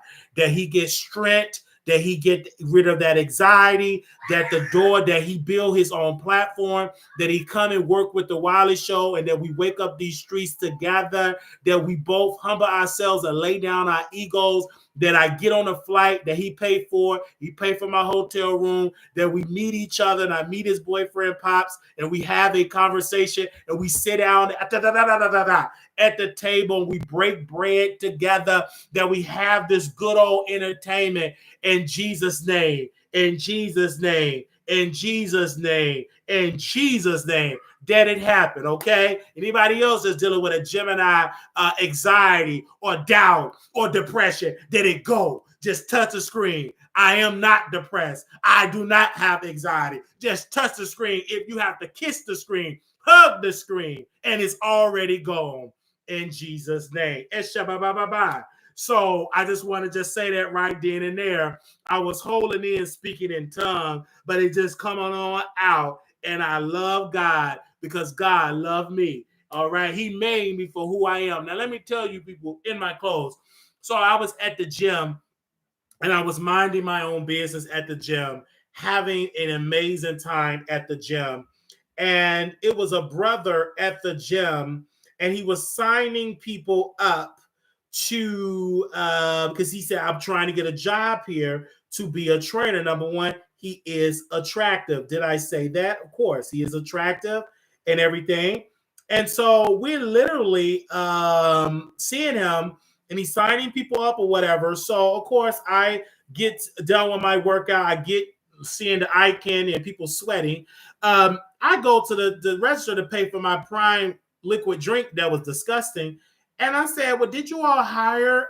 he gets strength, that he get rid of that anxiety, that the door, that he build his own platform, that he come and work with the Wiley Show, and that we wake up these streets together, that we both humble ourselves and lay down our egos, that I get on a flight that he paid for. He paid for my hotel room, that we meet each other and I meet his boyfriend Pops and we have a conversation and we sit down at the table and we break bread together, that we have this good old entertainment in Jesus' name, in Jesus' name, in Jesus' name, in Jesus' name. That it happened, okay? Anybody else that's dealing with a Gemini anxiety or doubt or depression, that it go. Just touch the screen. I am not depressed. I do not have anxiety. Just touch the screen. If you have to kiss the screen, hug the screen, and it's already gone in Jesus' name. So I just want to just say that right then and there. I was holding in speaking in tongue, but it just come on out. And I love God because God loved me. All right. He made me for who I am. Now, let me tell you, people, in my clothes. So I was at the gym and I was minding my own business at the gym, having an amazing time at the gym. And it was a brother at the gym, and he was signing people up to because he said, I'm trying to get a job here to be a trainer. Number one, he is attractive. Did I say that? Of course, he is attractive and everything. And so we're literally seeing him, and he's signing people up or whatever. So of course I get done with my workout. I get seeing the eye candy and people sweating. I go to the register to pay for my prime liquid drink that was disgusting. And I said, well, did you all hire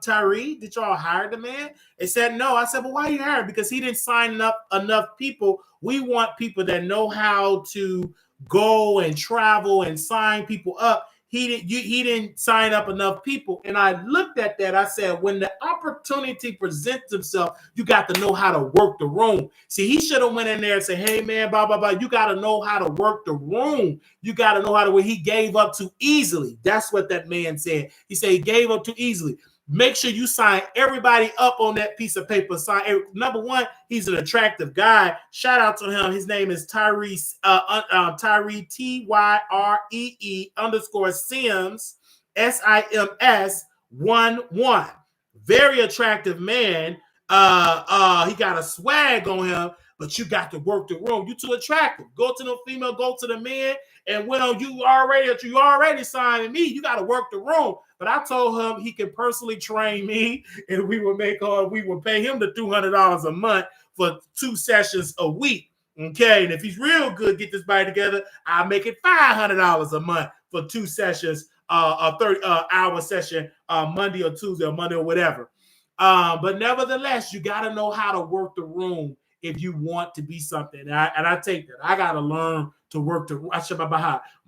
Tyree? Did you all hire the man? They said, no. I said, well, why you hiring? Because he didn't sign up enough people. We want people that know how to go and travel and sign people up. He didn't sign up enough people. And I looked at that. I said, when the opportunity presents itself, you got to know how to work the room. See, he should have went in there and said, hey, man, blah, blah, blah. You got to know how to work the room. You got to know how to where he gave up too easily. That's what that man said. He said he gave up too easily. Make sure you sign everybody up on that piece of paper. Number one, he's an attractive guy. Shout out to him. His name is Tyree, Tyree, Tyree_Sims, SIMS 11. Very attractive man. He got a swag on him, but you got to work the room. You too attractive. Go to the female, go to the man, and when you already signing me, you got to work the room. But I told him he could personally train me, and we would pay him the $200 a month for 2 sessions a week. Okay, and if he's real good, get this body together, I'll make it $500 a month for 2 sessions, a 30-hour session, Monday or Tuesday or Monday or whatever. But nevertheless, you got to know how to work the room if you want to be something. And I take that. I got to learn to work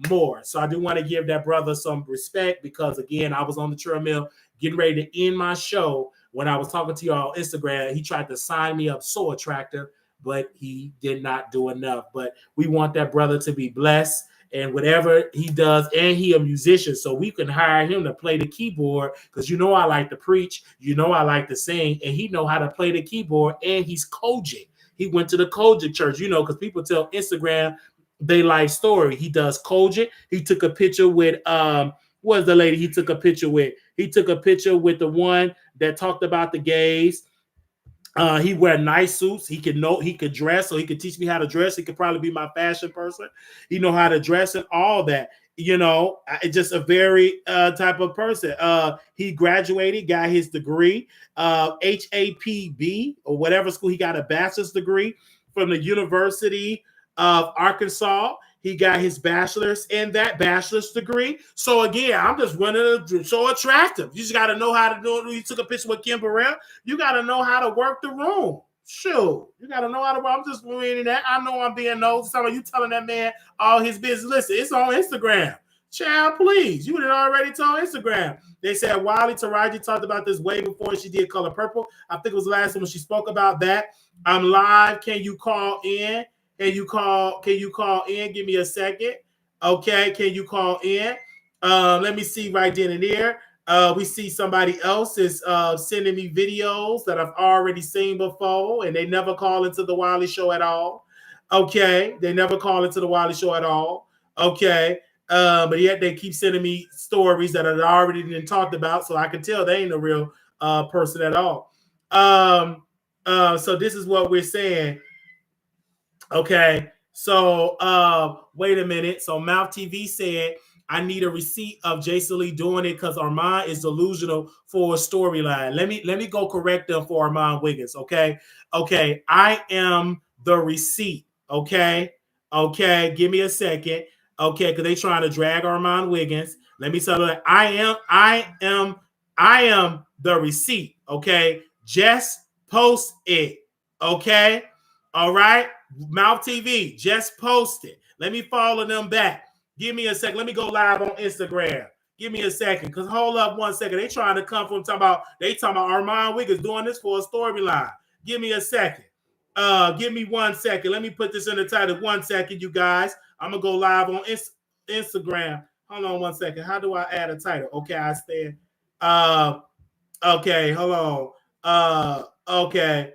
more. So I do want to give that brother some respect because, again, I was on the treadmill getting ready to end my show when I was talking to y'all on Instagram. He tried to sign me up so attractive, but he did not do enough. But we want that brother to be blessed. And whatever he does, and he a musician, so we can hire him to play the keyboard because you know I like to preach, you know I like to sing, and he know how to play the keyboard, and he's Kojic. He went to the Kojic church, because people tell Instagram they life story. He does Kojic. He took a picture with what was the lady he took a picture with? He took a picture with the one that talked about the gays. He wear nice suits. He could dress, so he could teach me how to dress. He could probably be my fashion person. He know how to dress and all that. Just a very type of person. He graduated, got his degree, HAPB or whatever school. He got a bachelor's degree from the University of Arkansas. He got his bachelor's in that bachelor's degree. So again, I'm just running so attractive. You just got to know how to do it. You took a picture with Kim Burrell. You got to know how to work the room. Shoot, you got to know how to work. I'm just reading that. I know I'm being nosy. Somebody, you telling that man all his business. Listen, it's on Instagram. Child, please. You would have already told Instagram. They said Wiley Taraji talked about this way before she did Color Purple. I think it was the last one when she spoke about that. I'm live. Can you call in? Can you call in? Give me a second. Okay, can you call in? Let me see right then and there. We see somebody else is sending me videos that I've already seen before, and they never call into the Wiley Show at all. Okay, they never call into the Wiley Show at all. Okay, but yet they keep sending me stories that I've already been talked about, so I can tell they ain't a real person at all. So this is what we're saying. Okay, so wait a minute. So Mouth TV said, I need a receipt of Jason Lee doing it because Armon is delusional for a storyline. Let me go correct them for Armon Wiggins. Okay. I am the receipt. Okay. Give me a second. Okay, because they trying to drag Armon Wiggins. Let me tell you, I am the receipt. Okay, just post it. Okay, all right. Mouth TV, just post it. Let me follow them back. Give me a sec. Let me go live on Instagram. Give me a second, because hold up 1 second. They trying to come from talking about Armon Wiggins doing this for a storyline. Give me a second. Give me 1 second. Let me put this in the title. 1 second, you guys. I'm gonna go live on Instagram. Hold on 1 second. How do I add a title? Okay, I stand. Okay, hold on. Okay.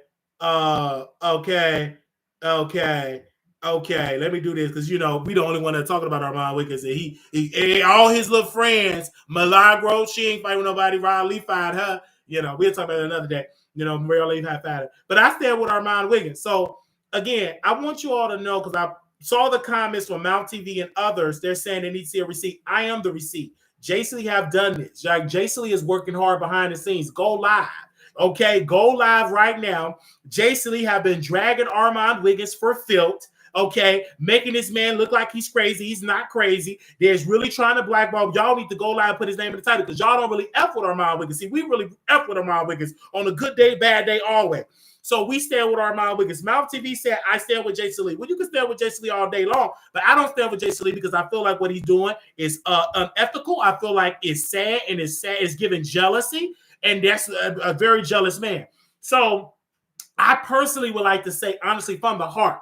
Okay. Let me do this because we the only one that's talking about Armon Wiggins, and he all his little friends. Milagro, she ain't fighting with nobody. Riley fired her. We'll talk about it another day. Marilyn had fired her. But I stand with Armon Wiggins. So again, I want you all to know, because I saw the comments from Mount TV and others. They're saying they need to see a receipt. I am the receipt. Jason Lee have done this. Like, Jason Lee is working hard behind the scenes. Go live. Okay, go live right now. Jason Lee have been dragging Armon Wiggins for filth. Okay, making this man look like he's crazy. He's not crazy. There's really trying to blackball. Y'all need to go live and put his name in the title, because y'all don't really F with Armon Wiggins. See, we really F with Armon Wiggins on a good day, bad day, always. So we stand with Armon Wiggins. Mount TV said, I stand with Jason Lee. Well, you can stand with Jason Lee all day long, but I don't stand with Jason Lee because I feel like what he's doing is unethical. I feel like it's sad, and it's giving jealousy, and that's a very jealous man. So I personally would like to say, honestly, from the heart,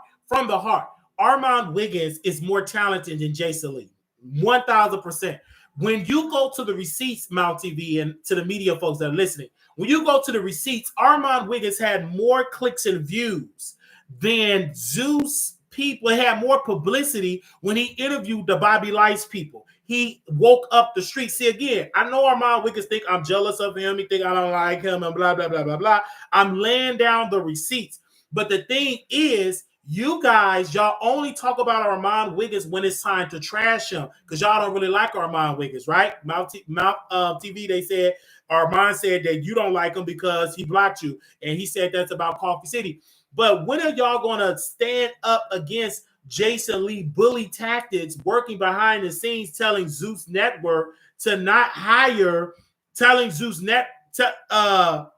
Armon Wiggins is more talented than Jason Lee. 1,000%. When you go to the receipts, Mount TV, and to the media folks that are listening, when you go to the receipts, Armon Wiggins had more clicks and views than Zeus people. It had more publicity when he interviewed the Bobby Lice people. He woke up the street. See, again, I know Armon Wiggins think I'm jealous of him. He think I don't like him and blah, blah, blah, blah, blah. I'm laying down the receipts. But the thing is, you guys, y'all only talk about Armon Wiggins when it's time to trash him, because y'all don't really like Armon Wiggins, right? Mount TV, they said, Armon said that you don't like him because he blocked you, and he said that's about Coffee City. But when are y'all going to stand up against Jason Lee bully tactics, working behind the scenes, telling Zeus Network to not hire, telling Zeus Network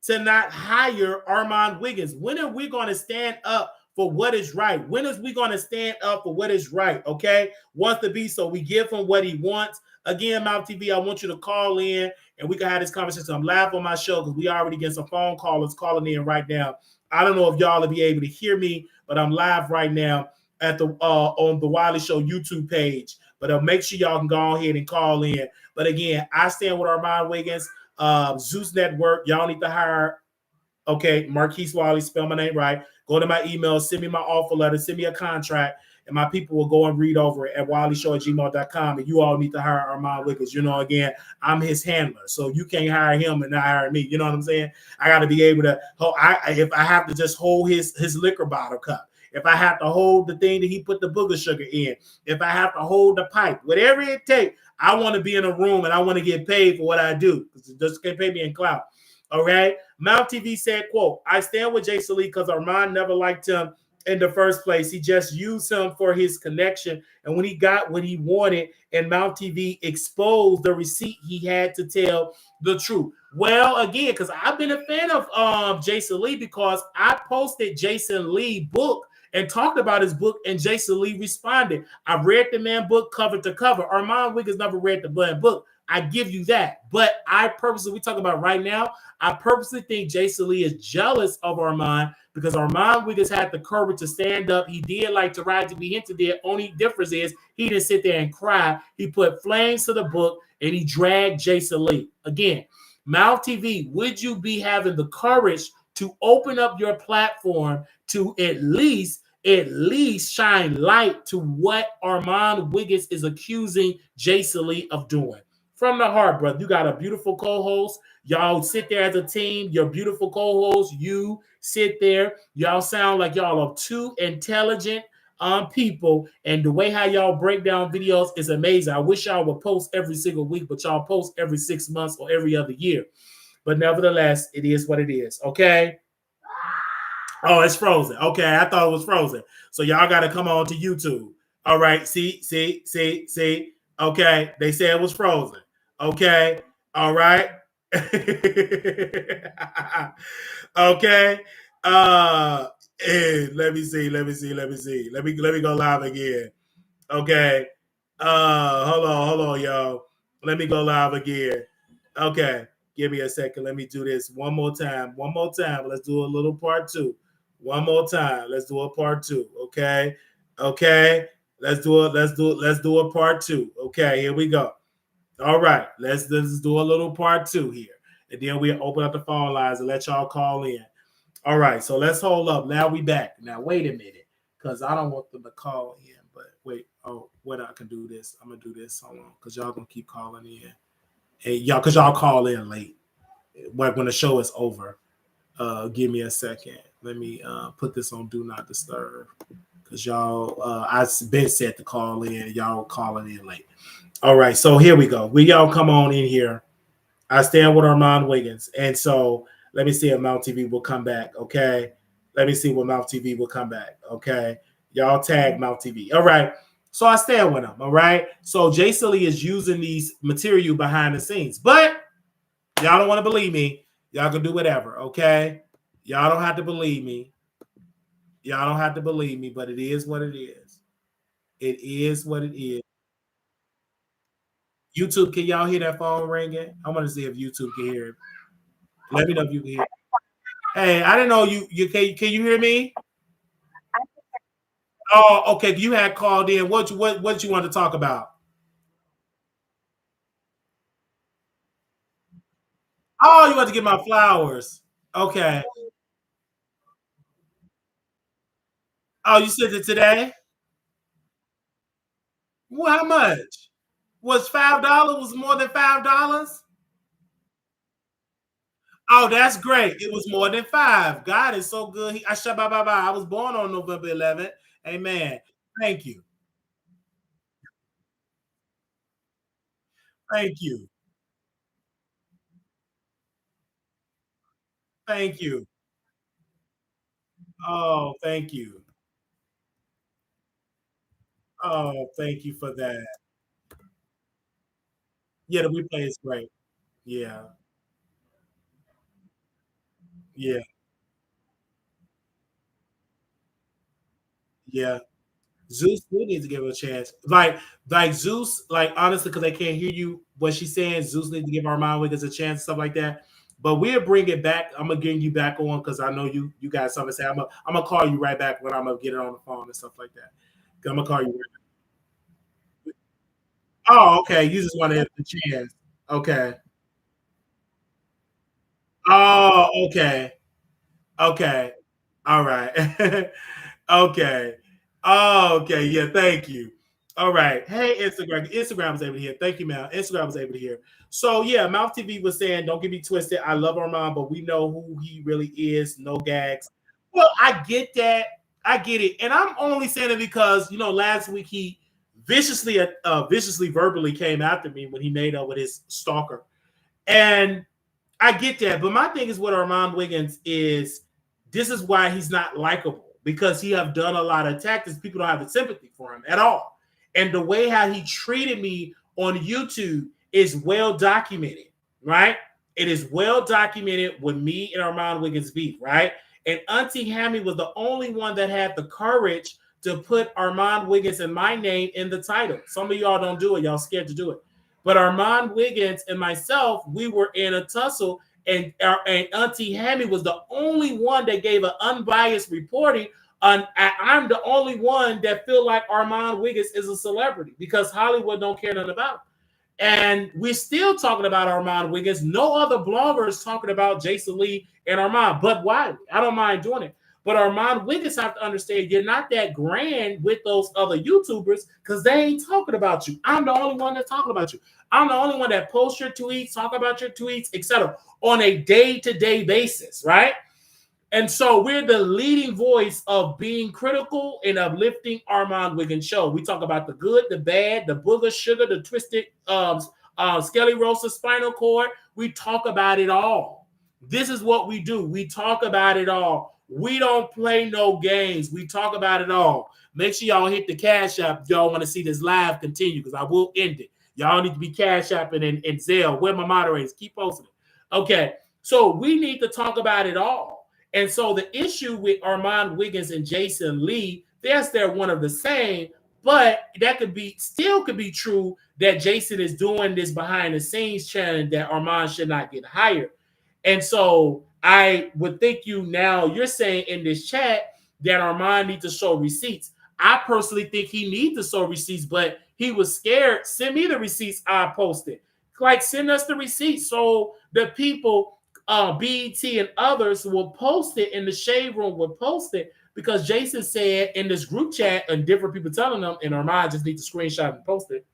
to not hire Armon Wiggins? When are we going to stand up for what is right? When is we going to stand up for what is right? Okay, wants to be, so we give him what he wants. Again, Mount TV, I want you to call in and we can have this conversation. I'm live on my show because we already get some phone callers calling in right now. I don't know if y'all will be able to hear me, but I'm live right now at the on the Wiley Show YouTube page. But make sure y'all can go ahead and call in. But again, I stand with Armon Wiggins. Zeus Network, y'all need to hire. Okay, Marquise Wiley, spell my name right. Go to my email, send me my offer letter, send me a contract, and my people will go and read over it at wileyshow@gmail.com. And you all need to hire Armon Wiggins. Again, I'm his handler, so you can't hire him and not hire me. You know what I'm saying? I got to be able to. If I have to just hold his liquor bottle cup, if I have to hold the thing that he put the booger sugar in, if I have to hold the pipe, whatever it takes, I want to be in a room and I want to get paid for what I do, because it just can't pay me in clout. All right. Mount TV said, quote, I stand with Jason Lee because Armon never liked him in the first place. He just used him for his connection. And when he got what he wanted, and Mount TV exposed the receipt, he had to tell the truth. Well, again, because I've been a fan of Jason Lee, because I posted Jason Lee book and talked about his book, and Jason Lee responded. I read the man book cover to cover. Armon Wiggins never read the book. I give you that. But we talk about right now, I purposely think Jason Lee is jealous of Armon, because Armon Wiggins had the courage to stand up. He did like Taraji Henson did. Only difference is he didn't sit there and cry. He put flames to the book, and he dragged Jason Lee. Again, Mouth TV, would you be having the courage to open up your platform to at least shine light to what Armon Wiggins is accusing Jason Lee of doing? From the heart, brother. You got a beautiful co-host. Y'all sit there as a team. Your beautiful co-host, you sit there. Y'all sound like y'all are two intelligent people, and the way how y'all break down videos is amazing. I wish y'all would post every single week, but y'all post every 6 months or every other year. But nevertheless, it is what it is. Okay. Oh, it's frozen. Okay, I thought it was frozen. So y'all got to come on to YouTube. All right. See. Okay, they said it was frozen. Okay. All right. Okay. Let me see. Let me go live again. Okay. Hold on, y'all. Let me go live again. Okay, give me a second. Let me do this one more time. One more time. Let's do a little part two. One more time. Let's do a part two. Okay. Okay. Let's do it. Let's do a part two. Okay, here we go. All right. Let's do a little part two here. And then we'll open up the phone lines and let y'all call in. All right. So let's hold up. Now we back. Now wait a minute. Because I don't want them to call in. But wait. Oh, what I can do this. I'm gonna do this. Hold on. Because y'all gonna keep calling in. And y'all, because y'all call in late. Like when the show is over. Give me a second. Let me put this on Do Not Disturb. Because y'all, I've been set to call in. Y'all calling in late. All right, so here we go. We y'all come on in here. I stand with Armon Wiggins. And so let me see if Mount TV will come back. Okay. Let me see what Mount TV will come back. Okay. Y'all tag Mount TV. All right. So I stand with him. All right. So Jason Lee is using these material behind the scenes. But y'all don't want to believe me. Y'all can do whatever. Okay. Y'all don't have to believe me. Y'all don't have to believe me, but it is what it is. It is what it is. YouTube, can y'all hear that phone ringing? I want to see if YouTube can hear it. Let me know if you can hear it. Hey, I didn't know you can you hear me? Oh, okay. You had called in. What you want to talk about? Oh, you want to get my flowers. Okay. Oh, you sent it today? Well, how much? Was $5? Was more than $5? Oh, that's great. It was more than five. God is so good. I shut bye bye bye. I was born on November 11th. Amen. Thank you. Thank you. Thank you. Oh, thank you. Oh, thank you for that. Yeah, the replay is great. Yeah. Yeah. Yeah. Zeus still needs to give her a chance. Like Zeus, like honestly, because they can't hear you what she's saying. Zeus needs to give Armand Wiggins a chance, stuff like that. But we'll bring it back. I'm gonna get you back on because I know you got something to say. I'm gonna call you right back when I'm gonna get it on the phone and stuff like that. I'm gonna call you right back. Oh, okay. You just want to have the chance. Okay. Oh, okay. Okay. All right. Okay. Oh, okay. Yeah, thank you. All right. Hey, Instagram. Instagram was able to hear. Thank you, man. Instagram was able to hear. So yeah, Mouth TV was saying, don't get me twisted. I love Armand, but we know who he really is. No gags. Well, I get that. I get it. And I'm only saying it because, last week he viciously verbally came after me when he made up with his stalker. And I get that, but my thing is with Armand Wiggins is this is why he's not likable because he have done a lot of tactics. People don't have the sympathy for him at all, and the way how he treated me on YouTube is well documented, right? It is well documented with me and Armand Wiggins beef, right? And Auntie Hammy was the only one that had the courage to put Armand Wiggins and my name in the title. Some of y'all don't do it; y'all scared to do it. But Armand Wiggins and myself, we were in a tussle, and Auntie Hammy was the only one that gave an unbiased reporting. I'm the only one that feel like Armand Wiggins is a celebrity because Hollywood don't care nothing about him. And we're still talking about Armand Wiggins. No other blogger is talking about Jason Lee and Armand, but Wiley. I don't mind doing it. But Armand Wiggins have to understand you're not that grand with those other YouTubers because they ain't talking about you. I'm the only one that's talking about you. I'm the only one that posts your tweets, talk about your tweets, etc. on a day-to-day basis, right? And so we're the leading voice of being critical and uplifting Armand Wiggins show. We talk about the good, the bad, the booger, sugar, the twisted sclerosis, spinal cord. We talk about it all. This is what we do. We talk about it all. We don't play no games. We talk about it all. Make sure y'all hit the Cash App if y'all want to see this live continue because I will end it. Y'all need to be Cash Apping and Zelle. Where my moderators? Keep posting it. Okay, so we need to talk about it all. And so the issue with Armand Wiggins and Jason Lee, they're one of the same, But that could be true that Jason is doing this behind the scenes channeling that Armon should not get hired. And so I would think you're saying in this chat that Armon needs to show receipts. I personally think he needs to show receipts, but he was scared. Send me the receipts I posted. Like, send us the receipts so the people, BET and others will post it, in the shade room will post it, because Jason said in this group chat, and different people telling them, and Armon just needs to screenshot and post it,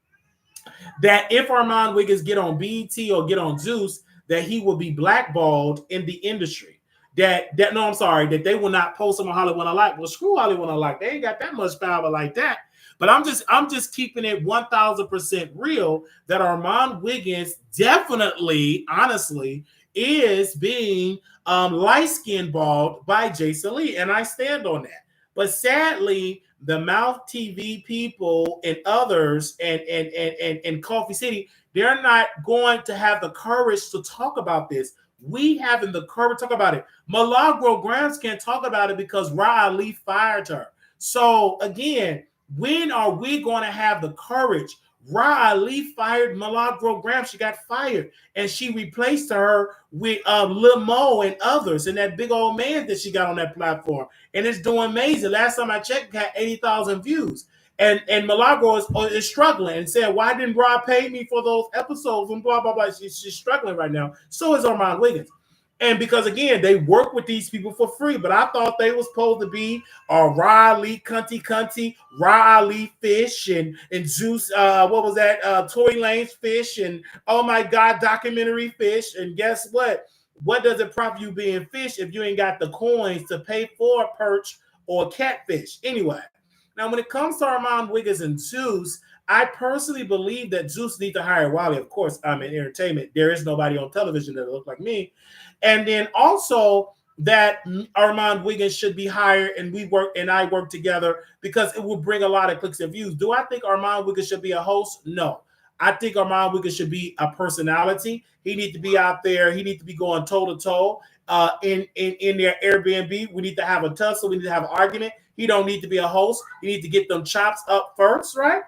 that if Armon Wiggins get on BET or get on Zeus, that he will be blackballed in the industry. That they will not post him on Hollywood Unlocked. Well, screw Hollywood Unlocked. They ain't got that much power like that. But I'm just keeping it 1,000% real that Armon Wiggins definitely, honestly, is being light-skin balled by Jason Lee, and I stand on that. But sadly, the Mouth TV people and others and Coffee City, they're not going to have the courage to talk about this. We having the courage to talk about it. Milagro Grams can't talk about it because Ra Ali fired her. So again, when are we going to have the courage? Ra Ali fired Milagro Grams. She got fired, and she replaced her with Lil Mo and others, and that big old man that she got on that platform, and it's doing amazing. Last time I checked, got 80,000 views, and Milagro is struggling and said, "Why didn't Ra pay me for those episodes?" And blah blah blah. She's struggling right now. So is Armon Wiggins. And because, again, they work with these people for free. But I thought they was supposed to be Ra Ali Cunty, Ra Ali Fish, and Zeus, what was that? Tory Lanez Fish, and oh my God, documentary Fish. And guess what? What does it profit you being fish if you ain't got the coins to pay for a perch or catfish? Anyway, now when it comes to Armon Wiggins and Zeus, I personally believe that Zeus needs to hire Wiley. Of course, I'm in entertainment. There is nobody on television that look like me. And then also that Armon Wiggins should be hired, and I work together, because it will bring a lot of clicks and views. Do I think Armon Wiggins should be a host? No. I think Armon Wiggins should be a personality. He needs to be out there. He needs to be going toe-to-toe in their Airbnb. We need to have a tussle. We need to have an argument. He don't need to be a host. He needs to get them chops up first, right?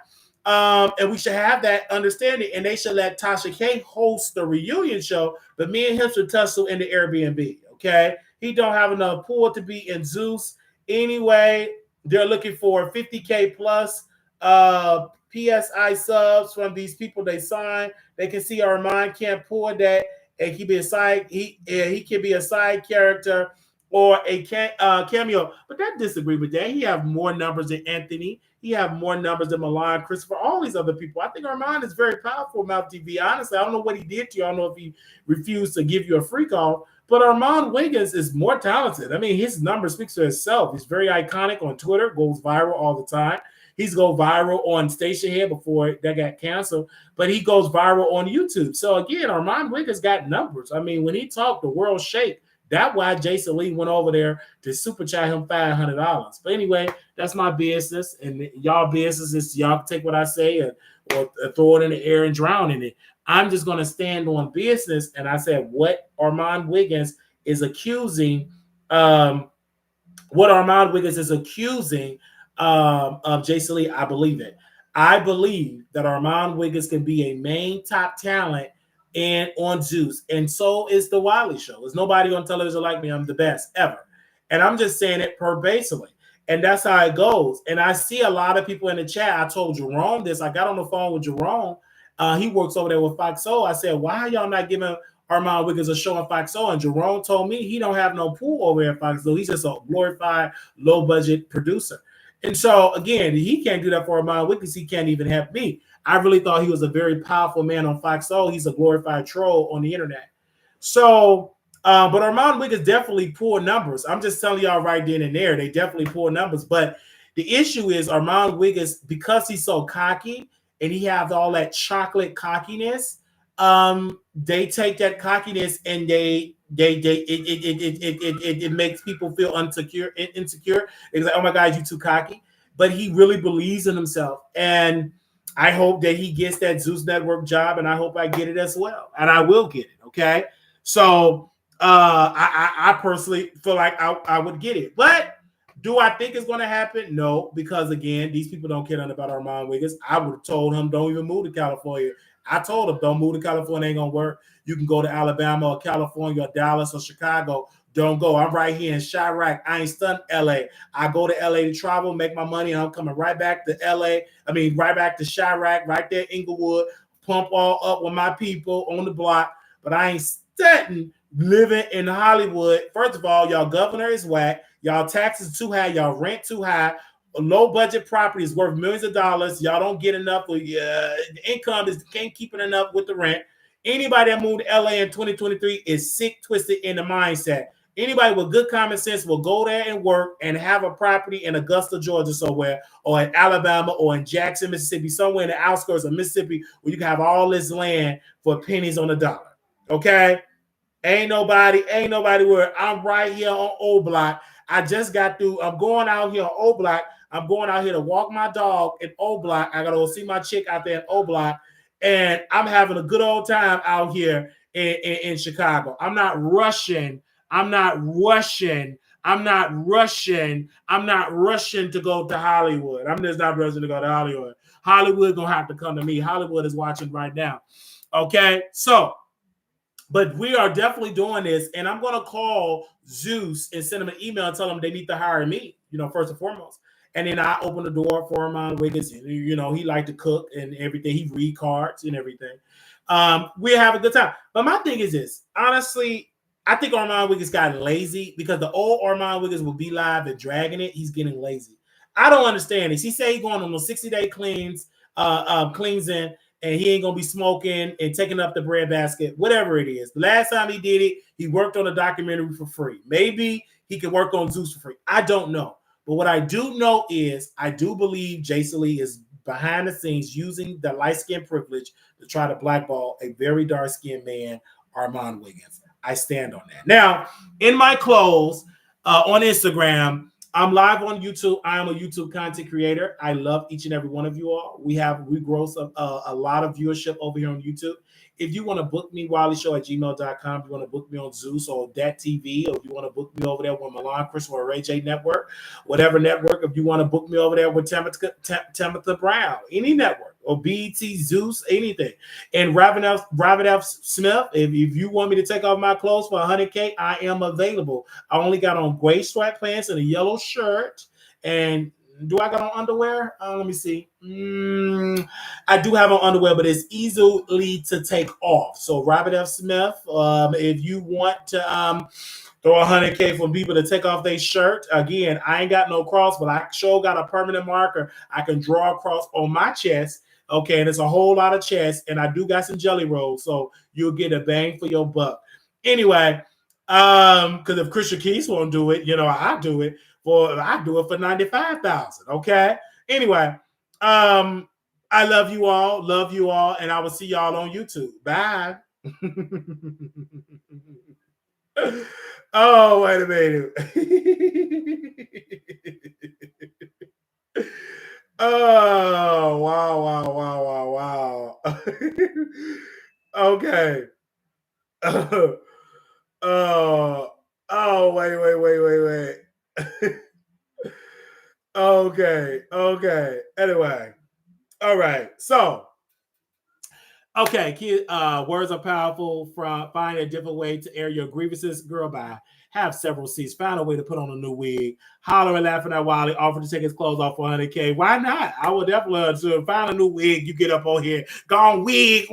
And we should have that understanding, and they should let Tasha K host the reunion show, but me and him should tussle in the Airbnb, okay? He don't have enough pull to be in Zeus. Anyway, they're looking for 50K plus PSI subs from these people they signed. They can see Armon can't pull that, and he can be a side character or a cameo. But I disagree with that. He have more numbers than Anthony. He have more numbers than Milan, Christopher, all these other people. I think Armon is very powerful, Mouth TV. Honestly, I don't know what he did to you. I don't know if he refused to give you a free call. But Armon Wiggins is more talented. I mean, his number speaks for itself. He's very iconic on Twitter, goes viral all the time. He's go viral on Station Head before that got canceled, but he goes viral on YouTube. So again, Armon Wiggins got numbers. I mean, when he talked, the world shake. That's why Jason Lee went over there to super chat him $500. But anyway, that's my business, and y'all business is y'all take what I say or throw it in the air and drown in it. I'm just going to stand on business, and I said what Armon Wiggins is accusing, of Jason Lee. I believe it. I believe that Armon Wiggins can be a main top talent and on Zeus, and so is the Wiley Show. There's nobody on television like me. I'm the best ever, and I'm just saying it pervasively, and that's how it goes. And I see a lot of people in the chat. I told Jerome this. I got on the phone with Jerome. He works over there with Fox O. I said, why are y'all not giving Armon Wiggins a show on Fox O? And Jerome told me he don't have no pool over at Fox O. He's just a glorified low budget producer. And so again, he can't do that for Armon Wiggins. He can't even help me. I really thought he was a very powerful man on Fox O. He's a glorified troll on the internet. So, but Armon Wiggins definitely poor numbers. I'm just telling y'all right then and there, they definitely poor numbers. But the issue is Armon Wiggins, because he's so cocky and he has all that chocolate cockiness, they take that cockiness and it makes people feel insecure. It's like, oh my God, you too cocky. But he really believes in himself, and I hope that he gets that Zeus Network job, and I hope I get it as well, and I will get it. Okay, so I personally feel like I would get it, but Do I think it's going to happen? No, because again, these people don't care nothing about Armon Wiggins. I would have told him, don't even move to California. I told him, don't move to California. It ain't going to work. You can go to Alabama or California or Dallas or Chicago. Don't go. I'm right here in Chirac. I ain't stunned LA. I go to LA to travel, make my money, and I'm coming right back to LA. Right back to Chirac, right there, Inglewood, pump all up with my people on the block. But I ain't stunting living in Hollywood. First of all, y'all governor is whack. Y'all taxes too high. Y'all rent too high. A low budget property is worth millions of dollars. Y'all don't get enough. The income can't keep it enough with the rent. Anybody that moved to LA in 2023 is sick, twisted in the mindset. Anybody with good common sense will go there and work and have a property in Augusta, Georgia somewhere, or in Alabama, or in Jackson, Mississippi, somewhere in the outskirts of Mississippi where you can have all this land for pennies on the dollar. Okay? Ain't nobody where I'm right here on O Block. I just got through. I'm going out here on O Block. I'm going out here to walk my dog in O Block. I got to go see my chick out there in O Block. And I'm having a good old time out here in Chicago. I'm not rushing to go to Hollywood. I'm just not rushing to go to Hollywood. Hollywood gonna have to come to me. Hollywood is watching right now. Okay, so, but we are definitely doing this, and I'm gonna call Zeus and send them an email and tell them they need to hire me, first and foremost. And then I open the door for Armon Wiggins. He like to cook and everything. He read cards and everything. We have a good time. But my thing is this. Honestly, I think Armon Wiggins got lazy because the old Armon Wiggins will be live and dragging it. He's getting lazy. I don't understand this. He said he's going on a 60-day cleansing, and he ain't going to be smoking and taking up the bread basket, whatever it is. The last time he did it, he worked on a documentary for free. Maybe he can work on Zeus for free. I don't know. But what I do know is I do believe Jason Lee is behind the scenes using the light-skin privilege to try to blackball a very dark-skinned man, Armon Wiggins. I stand on that. Now, in my close on Instagram, I'm live on YouTube. I am a YouTube content creator. I love each and every one of you all. We grow a lot of viewership over here on YouTube. If you want to book me, wileyshow@gmail.com. If you want to book me on Zeus or Dat TV, or if you want to book me over there with Milan Chris or Ray J Network, whatever network, if you want to book me over there with Tamitha Brown, any network, or BET, Zeus, anything. And Robert F. Smith, if you want me to take off my clothes for $100K, I am available. I only got on gray sweatpants and a yellow shirt. And do I got on underwear? Let me see. I do have on underwear, but it's easily to take off. So Robert F. Smith, if you want to throw $100K for people to take off their shirt, again, I ain't got no cross, but I sure got a permanent marker. I can draw a cross on my chest. Okay, and it's a whole lot of chest, and I do got some jelly rolls, so you'll get a bang for your buck. Anyway, because if Christian Keys won't do it, I do it for $95,000. Okay. Anyway, I love you all, and I will see y'all on YouTube. Bye. Oh, wait a minute. Oh, wow. Okay. Wait. Okay. Anyway. All right. So, okay, words are powerful. Find a different way to air your grievances. Girl, bye. Have several seats. Find a way to put on a new wig. Holler and laughing at Wiley. Offer to take his clothes off for $100K. Why not? I would definitely love to find a new wig. You get up on here. Go on, wig.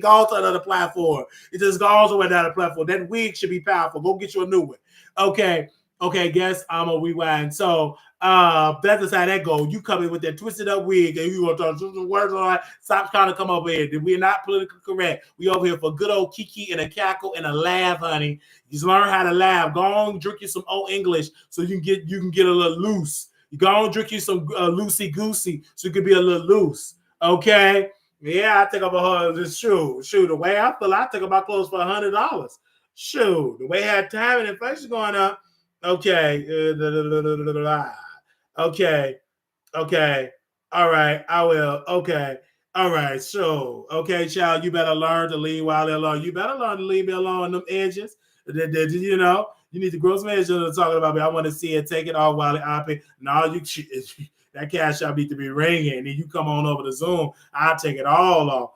Go on to another platform. It just goes away down the platform. That wig should be powerful. Go get you a new one. Okay, guess I'm gonna rewind. So that's just how that goes. You come in with that twisted up wig and you gonna talk words on it. Stop trying to come over here. We're not politically correct. We over here for good old kiki and a cackle and a laugh, honey. Just learn how to laugh. Go on, drink you some old English so you can get a little loose. You go on, drink you some loosey goosey so you can be a little loose. Okay. Yeah, I think about this shoe. The way I feel, I think about clothes for $100. Shoot, the way I had time and inflation going up. Okay. Okay. All right. I will. Okay. All right. So, okay, child, you better learn to leave Wiley alone. You better learn to leave me alone on them edges. You need to grow some edge talking about me. I want to see it. Take it off while I pay. No, that cash out need to be ringing. And then you come on over to Zoom. I'll take it all off.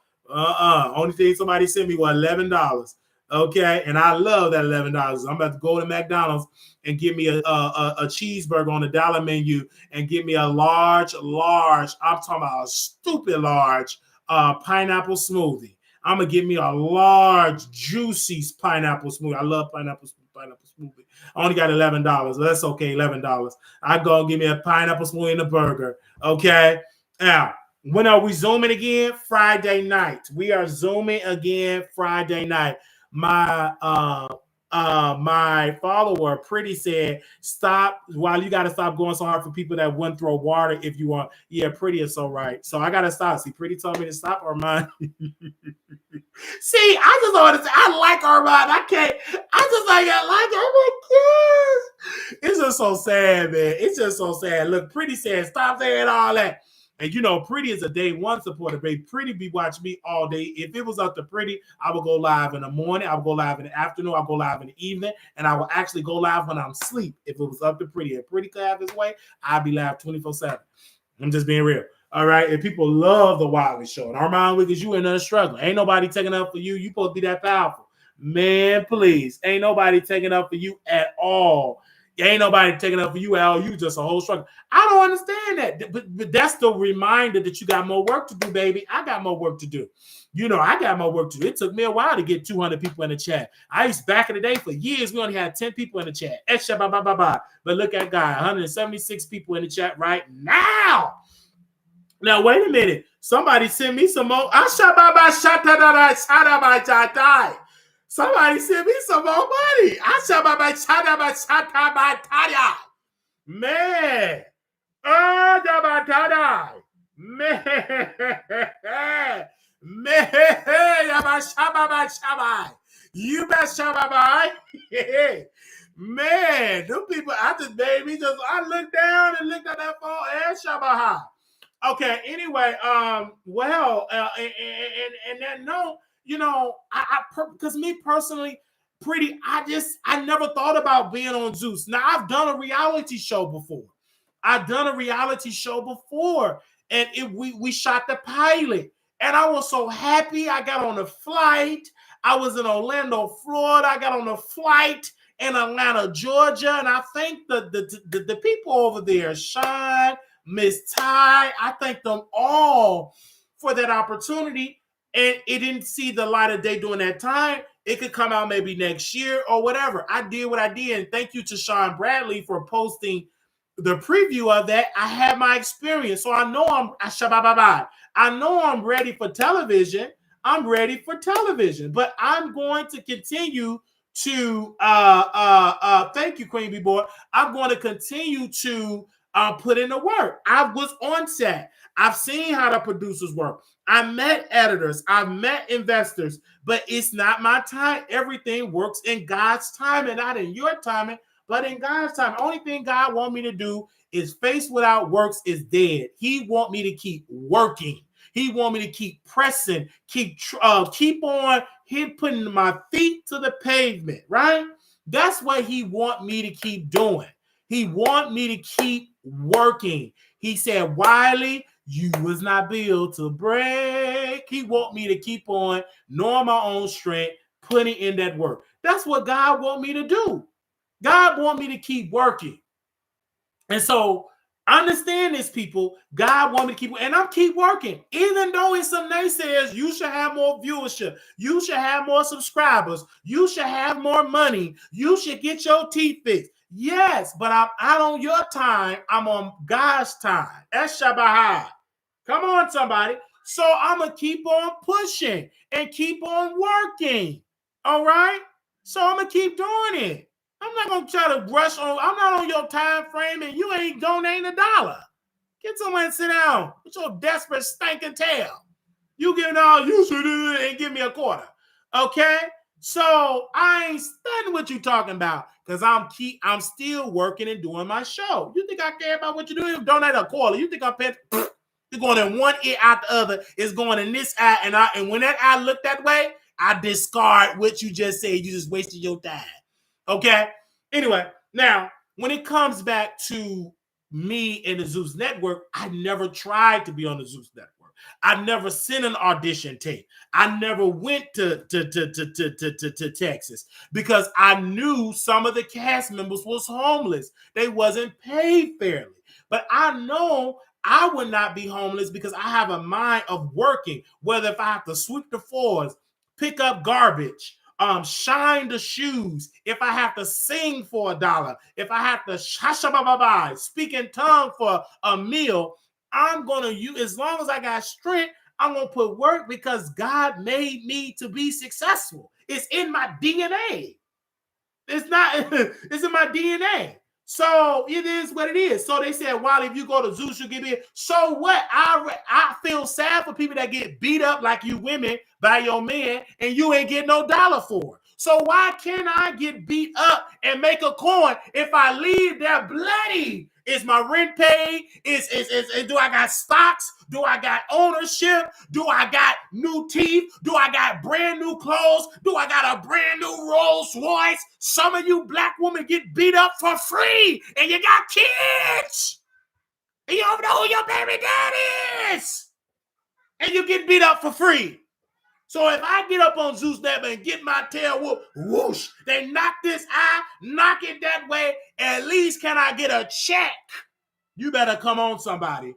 Only thing somebody sent me was $11. Okay, and I love that $11. I'm about to go to McDonald's and give me a cheeseburger on the dollar menu and give me a large. I'm talking about a stupid large pineapple smoothie. I'm gonna give me a large, juicy pineapple smoothie. I love pineapple smoothie. I only got $11. That's okay, $11. I go and give me a pineapple smoothie and a burger. Okay. Now, when are we zooming again? Friday night. We are zooming again Friday night. My follower Pretty said, stop while you gotta stop going so hard for people that wouldn't throw water if you want. Yeah, Pretty is so right. So I gotta stop. See, Pretty told me to stop Armon. See, I just want to say I like Armon. Oh my gosh. It's just so sad, man. It's just so sad. Look, Pretty said, stop saying all that. And you know, Pretty is a day one supporter, babe. Pretty be watching me all day. If it was up to Pretty, I would go live in the morning. I would go live in the afternoon. I'll go live in the evening. And I will actually go live when I'm asleep. If it was up to Pretty. If Pretty could have his way, I'd be live 24/7. I'm just being real. All right. And people love the Wiley Show. And Armon Wiggins, you in there struggling. Ain't nobody taking up for you. You supposed to be that powerful. Man, please. Ain't nobody taking up for you at all. Ain't nobody taking up for you, Al. You just a whole struggle. I don't understand that. But that's the reminder that you got more work to do, baby. I got more work to do. You know, I got more work to do. It took me a while to get 200 people in the chat. I used back in the day for years, we only had 10 people in the chat. But look at God, 176 people in the chat right now. Now, wait a minute. Somebody sent me some more. Somebody sent me some more money. Man. You bet. Man, them people, I looked down and looked at that phone and Shabaha. Okay, anyway, well, and that note, you know, because me personally, Pretty, I never thought about being on Zeus. Now, I've done a reality show before. And we shot the pilot. And I was so happy. I got on a flight. I was in Orlando, Florida. I got on a flight in Atlanta, Georgia. And I thank the people over there, Sean, Miss Ty, I thank them all for that opportunity. And it didn't see the light of day during that time. It could come out maybe next year or whatever. I did what I did. And thank you to Sean Bradley for posting the preview of that. I had my experience. So I know I'm ready for television. But I'm going to continue to thank you, Queen Bee Boy. I'm going to continue to put in the work. I was on set. I've seen how the producers work. I met editors. I've met investors, but it's not my time. Everything works in God's time and not in your timing, but in God's time. The only thing God wants me to do is faith without works is dead. He wants me to keep working. He wants me to keep pressing, keep on putting my feet to the pavement, right? That's what he wants me to keep doing. He wants me to keep working. He said, Wiley, you was not built to break. He want me to keep on knowing my own strength, putting in that work. That's what God want me to do. God want me to keep working. And so understand this, people. God want me to keep, and I'm keep working. Even though it's some naysayers, you should have more viewership. You should have more subscribers. You should have more money. You should get your teeth fixed. Yes, but I'm out on your time. I'm on God's time. That's Shabbat. Come on, somebody. So I'm going to keep on pushing and keep on working. All right? So I'm going to keep doing it. I'm not going to try to rush on. I'm not on your time frame and you ain't donating $1. Get someone and sit down with your desperate stinking tail. You giving all you should do and give me a quarter. Okay? So I ain't studying what you talking about because I'm still working and doing my show. You think I care about what you do? You donate a quarter. You think I'm paying? You're going in one ear out the other. It's going in this eye, and when that eye look that way, I discard what you just said. You just wasted your time. Okay? Anyway, now when it comes back to me and the Zeus Network, I never tried to be on the Zeus Network. I never sent an audition tape. I never went to Texas because I knew some of the cast members was homeless. They wasn't paid fairly. But I know I would not be homeless because I have a mind of working, whether if I have to sweep the floors, pick up garbage, shine the shoes, if I have to sing for $1, if I have to speak in tongue for a meal, I'm going to use, as long as I got strength, I'm going to put work because God made me to be successful. It's in my DNA. It's not, it's in my DNA. So it is what it is. So they said, Wiley, if you go to Zeus, you get in. So what? I feel sad for people that get beat up like you women by your man and you ain't get no dollar for it. So why can't I get beat up and make a coin if I leave there bloody? Is my rent paid? Do I got stocks? Do I got ownership? Do I got new teeth? Do I got brand new clothes? Do I got a brand new Rolls Royce? Some of you black women get beat up for free and you got kids. And you don't know who your baby dad is. And you get beat up for free. So if I get up on Zeus Network and get my tail whooped, whoosh, they knock this eye, knock it that way, at least can I get a check? You better come on somebody,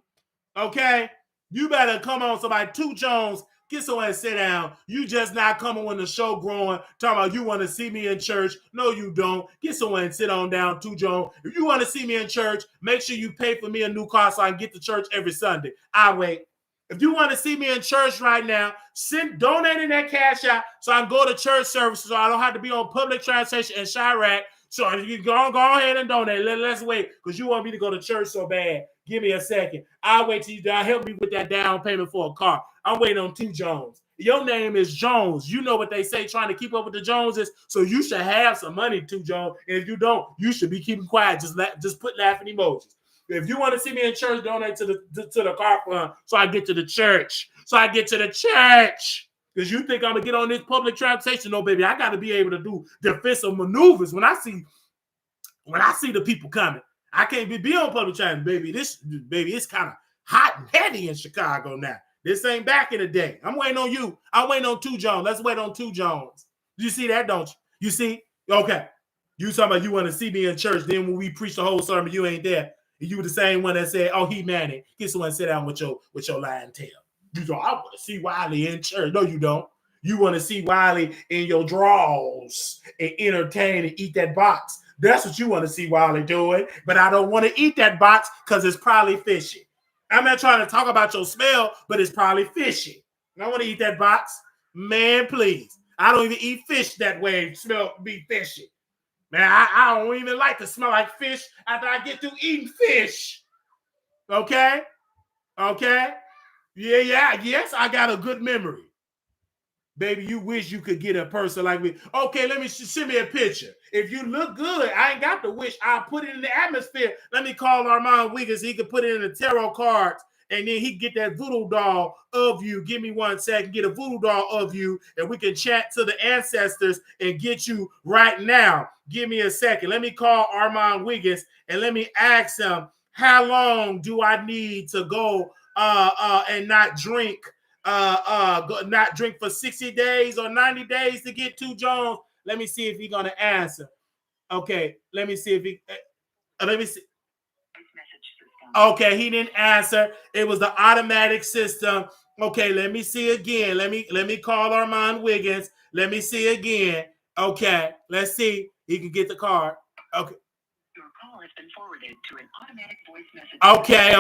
okay? You better come on somebody. 2 Jones, get someone and sit down. You just not coming when the show growing, talking about you want to see me in church. No, you don't. Get someone and sit on down, 2 Jones. If you want to see me in church, make sure you pay for me a new car so I can get to church every Sunday. I wait. If you want to see me in church right now, donate in that cash out so I can go to church services so I don't have to be on public transportation in Chirac. So you go ahead and donate. Let's wait because you want me to go to church so bad. Give me a second. I'll wait till you help me with that down payment for a car. I'm waiting on 2 Jones. Your name is Jones. You know what they say, trying to keep up with the Joneses. So you should have some money, 2 Jones. And if you don't, you should be keeping quiet. Just put laughing emojis. If you want to see me in church, donate to the car fund so I get to the church. Because you think I'm going to get on this public transportation. No, baby, I got to be able to do defensive maneuvers when I see the people coming. I can't be on public transit, baby. It's kind of hot and heavy in Chicago now. This ain't back in the day. I'm waiting on you. I'm waiting on 2 Jones. Let's wait on 2 Jones. You see that, don't you? You see? Okay. You talking about you want to see me in church. Then when we preach the whole sermon, you ain't there. You were the same one that said, "Oh, he manic." Get someone to sit down with your lying tail. You go, I want to see Wiley in church. No, you don't. You want to see Wiley in your drawers and entertain and eat that box. That's what you want to see Wiley doing. But I don't want to eat that box because it's probably fishy. I'm not trying to talk about your smell, but it's probably fishy. I don't want to eat that box. Man, please. I don't even eat fish that way. Smell be fishy. Man, I don't even like to smell like fish after I get through eating fish. Okay? Yeah, yes, I got a good memory. Baby, you wish you could get a person like me. Okay, let me send me a picture. If you look good, I ain't got to wish. I'll put it in the atmosphere. Let me call Armon Wiggins. He could put it in the tarot cards. And then he get that voodoo doll of you. Give me 1 second. Get a voodoo doll of you. And we can chat to the ancestors and get you right now. Give me a second. Let me call Armon Wiggins and let me ask him, how long do I need to go and not drink? Not drink for 60 days or 90 days to get 2 Jones? Let me see if he's going to answer. Okay. Let me see if he... let me see. Okay, he didn't answer. It was the automatic system. Okay, let me see again. Let me call Armon Wiggins. Let me see again. Okay, let's see. He can get the card. Okay. Your call has been forwarded to an automatic voice message.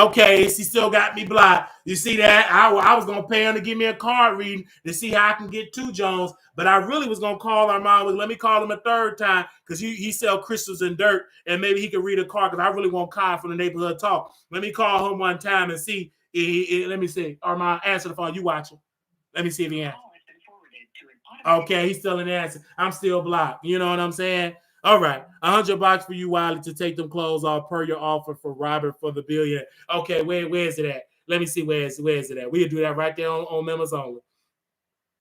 Okay. He still got me blocked. You see that? I was gonna pay him to give me a card reading to see how I can get 2 Jones, but I really was gonna call Armon. Let me call him a 3rd time because he sell crystals and dirt, and maybe he can read a card because I really want Kyle from the neighborhood talk. Let me call him 1 time and see. Let me see. Armon, answer the phone. You watching? Let me see if he answers. Okay, he's still an answer. I'm still blocked. You know what I'm saying? All right, $100 for you, Wiley, to take them clothes off per your offer for Robert for the billionaire. Okay, where is it at? Let me see where is it at. We'll do that right there on members only.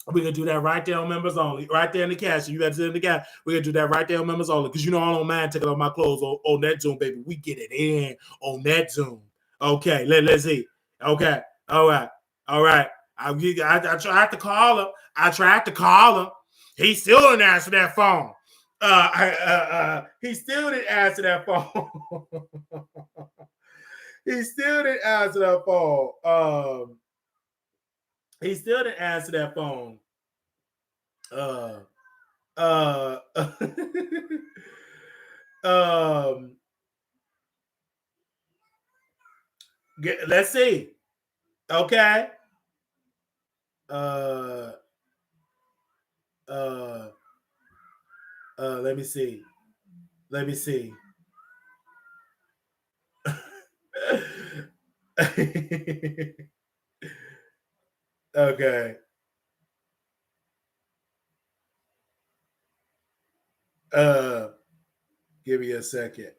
We're gonna do that right there on members only, right there in the cash. You got to in the cash. We're gonna do that right there on members only, because you know I don't mind taking off my clothes on that Zoom, baby. We get it in on that Zoom. Okay, let's see. Okay, all right. I tried to call him. He still didn't answer that phone. He still didn't answer that phone. He still didn't answer that phone. He still didn't answer that phone. Let's see. Okay. Let me see. Okay. Give me a second.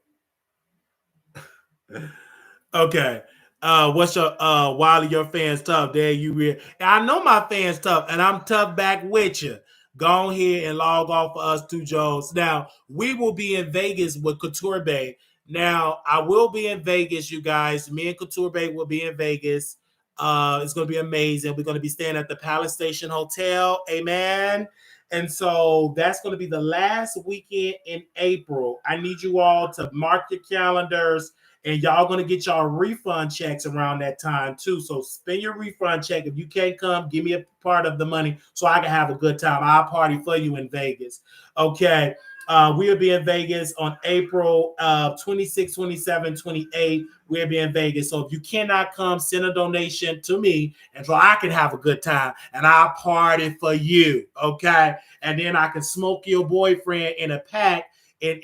Okay. What's your Wiley, your fans tough? There you real. I know my fans tough, and I'm tough back with you. Go ahead and log off for us two Joes. Now, we will be in Vegas with Couture Bay. Now, I will be in Vegas, you guys. Me and Couture Bay will be in Vegas. It's going to be amazing. We're going to be staying at the Palace Station Hotel. Amen. And so that's going to be the last weekend in April. I need you all to mark your calendars, and y'all going to get y'all refund checks around that time too. So spend your refund check. If you can't come, give me a part of the money so I can have a good time. I'll party for you in Vegas. Okay. We'll be in Vegas on April 26, 27, 28. We'll be in Vegas. So if you cannot come, send a donation to me, and so I can have a good time, and I'll party for you. Okay. And then I can smoke your boyfriend in a pack. And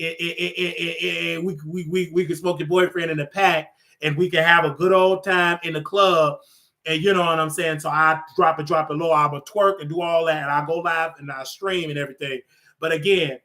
we can smoke your boyfriend in a pack, and we can have a good old time in the club. And you know what I'm saying? So I drop it low. I will twerk and do all that, and I go live and I stream and everything. But again,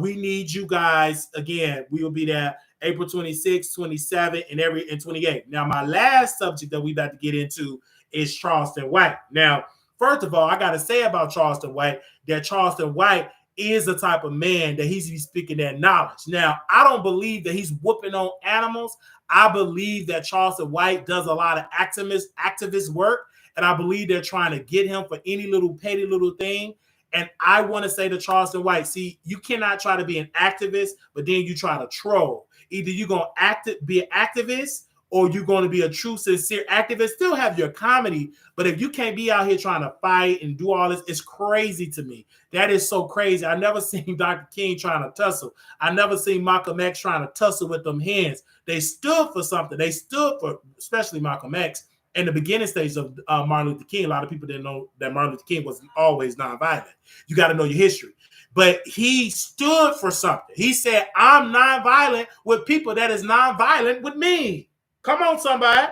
we need you guys. Again, we will be there April 26, 27, and 28. Now, my last subject that we about to get into is Charleston White. Now, first of all, I got to say about Charleston White that Charleston White is the type of man that he's speaking that knowledge. Now, I don't believe that he's whooping on animals. I believe that Charleston White does a lot of activist work, and I believe they're trying to get him for any little petty little thing. And I want to say to Charleston White, see, you cannot try to be an activist, but then you try to troll. Either you're going to be an activist, or you're going to be a true, sincere activist. Still have your comedy, but if you can't be out here trying to fight and do all this, it's crazy to me. That is so crazy. I never seen Dr. King trying to tussle. I never seen Malcolm X trying to tussle with them hands. They stood for something. They stood for, especially Malcolm X, in the beginning stage of Martin Luther King. A lot of people didn't know that Martin Luther King was always nonviolent. You got to know your history. But he stood for something. He said, I'm nonviolent with people that is nonviolent with me. Come on, somebody.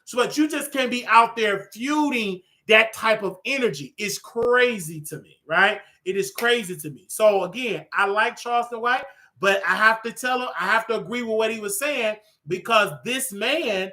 So, but you just can't be out there feuding that type of energy. It's crazy to me, right? It is crazy to me. So, again, I like Charleston White, but I have to tell him, I have to agree with what he was saying, because this man,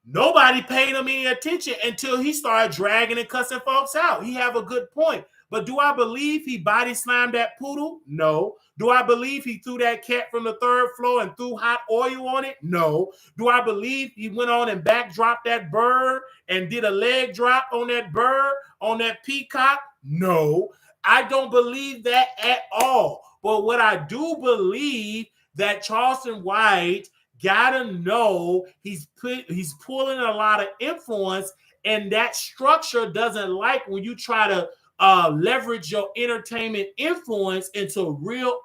nobody paid him any attention until he started dragging and cussing folks out. He have a good point. But do I believe he body slammed that poodle? No. Do I believe he threw that cat from the third floor and threw hot oil on it? No. Do I believe he went on and backdropped that bird and did a leg drop on that bird, on that peacock? No. I don't believe that at all. But what I do believe, that Charleston White gotta know he's pulling a lot of influence, and that structure doesn't like when you try to leverage your entertainment influence into real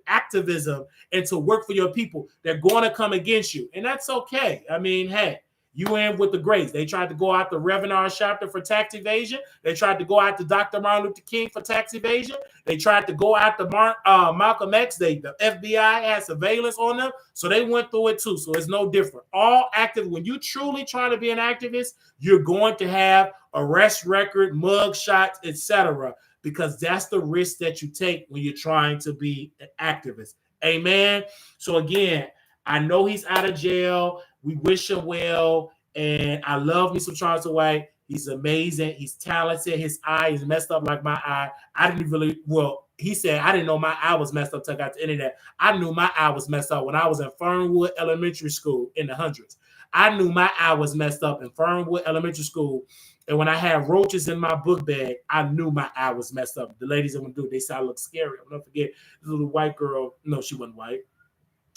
activism and to work for your people. They're going to come against you, and that's okay. I mean, hey, you in with the greats. They tried to go after Reverend R. Sharpton for tax evasion. They tried to go after Dr. Martin Luther King for tax evasion. They tried to go after Malcolm X. The FBI had surveillance on them, so they went through it too. So it's no different. All active. When you truly try to be an activist, you're going to have arrest record, mug shots, etc., because that's the risk that you take when you're trying to be an activist. Amen. So again, I know he's out of jail. We wish him well, and I love me some Charleston White. He's amazing. He's talented. His eye is messed up like my eye. I didn't really, well, he said, I didn't know my eye was messed up until I got the internet. I knew my eye was messed up when I was in Fernwood Elementary School in the hundreds. I knew my eye was messed up in Fernwood Elementary School. And when I had roaches in my book bag, I knew my eye was messed up. The ladies that would do it, they said I look scary. I'll never forget this little white girl. No, she wasn't white.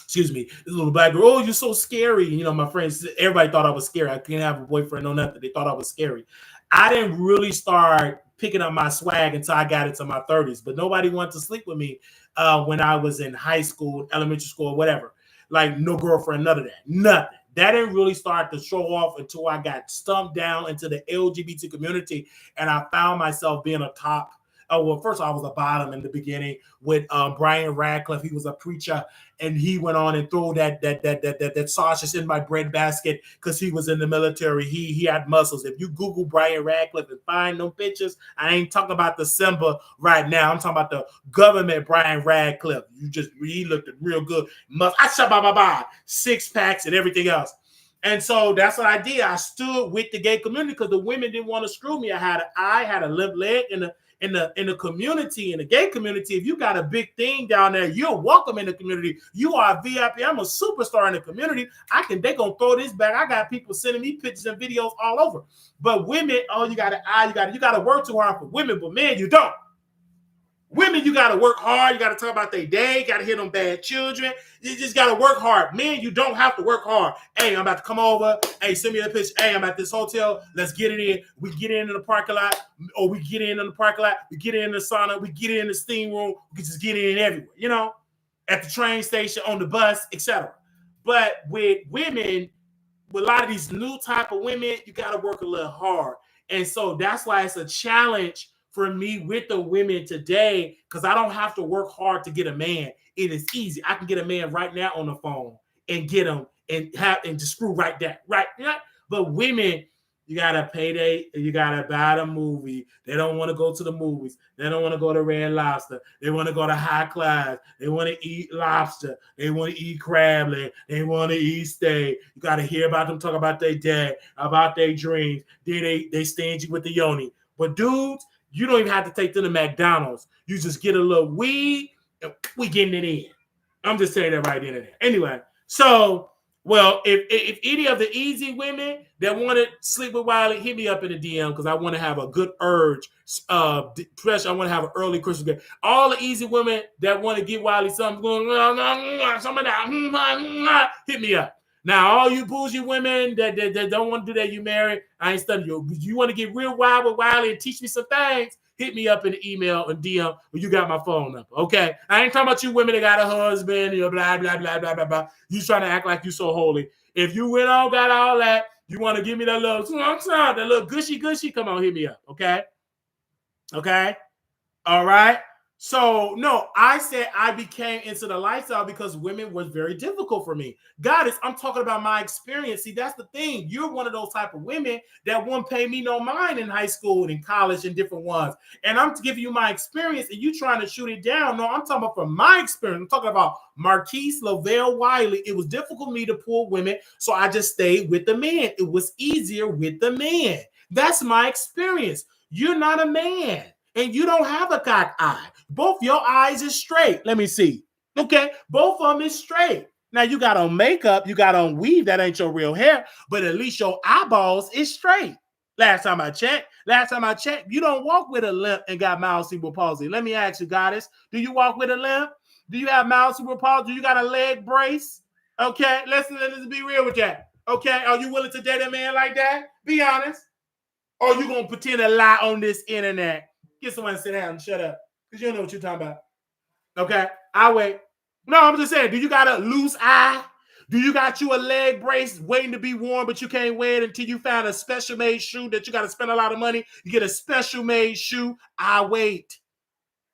Excuse me, this little black girl, oh, you're so scary. You know, my friends, everybody thought I was scary. I couldn't have a boyfriend or nothing. They thought I was scary. I didn't really start picking up my swag until I got into my 30s, but nobody wanted to sleep with me when I was in high school, elementary school, or whatever. Like, no girlfriend, none of that. Nothing. That didn't really start to show off until I got stumped down into the LGBT community, and I found myself being a top. Oh, well, first of all, I was a bottom in the beginning with Brian Radcliffe. He was a preacher, and he went on and threw that sausage in my bread basket because he was in the military. He had muscles. If you Google Brian Radcliffe and find them pictures, I ain't talking about the Simba right now. I'm talking about the government Brian Radcliffe. He looked real good. Six packs and everything else. And so that's what I did. I stood with the gay community because the women didn't want to screw me. I had a limp leg in the community, in the gay community. If you got a big thing down there, you're welcome in the community. You are a VIP. I'm a superstar in the community. They gonna throw this back. I got people sending me pictures and videos all over. But women, you gotta work too hard for women, but men, you don't. Women, you got to work hard. You got to talk about their day. You got to hit them bad children. You just got to work hard. Men, you don't have to work hard. Hey, I'm about to come over. Hey, send me a picture. Hey, I'm at this hotel. Let's get it in. We get in the parking lot. Or we get in the parking lot. We get in the sauna. We get in the steam room. We can just get in everywhere, you know, at the train station, on the bus, etc. But with women, with a lot of these new type of women, you got to work a little hard. And so that's why it's a challenge for me with the women today, because I don't have to work hard to get a man. It is easy. I can get a man right now on the phone and get him and just screw right there. Right. Yeah. But women, you gotta you gotta buy the movie. They don't want to go to the movies. They don't want to go to Red Lobster. They want to go to High Class. They want to eat lobster. They want to eat crab leg. They want to eat steak. You gotta hear about them talk about their dad, about their dreams. Then they stingy with the yoni. But dudes, you don't even have to take them to McDonald's. You just get a little weed and we getting it in. I'm just saying that right in there. Anyway, so, well, if any of the easy women that want to sleep with Wiley, hit me up in the DM because I want to have a good urge. Especially I want to have an early Christmas day. All the easy women that want to get Wiley something going, some of that, hit me up. Now, all you bougie women that don't want to do that, you married, I ain't studying you. You want to get real wild with Wiley and teach me some things, hit me up in the email and DM when you got my phone number, okay? I ain't talking about you women that got a husband, you know, blah, blah, blah, blah, blah, blah. You trying to act like you so holy. If you went on, got all that, you want to give me that little gushy, come on, hit me up, okay? Okay? All right? So, no, I said I became into the lifestyle because women was very difficult for me. Goddess, I'm talking about my experience. See, that's the thing. You're one of those type of women that won't pay me no mind in high school and in college and different ones. And I'm giving you my experience and you trying to shoot it down. No, I'm talking about from my experience. I'm talking about Marquise Lavelle Wiley. It was difficult for me to pull women, so I just stayed with the man. It was easier with the man. That's my experience. You're not a man. And you don't have a cock eye. Both your eyes is straight. Let me see. Okay, both of them is straight. Now you got on makeup, you got on weave. That ain't your real hair, but at least your eyeballs is straight. Last time I checked, you don't walk with a limp and got mild cerebral palsy. Let me ask you, Goddess, do you walk with a limp? Do you have mild cerebral palsy? Do you got a leg brace? Okay, let's be real with that. Okay, are you willing to date a man like that? Be honest. Or you gonna pretend to lie on this internet? Get someone to sit down and shut up. Because you don't know what you're talking about. Okay? I'll wait. No, I'm just saying, do you got a loose eye? Do you got you a leg brace waiting to be worn, but you can't wear it until you found a special made shoe that you got to spend a lot of money? You get a special made shoe. I'll wait.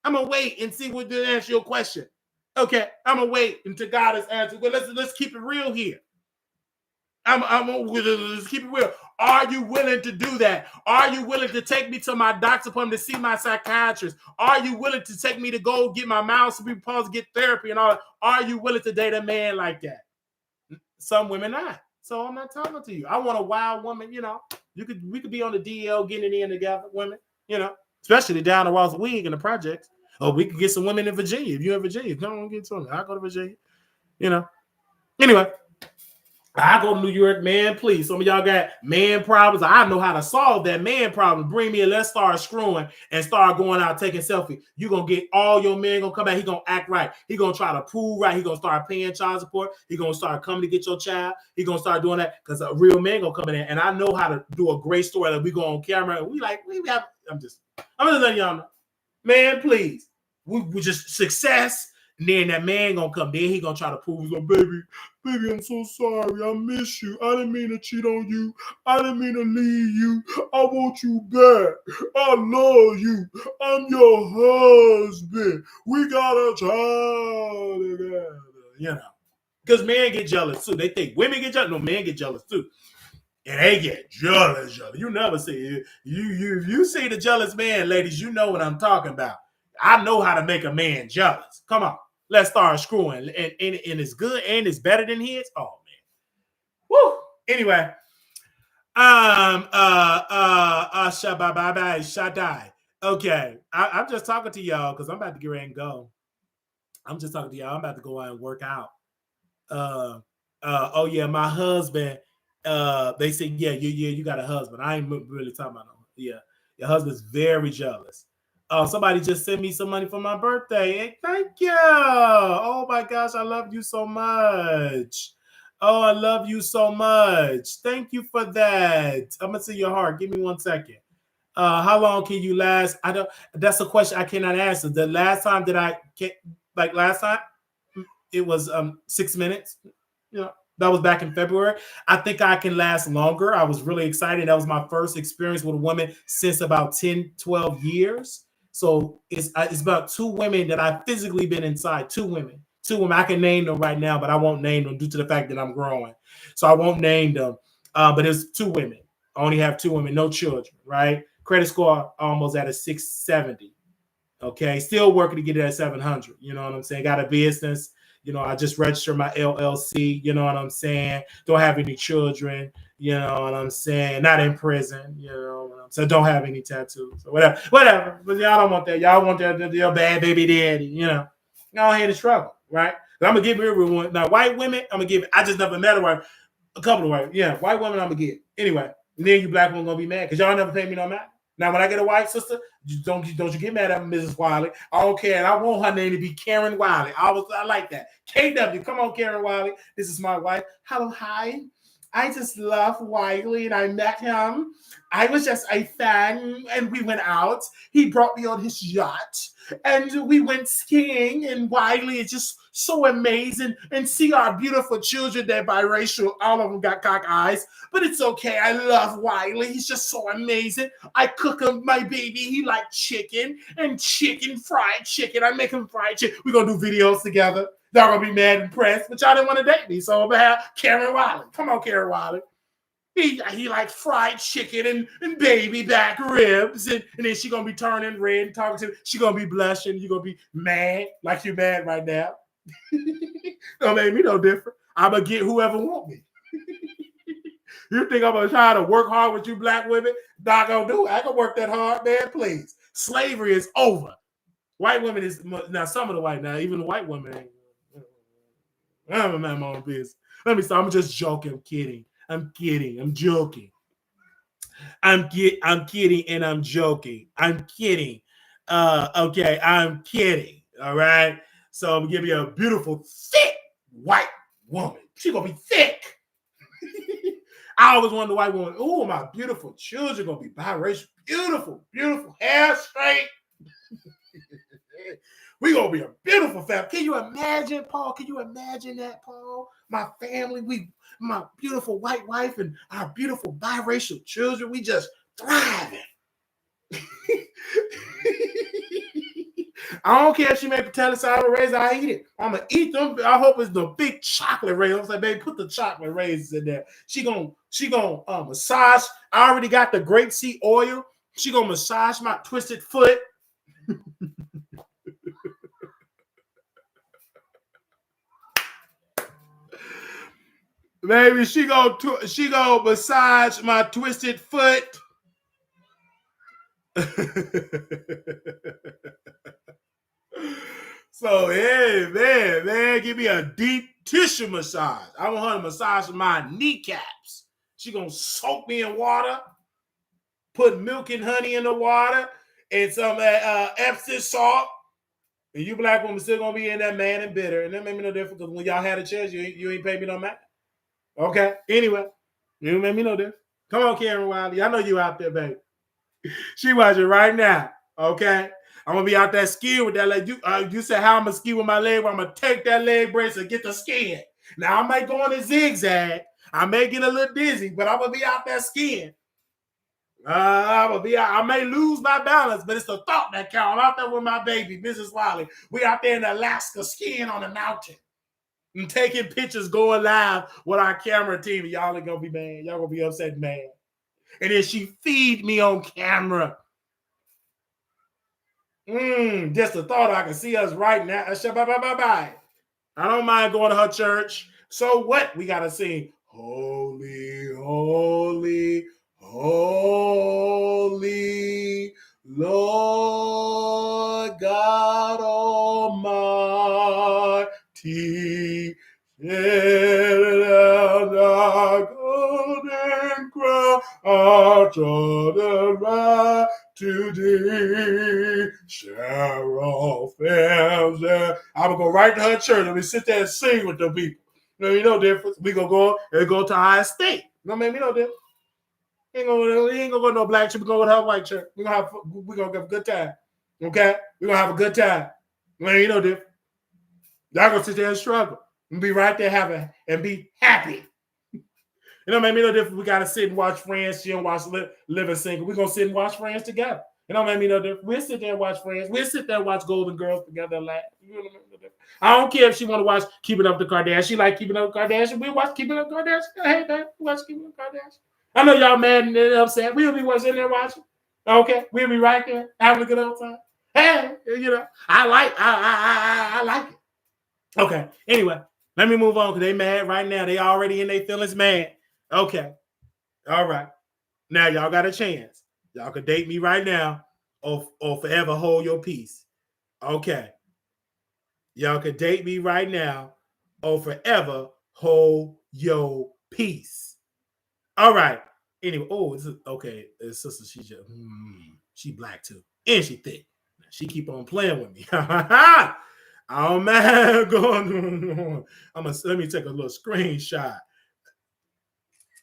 I'm going to wait and see what to answer your question. Okay? I'm going to wait until God has answered. Well, let's keep it real here. Let's keep it real. Are you willing to do that? Are you willing to take me to my doctor's appointment to see my psychiatrist? Are you willing to take me to go get my mild cerebral palsy, get therapy and all that? Are you willing to date a man like that? Some women not. So I'm not talking to you. I want a wild woman, you know. We could be on the DL getting it in together, women, especially down the Ross Wig in the projects. Or we could get some women in Virginia. If you're in Virginia, come on, get some. I'll go to Virginia. Anyway, I go to New York, man, please. Some of y'all got man problems. I know how to solve that man problem. Bring me and let's start screwing and start going out taking selfies. You're going to get all your men going to come back. He going to act right. He going to try to prove right. He going to start paying child support. He going to start coming to get your child. He going to start doing that because a real man going to come in there. And I know how to do a great story that we go on camera. And I'm just letting y'all know. Man, please. We just success. And then that man gonna come. Then he gonna try to prove, he's like, baby, I'm so sorry. I miss you. I didn't mean to cheat on you. I didn't mean to leave you. I want you back. I love you. I'm your husband. We got a child together. Because men get jealous too. They think women get jealous. No, men get jealous too. And they get jealous. You never see it. You see the jealous man, ladies, you know what I'm talking about. I know how to make a man jealous. Come on. Let's start screwing. And it's good and it's better than his. Oh, man. Woo. Anyway. Shaddai. Okay. I'm just talking to y'all because I'm about to get ready and go. I'm just talking to y'all. I'm about to go out and work out. Oh, yeah, my husband. They say, yeah, you got a husband. I ain't really talking about no. Yeah. Your husband's very jealous. Oh, somebody just sent me some money for my birthday. Hey, thank you. Oh, my gosh. I love you so much. Oh, I love you so much. Thank you for that. I'm going to see your heart. Give me 1 second. How long can you last? That's a question I cannot answer. The last time it was 6 minutes. That was back in February. I think I can last longer. I was really excited. That was my first experience with a woman since about 10, 12 years. So it's about 2 women that I've physically been inside. 2 women. I can name them right now, but I won't name them due to the fact that I'm growing. So I won't name them. But it's 2 women. I only have 2 women, no children, right? Credit score almost at a 670. Okay. Still working to get it at 700. You know what I'm saying? Got a business. I just registered my LLC. You know what I'm saying? Don't have any children. You know what I'm saying? Not in prison. So don't have any tattoos. So whatever. But y'all don't want that. Y'all want your bad baby daddy. Y'all ain't in struggle, right? But I'm gonna give everyone now. White women, I'm gonna give. I just never met a couple of white. Yeah, white women, I'm gonna give. Anyway, and then you black women gonna be mad because y'all never pay me no matter. Now, when I get a white sister, don't you get mad at Mrs. Wiley. I don't care. And I want her name to be Karen Wiley. I like that. KW, come on, Karen Wiley. This is my wife. Hello, hi. I just love Wiley, and I met him. I was just a fan, and we went out. He brought me on his yacht, and we went skiing, and Wiley is just so amazing. And see our beautiful children, they're biracial. All of them got cock eyes, but it's okay. I love Wiley. He's just so amazing. I cook him, my baby. He likes chicken, fried chicken. I make him fried chicken. We're going to do videos together. Y'all going to be mad and pressed, but y'all didn't want to date me. So I'm going to have Karen Wiley. Come on, Karen Wiley. He likes fried chicken and baby back ribs. And then she going to be turning red and talking to me. She going to be blushing. You're going to be mad like you're mad right now. Don't make me no different. I'm going to get whoever want me. You think I'm going to try to work hard with you black women? Not going to do it. I can work that hard, man, please. Slavery is over. White women is, now some of the white, now even the white women ain't. I'm a man, my own business. Let me stop. I'm just joking. I'm kidding. I'm joking. I'm kidding and I'm joking. I'm kidding. Okay, I'm kidding. All right. So I'm gonna give you a beautiful, thick white woman. She's gonna be thick. I always wanted a white woman. Oh, my beautiful children gonna be biracial. Beautiful, beautiful hair straight. We're going to be a beautiful family. Can you imagine, Paul? Can you imagine that, Paul? My family, my beautiful white wife and our beautiful biracial children, we just thriving. I don't care if she made potato salad raisins, I eat it. I'm going to eat them. I hope it's the big chocolate raisins. I say, baby, put the chocolate raisins in there. She gonna massage. I already got the grapeseed oil. She going to massage my twisted foot. Maybe she go massage my twisted foot. So, hey, man, give me a deep tissue massage. I want her to massage my kneecaps. She gonna soak me in water, put milk and honey in the water, and some Epsom salt. And you black women still gonna be in that man and bitter. And that made me no difference because when y'all had a chance, you ain't pay me no matter. Okay. Anyway, you made me no difference. Come on, Karen Wiley. I know you out there, baby. She watching right now. Okay. I'm gonna be out there skiing with that leg. You said how I'm gonna ski with my leg. Well, I'm gonna take that leg brace and get the skiing. Now I might go on a zigzag. I may get a little dizzy, but I'm gonna be out there skiing. I may lose my balance, but it's the thought that counts. I'm out there with my baby, Mrs. Wiley. We out there in Alaska skiing on a mountain and taking pictures, going live with our camera team. Y'all are gonna be mad. Y'all gonna be upset, mad. And then she feed me on camera. Just the thought I can see us right now. Bye. I don't mind going to her church. So what? We gotta sing holy, holy, holy Lord God Almighty. Our golden crown, our Jordan right to thee, shall all fails. I'm gonna go right to her church and we sit there and sing with the people. You know difference. We gonna go and go to high state. No, make me no difference. He ain't gonna go to no black church. We gonna go to her white church. We gonna have a good time. Okay, we gonna have a good time. You know different. Y'all gonna sit there and struggle and be right there having and be happy. You know, make me no difference. We gotta sit and watch Friends. She don't watch Living Single. We gonna sit and watch Friends together. You know, make me no difference. We'll sit there and watch Friends. We'll sit there and watch Golden Girls together and laugh. You know, I don't care if she want to watch Keeping Up with the Kardashians. She like Keeping Up with the Kardashians. We watch Keeping Up with the Kardashians. Hey, man, we watch Keeping Up with the Kardashians. I know y'all mad and upset. We'll be sitting there watching. Okay, we'll be right there having a good old time. Hey, you know, I like it. Okay, anyway, let me move on because they mad right now. They already in their feelings mad. Okay, all right. Now y'all got a chance. Y'all could date me right now or forever hold your peace. Okay. Y'all could date me right now or forever hold your peace. All right. Anyway, okay. Sister, she black too. And she thick. She keep on playing with me. Oh man, going on. Let me take a little screenshot.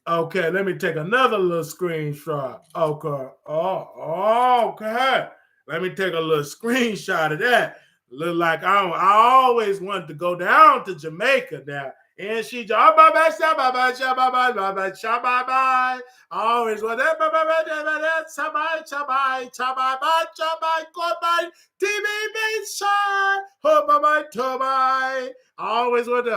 Okay, let me take another little screenshot. Okay. Okay. Let me take a little screenshot of that. Look like I always wanted to go down to Jamaica now. And she always was always want to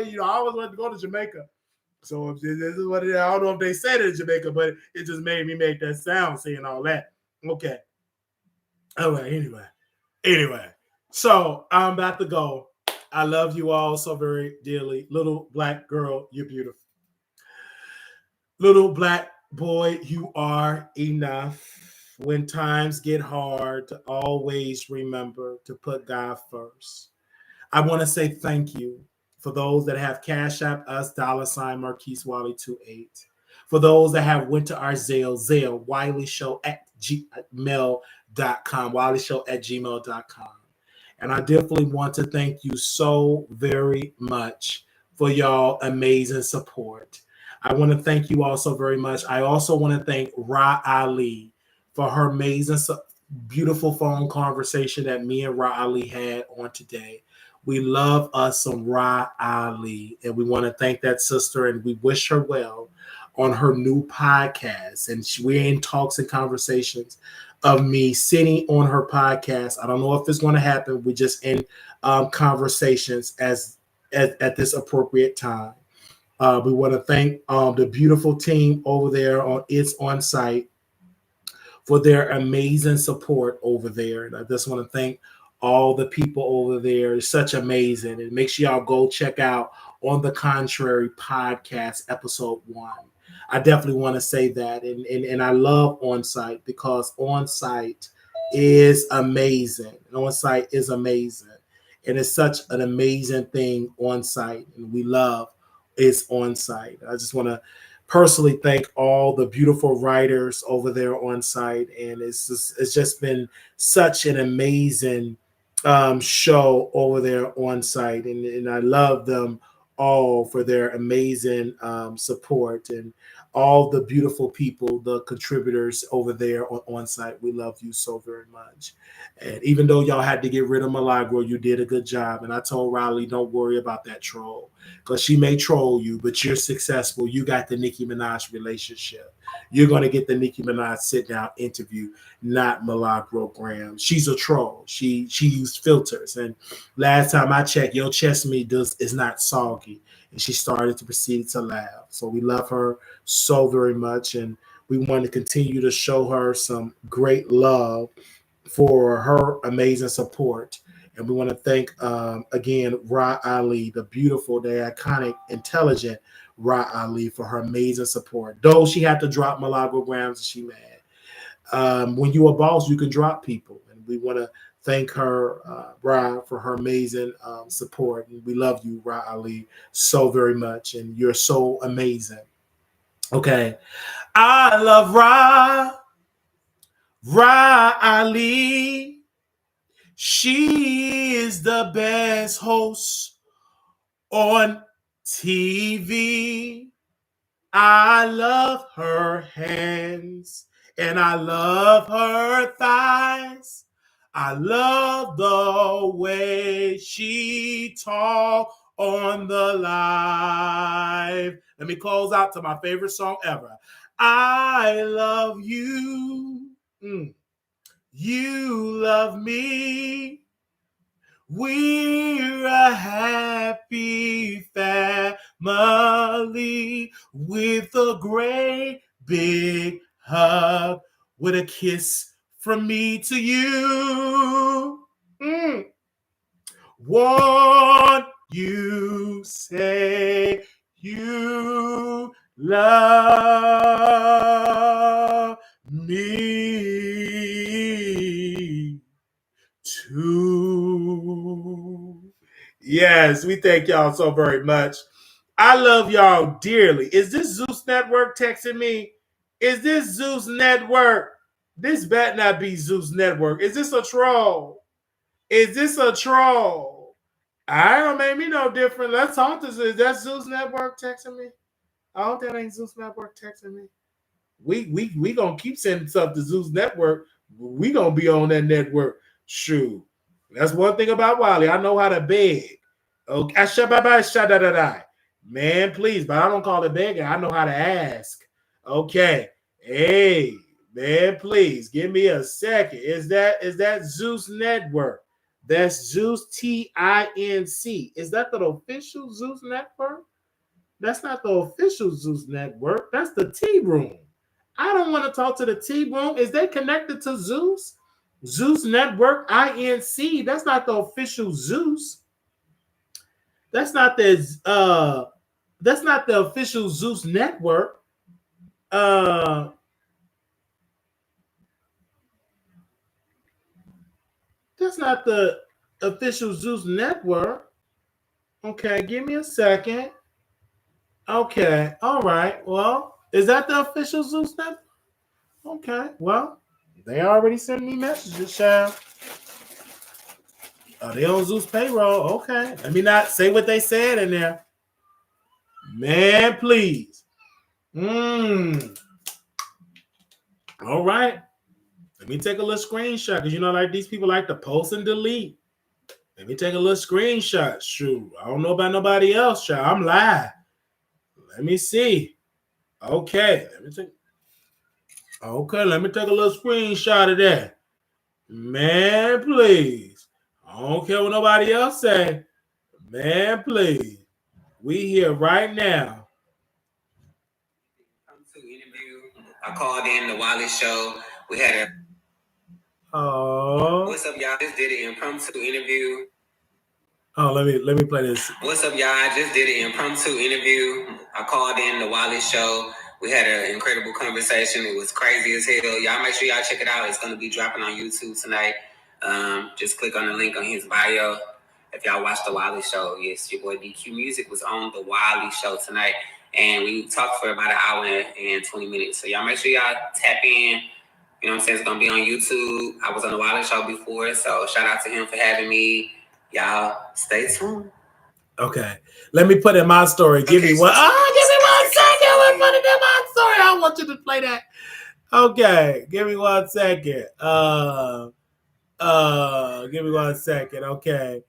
you know, I always wanted to go to Jamaica. So this is what it is. I don't know if they said it in Jamaica, but it just made me make that sound saying all that. Okay. All right, anyway. So I'm about to go. I love you all so very dearly. Little black girl, you're beautiful. Little black boy, you are enough. When times get hard, to always remember to put God first. I want to say thank you for those that have Cash App us, $ Marquise Wiley 28. For those that have went to our Zelle, Wiley Show at gmail.com, Wiley Show at gmail.com. And I definitely want to thank you so very much for y'all amazing support. I want to thank you all so very much. I also want to thank Ra Ali for her amazing, beautiful phone conversation that me and Ra Ali had on today. We love us some Ra Ali, and we want to thank that sister, and we wish her well on her new podcast. And we're in talks and conversations of me sitting on her podcast. I don't know if it's going to happen. We're just in conversations at this appropriate time. We want to thank the beautiful team over there on It's On Site. for their amazing support over there. And I just want to thank all the people over there. It's such amazing. And make sure y'all go check out On the Contrary podcast, episode 1. I definitely want to say that. And I love On Site because On Site is amazing. On Site is amazing. And it's such an amazing thing on site. And we love is On Site. I just want to personally thank all the beautiful writers over there on site. And it's just been such an amazing show over there on site. And I love them all for their amazing support and all the beautiful people, the contributors over there on site. We love you so very much. And even though y'all had to get rid of Milagro, you did a good job. And I told Riley, don't worry about that troll because she may troll you, but you're successful. You got the Nicki Minaj relationship. You're going to get the Nicki Minaj sit down interview, not Milagro Graham. She's a troll. She used filters. And last time I checked, your chest meat is not soggy. And she started to proceed to laugh. So we love her so very much. And we want to continue to show her some great love for her amazing support. And we want to thank, again, Ra Ali, the beautiful, the iconic, intelligent Ra Ali for her amazing support. Though she had to drop Milagro Grams, she mad. When you're a boss, you can drop people. And we want to thank her, Ra, for her amazing support. And we love you, Ra Ali, so very much. And you're so amazing. Okay. I love Ra Ali. She is the best host on TV. I love her hands and I love her thighs. I love the way she talks on the live. Let me close out to my favorite song ever. I love you. You love me. We're a happy family with a great big hug with a kiss from me to you. Won't you say you love me too? Yes, we thank y'all so very much. I love y'all dearly. Is this Zeus Network texting me? Is this Zeus Network? This better not be Zeus Network. Is this a troll? Is this a troll? I don't make me no different. Let's talk to Zeus. Is that Zeus Network texting me? I hope that ain't Zeus Network texting me. We gonna keep sending stuff to Zeus Network. We gonna be on that network. Shoot. That's one thing about Wiley. I know how to beg. Okay. Man, please, but I don't call it begging. I know how to ask. Okay. Hey, man, please give me a second. Is that Zeus Network? That's Zeus TINC. Is that the official Zeus Network? That's not the official Zeus Network. That's the Tea Room. I don't want to talk to the Tea Room. Is they connected to Zeus? Zeus Network INC. That's not the official Zeus. That's not the official Zeus Network. That's not the official Zeus Network. Okay, give me a second. Okay, all right. Well, is that the official Zeus Network? Okay, well, they already sent me messages, child. Oh, they on Zeus payroll. Okay. Let me not say what they said in there. Man, please. All right. Let me take a little screenshot because you know, like these people like to post and delete. Let me take a little screenshot. Shoot. I don't know about nobody else, child. I'm live. Let me see. Okay. Let me take a little screenshot of that. Man, please. I don't care what nobody else say. Man, please. We here right now. To interview. I called in the Wiley Show We had a Oh. What's up, y'all? Just did an impromptu interview. Oh, let me play this. What's up, y'all? I just did an impromptu interview. I called in the Wiley Show. We had an incredible conversation. It was crazy as hell. Y'all make sure y'all check it out. It's going to be dropping on YouTube tonight. Just click on the link on his bio. If y'all watch the Wiley Show, yes, your boy DQ Music was on the Wiley Show tonight. And we talked for about an hour and 20 minutes. So y'all make sure y'all tap in. You know what I'm saying? It's going to be on YouTube. I was on the Wiley Show before, so shout out to him for having me. Y'all stay tuned. Okay. Let me put in my story. Give me one. Give me 1 second. Let's put it in my story. I want you to play that. Okay. Give me 1 second. Give me 1 second. Okay.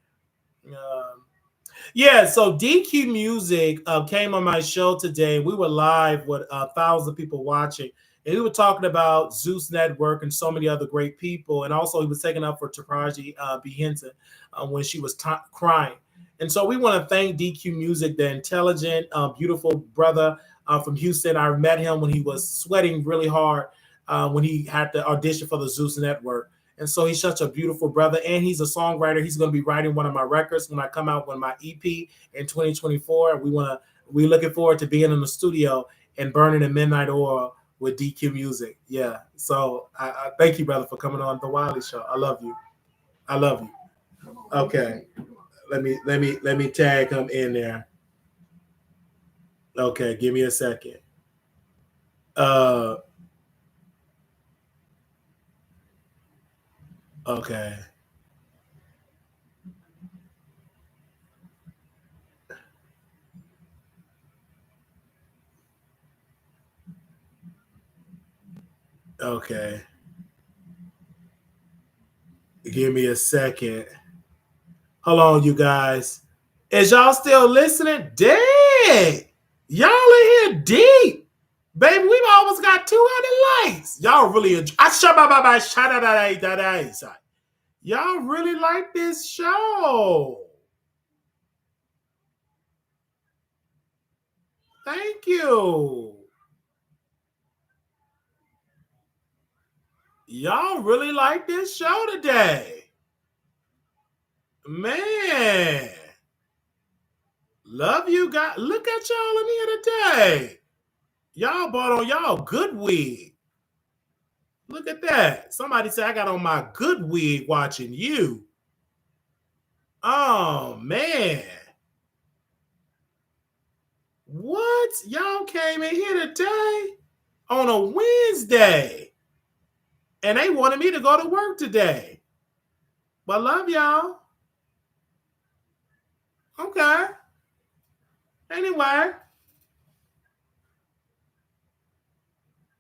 Yeah, so DQ Music came on my show today. We were live with 1,000 people watching. And we were talking about Zeus Network and so many other great people. And also he was taking up for Taraji B. Henson when she was crying. And so we want to thank DQ Music, the intelligent, beautiful brother from Houston. I met him when he was sweating really hard when he had to audition for the Zeus Network. And so he's such a beautiful brother, and he's a songwriter. He's going to be writing one of my records when I come out with my EP in 2024. We're looking forward to being in the studio and burning the midnight oil with DQ Music. Yeah. So I thank you, brother, for coming on the Wiley Show. I love you. I love you. Okay. Let me tag him in there. Okay, give me a second. Okay. Okay. Give me a second. Hold on, you guys. Is y'all still listening? Dang! Y'all in here deep. Baby, we've almost got 200 likes. Y'all really enjoy. Y'all really like this show. Thank you. Y'all really like this show today. Man. Love you guys. Look at y'all in here today. Y'all bought on y'all good wig. Look at that. Somebody said I got on my good wig watching you. Oh, man. What? Y'all came in here today on a Wednesday. And they wanted me to go to work today. But love y'all. Okay. Anyway.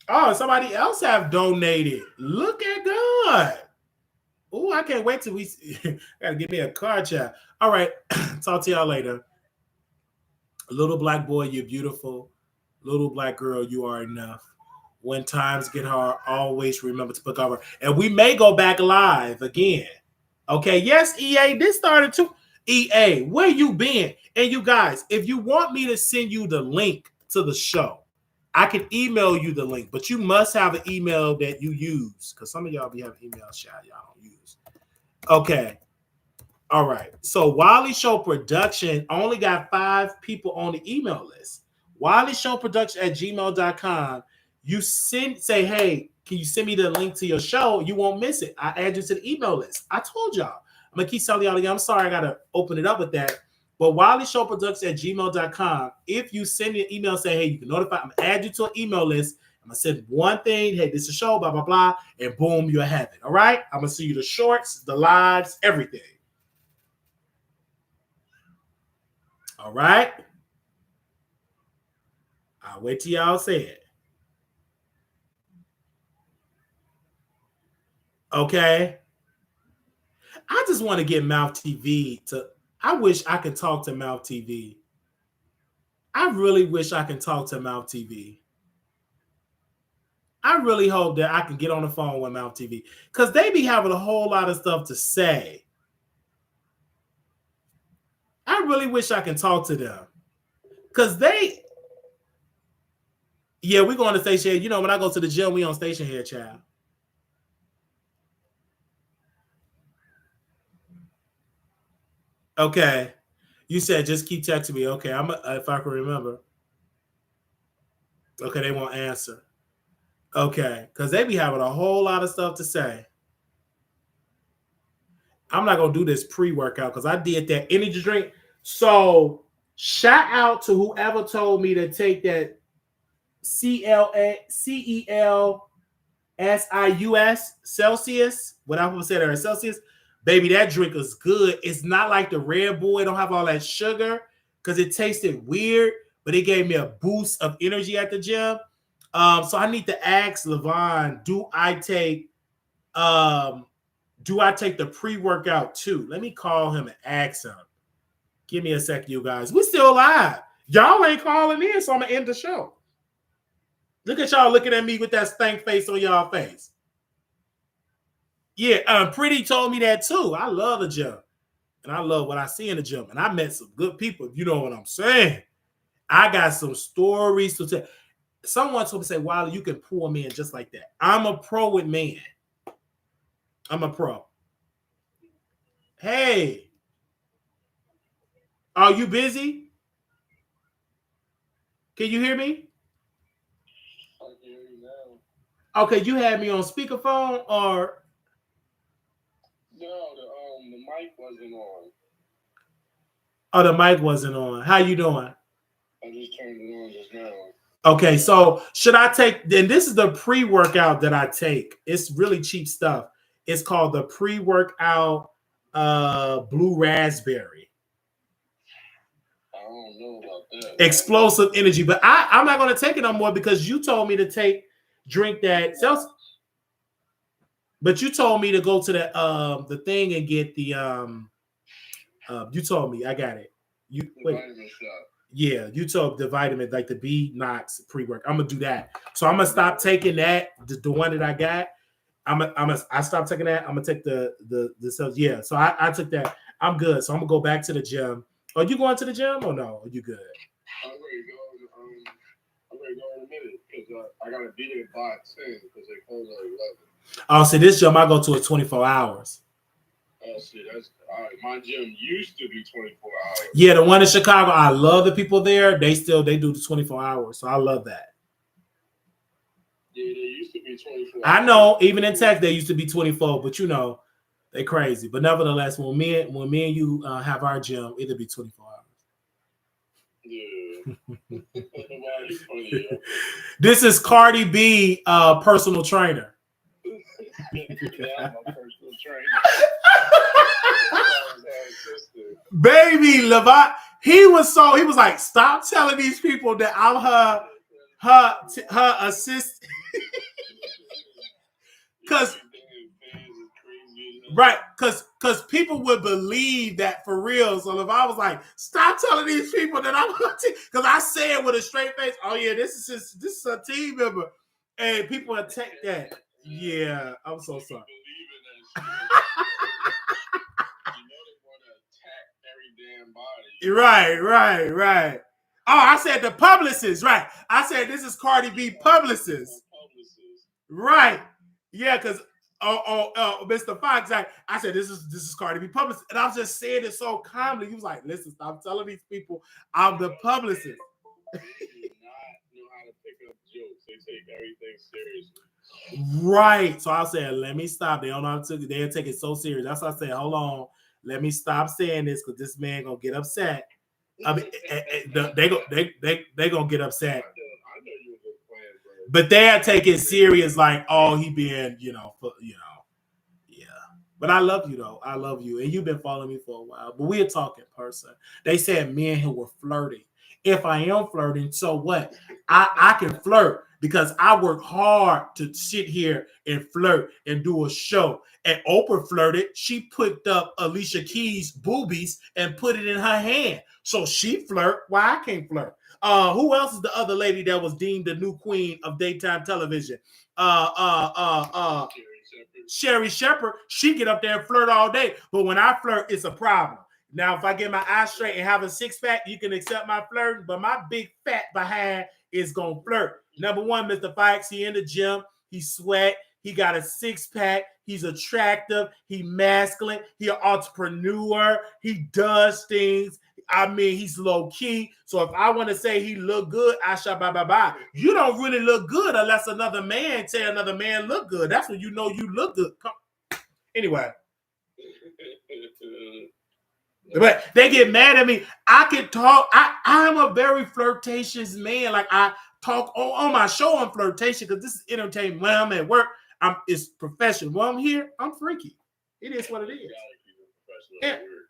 Oh, somebody else have donated. Look at God. Oh, I can't wait till we gotta give me a card chat. All right. Talk to y'all later. Little black boy, you're beautiful. Little black girl, you are enough. When times get hard, always remember to put cover. And we may go back live again. Okay. Yes, EA. This started too. EA, where you been? And you guys, if you want me to send you the link to the show, I can email you the link, but you must have an email that you use because some of y'all be having emails y'all don't use. Okay. All right. So Wiley Show Production only got 5 people on the email list. Wiley Show Production at gmail.com. You say, hey, can you send me the link to your show? You won't miss it. I add you to the email list. I told y'all. I'm going to keep telling y'all again. I'm sorry I got to open it up with that. But Wiley Show Productions at gmail.com. If you send me an email saying, hey, you can notify, I'm going to add you to an email list. I'm going to send one thing. Hey, this is a show, blah, blah, blah. And boom, you'll have it. All right? I'm going to send you the shorts, the lives, everything. All right? I'll wait till y'all say it. Okay? I just want to get Mouth TV to... I wish I could talk to Mouth TV. I really wish I can talk to Mouth TV. I really hope that I can get on the phone with Mouth TV because they be having a whole lot of stuff to say. I really wish I can talk to them because they... Yeah, we go on the station. You know, when I go to the gym, we on station here, child. Okay. You said just keep texting me. Okay, if I can remember. Okay, they won't answer. Okay, because they be having a whole lot of stuff to say. I'm not gonna do this pre-workout because I did that energy drink. So shout out to whoever told me to take that CELSIUS Celsius. What I'm gonna say there, Celsius. Baby, that drink is good. It's not like the Red Bull. It don't have all that sugar because it tasted weird, but it gave me a boost of energy at the gym. So I need to ask Levon, do I take the pre-workout too? Let me call him and ask him. Give me a second, you guys. We're still live. Y'all ain't calling in, so I'm gonna end the show. Look at y'all looking at me with that stank face on y'all face. Yeah, Pretty told me that too. I love the gym. And I love what I see in the gym. And I met some good people, you know what I'm saying. I got some stories to tell. Someone told me, say, Wiley, you can pull me in just like that. I'm a pro with men. I'm a pro. Hey. Are you busy? Can you hear me? I can hear you now. Okay, you had me on speakerphone or? No, the mic wasn't on. Oh, the mic wasn't on. How you doing? I just turned it on just now. Okay, so should I take, then this is the pre-workout that I take. It's really cheap stuff. It's called the pre-workout blue raspberry. I don't know about that. Explosive energy, but I'm not going to take it no more because you told me to drink that. But you told me to go to the thing and get the you told me, I got it. You wait. Vitamin shot. Yeah, you told the vitamin, like the B Knox pre-work. I'm gonna do that. So I'm gonna stop taking that, the one that I got. I stop taking that. I'm gonna take the cells. Yeah. So I took that. I'm good. So I'm gonna go back to the gym. Are you going to the gym or no? Are you good? I'm ready to go. I'm ready to go in a minute because I gotta be there by 10 because they close at 11. Oh, see, this gym I go to is 24 hours. Oh, see, that's all right. My gym used to be 24 hours. Yeah, the one in Chicago, I love the people there. They do the 24 hours, so I love that. Yeah, they used to be 24 hours. I know, even in Texas, they used to be 24, but you know, they crazy. But nevertheless, when me and you have our gym, it'll be 24 hours. Yeah. This is Cardi B, personal trainer. Yeah, I'm a personal trainer. Baby, Levant, he was like, stop telling these people that I'm her assistant. Because right, because people would believe that for real. So if I was like, stop telling these people that I'm because I say it with a straight face, oh yeah, this is a team member. And people would take that. Yeah, I'm so sorry. Right. Oh, I said the publicist, right. I said this is Cardi B publicist. Right. Yeah, because Mr. Fox, I said this is Cardi B publicist. And I was just saying it so calmly. He was like, listen, stop telling these people I'm the publicist. They do not know how to pick up jokes. They take everything seriously. Right. So I said, let me stop. They don't know how to they'll take it so serious. That's why I said, hold on. Let me stop saying this because this man gonna get upset. I mean, they gonna get upset. I know you were just playing, bro. But they'll take it serious, like, oh, he being, yeah. But I love you though. I love you, and you've been following me for a while. But we're talking person. They said men who were flirting. If I am flirting, so what? I can flirt because I work hard to sit here and flirt and do a show. And Oprah flirted. She picked up Alicia Keys' boobies and put it in her hand. So she flirt. Why I can't flirt? Who else is the other lady that was deemed the new queen of daytime television? Sherry Shepherd. She get up there and flirt all day. But when I flirt, it's a problem. Now, if I get my eyes straight and have a six-pack, you can accept my flirting. But my big fat behind is going to flirt. Number one, Mr. Fikes, he in the gym. He sweat. He got a six-pack. He's attractive. He masculine. He an entrepreneur. He does things. I mean, he's low-key. So if I want to say he look good, I shall bye. You don't really look good unless another man tell another man look good. That's when you know you look good. Anyway. But they get mad at me. I can talk. I'm a very flirtatious man. Like I talk on my show on flirtation because this is entertainment. When I'm at work, it's professional. When I'm here, I'm freaky. It is what it is.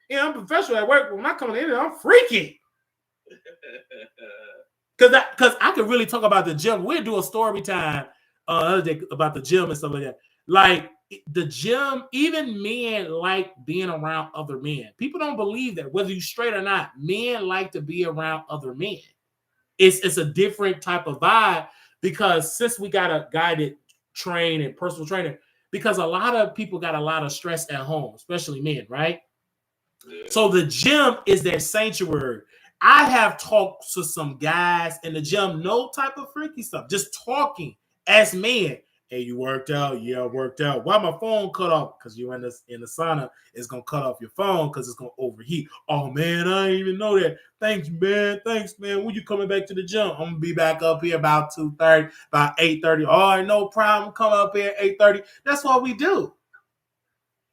Yeah, I'm professional at work. When I come in, I'm freaky. Because I could really talk about the gym. We'll do a story time other day about the gym and stuff like that. Like the gym, even men like being around other men. People don't believe that, whether you straight or not. Men like to be around other men. It's a different type of vibe because since we got a guided train and personal trainer, because a lot of people got a lot of stress at home, especially men, right? Yeah. So the gym is their sanctuary. I have talked to some guys in the gym, no type of freaky stuff, just talking as men. Hey, you worked out? Yeah, I worked out. Why my phone cut off? Because you're in the sauna, it's gonna cut off your phone because it's gonna overheat. Oh man, I didn't even know that. Thanks, man. Thanks, man. When you coming back to the gym? I'm gonna be back up here about 2:30, about 8:30. All right, no problem. Come up here at 8:30. That's what we do.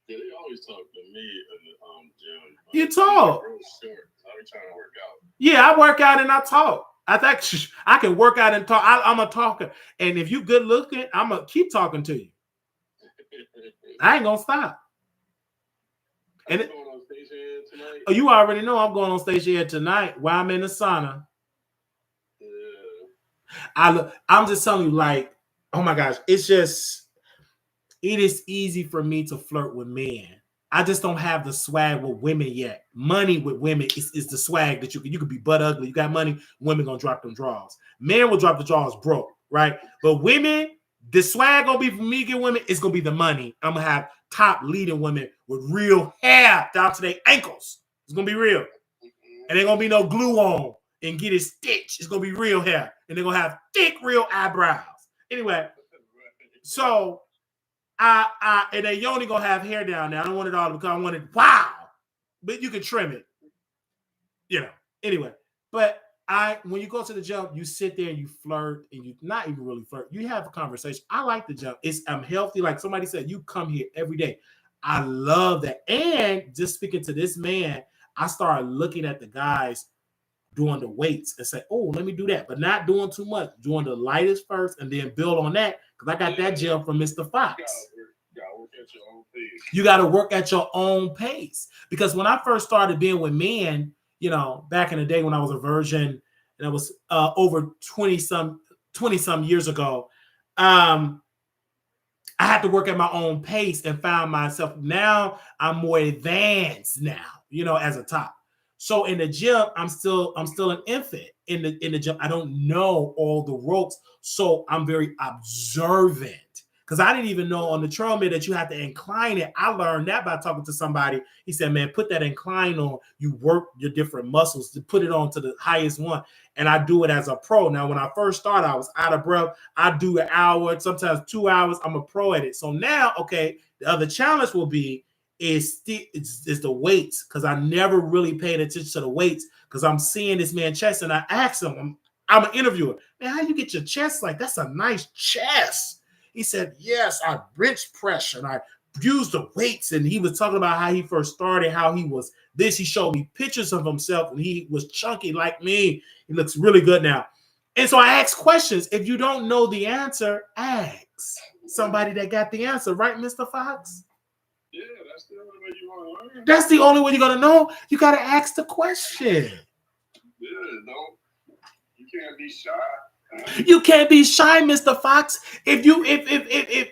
Yeah, they always talk to me in the gym. You talk. Real short. I be trying to work out. Yeah, I work out and I talk. I think I can work out and talk. I'm a talker. And if you good looking, I'm going to keep talking to you. I ain't going to stop. And going on stage here tonight? Oh, you already know I'm going on stage here tonight while I'm in the sauna. Yeah. I'm just telling you, like, oh my gosh, it is easy for me to flirt with men. I just don't have the swag with women yet. Money with women is the swag that you could be butt ugly. You got money, women gonna drop them draws. Men will drop the draws broke, right? But women, the swag gonna be for me get women, it's gonna be the money. I'm gonna have top leading women with real hair down to their ankles. It's gonna be real. And ain't gonna be no glue on and get it stitched. It's gonna be real hair. And they're gonna have thick, real eyebrows. Anyway, so and then you only gonna have hair down there. I don't want it all because I want it wow, but you can trim it, you know. Anyway, but when you go to the gym, you sit there and you flirt, and you not even really flirt. You have a conversation. I like the gym. I'm healthy. Like somebody said, you come here every day. I love that. And just speaking to this man, I started looking at the guys doing the weights and say, oh, let me do that, but not doing too much. Doing the lightest first, and then build on that. Because I got that gym from Mr. Fox. You got to work at your own pace. Because when I first started being with men, you know, back in the day when I was a virgin, and it was over 20 some years ago, I had to work at my own pace and found myself. Now I'm more advanced now, you know, as a top. So in the gym, I'm still an infant in the gym. I don't know all the ropes, so I'm very observant. Because I didn't even know on the treadmill that you have to incline it. I learned that by talking to somebody. He said, man, put that incline on. You work your different muscles to put it on to the highest one. And I do it as a pro. Now, when I first started, I was out of breath. I do an hour, sometimes 2 hours. I'm a pro at it. So now, okay, the other challenge will be is the weights, because I never really paid attention to the weights because I'm seeing this man chest, and I asked him, I'm an interviewer, man, how you get your chest like that's a nice chest? He said, yes, I bench press and I used the weights. And he was talking about how he first started, how he was this. He showed me pictures of himself and he was chunky like me. He looks really good now. And so I asked questions. If you don't know the answer, ask somebody that got the answer, right, Mr. Fox? Yeah, that's the only way you want to learn. That's the only way you're going to know. You got to ask the question. Yeah, you can't be shy. You can't be shy, Mr. Fox. If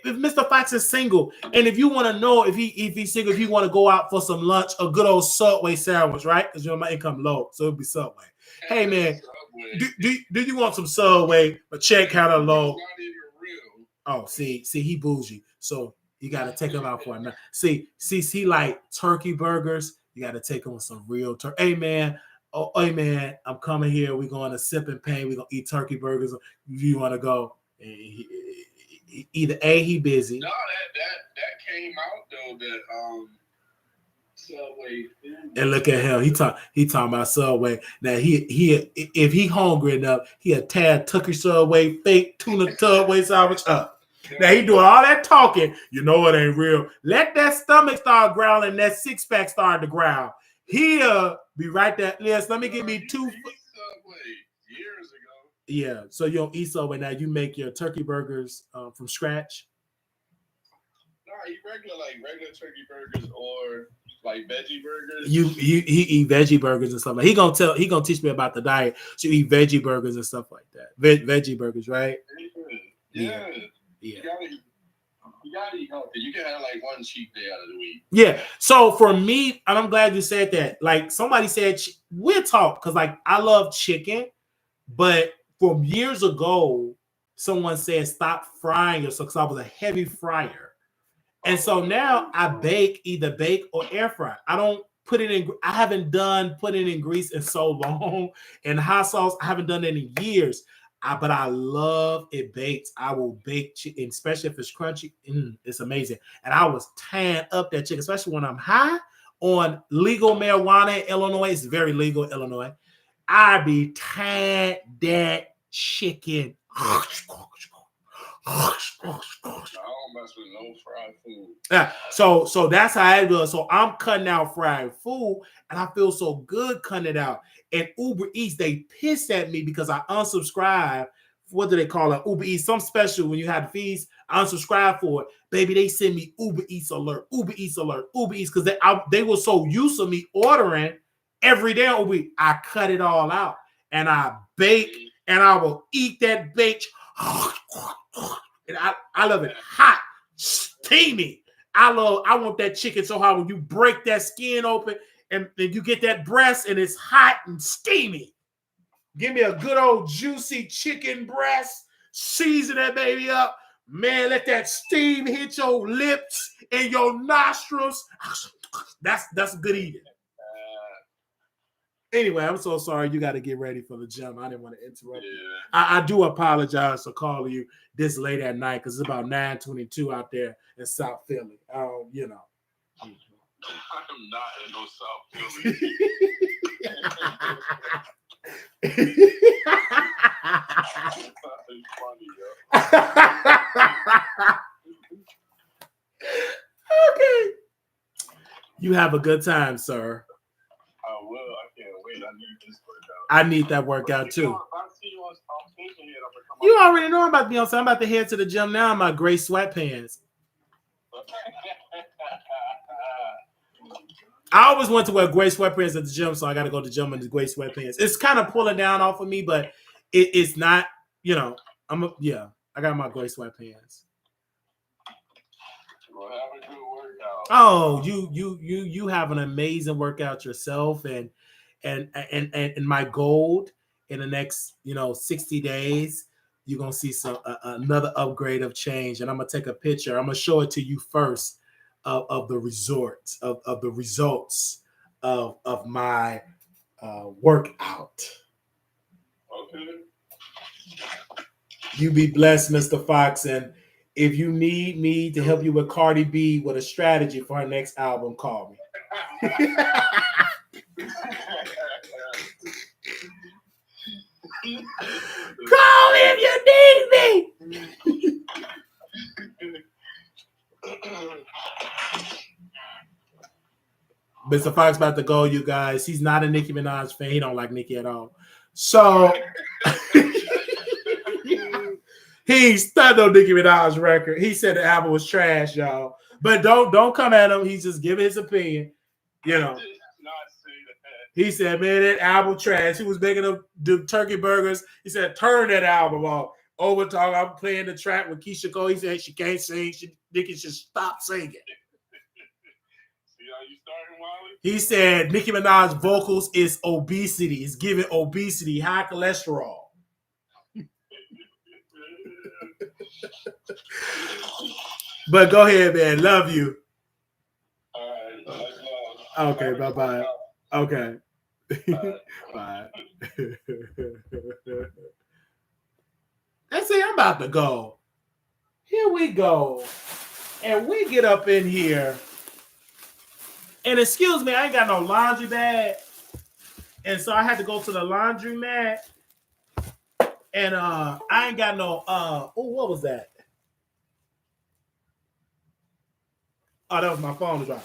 Mr. Fox is single, and if you want to know if he's single, if you want to go out for some lunch, a good old Subway sandwich, right? Because my income low, so it'll be Subway. Hey man, do you want some Subway? But check kind of low. Oh, see, he bougie, so you got to take him out for a night. See, he like turkey burgers. You got to take him with some real turkey. Hey man. Oh, hey man, I'm coming here. We're going to Sip and Pain. We're going to eat turkey burgers. You want to go? Either A, he busy. No, that came out though. That Subway. And look at him. He talking about Subway. Now he if he hungry enough, he'll tear Tucker Subway fake tuna Subway sandwich up. Now he doing all that talking. You know it ain't real. Let that stomach start growling. That six pack start to growl. He'll be right there. Yes, let me give me two. Subway years ago. Yeah. So you don't eat Subway now. You make your turkey burgers from scratch. No, you regular turkey burgers or like veggie burgers. He eat veggie burgers and stuff like. He gonna teach me about the diet. So you eat veggie burgers and stuff like that. Veggie burgers, right? Yeah. You gotta eat healthy. You can have like one cheat day out of the week. Yeah. So for me, and I'm glad you said that. Like somebody said, we'll talk because like I love chicken, but from years ago, someone said stop frying yourself because I was a heavy fryer. And so now I either bake or air fry. I don't put it in. I haven't done putting in grease in so long. And hot sauce, I haven't done it in years. But I love it baked. I will bake chicken, especially if it's crunchy. It's amazing. And I was tying up that chicken, especially when I'm high on legal marijuana in Illinois. It's very legal in Illinois. I be tying that chicken. I don't mess with no fried food. Yeah, so that's how I do it. So I'm cutting out fried food, and I feel so good cutting it out. And Uber Eats, they pissed at me because I unsubscribed. What do they call it? Uber Eats, some special when you had fees. I unsubscribed for it. Baby, they send me Uber Eats alert, Uber Eats alert, Uber Eats because they were so used to me ordering every day on Uber Eats. I cut it all out, and I bake, and I will eat that bake. And I love it hot, steamy. I want that chicken so hot when you break that skin open and you get that breast and it's hot and steamy. Give me a good old juicy chicken breast. Season that baby up. Man, let that steam hit your lips and your nostrils. That's good eating. Anyway, I'm so sorry. You got to get ready for the gym. I didn't want to interrupt you. I do apologize for calling you this late at night because it's about 9:22 out there in South Philly. You know. I'm not in no South Philly. Okay. You have a good time, sir. I will. I can't wait. I need this workout. I need that workout too. If I see you on station here, I'm gonna come You already know I'm about to be on. So I'm about to head to the gym now in my gray sweatpants. I always want to wear gray sweatpants at the gym, so I got to go to the gym in the gray sweatpants. It's kind of pulling down off of me, but it's not. You know, I got my gray sweatpants. We'll have a good workout. Oh, you have an amazing workout yourself, and my goal in the next 60 days, you're gonna see another upgrade of change, and I'm gonna take a picture. I'm gonna show it to you first of the results of my workout. Okay. You be blessed, Mr. Fox, and if you need me to help you with Cardi B with a strategy for her next album, call me. Call me if you need me. Mr. Fox about to go, you guys. He's not a Nicki Minaj fan. He don't like Nicki at all. So he stunned on Nicki Minaj's record. He said the album was trash, y'all. But don't come at him. He's just giving his opinion. He said, man, that album trash. He was making the turkey burgers. He said, turn that album off. Overtalk. I'm playing the track with Keisha Cole. He said she can't sing. Nicki should stop singing. See how you starting, Wiley? He said Nicki Minaj's vocals is obesity. It's giving obesity, high cholesterol. But go ahead, man. Love you. All right. Okay, bye-bye. Okay. Bye. That's it. I'm about to go. here we go. And we get up in here. And excuse me, I ain't got no laundry bag. And so I had to go to the laundromat. And I ain't got no what was that? Oh, that was my phone dropping.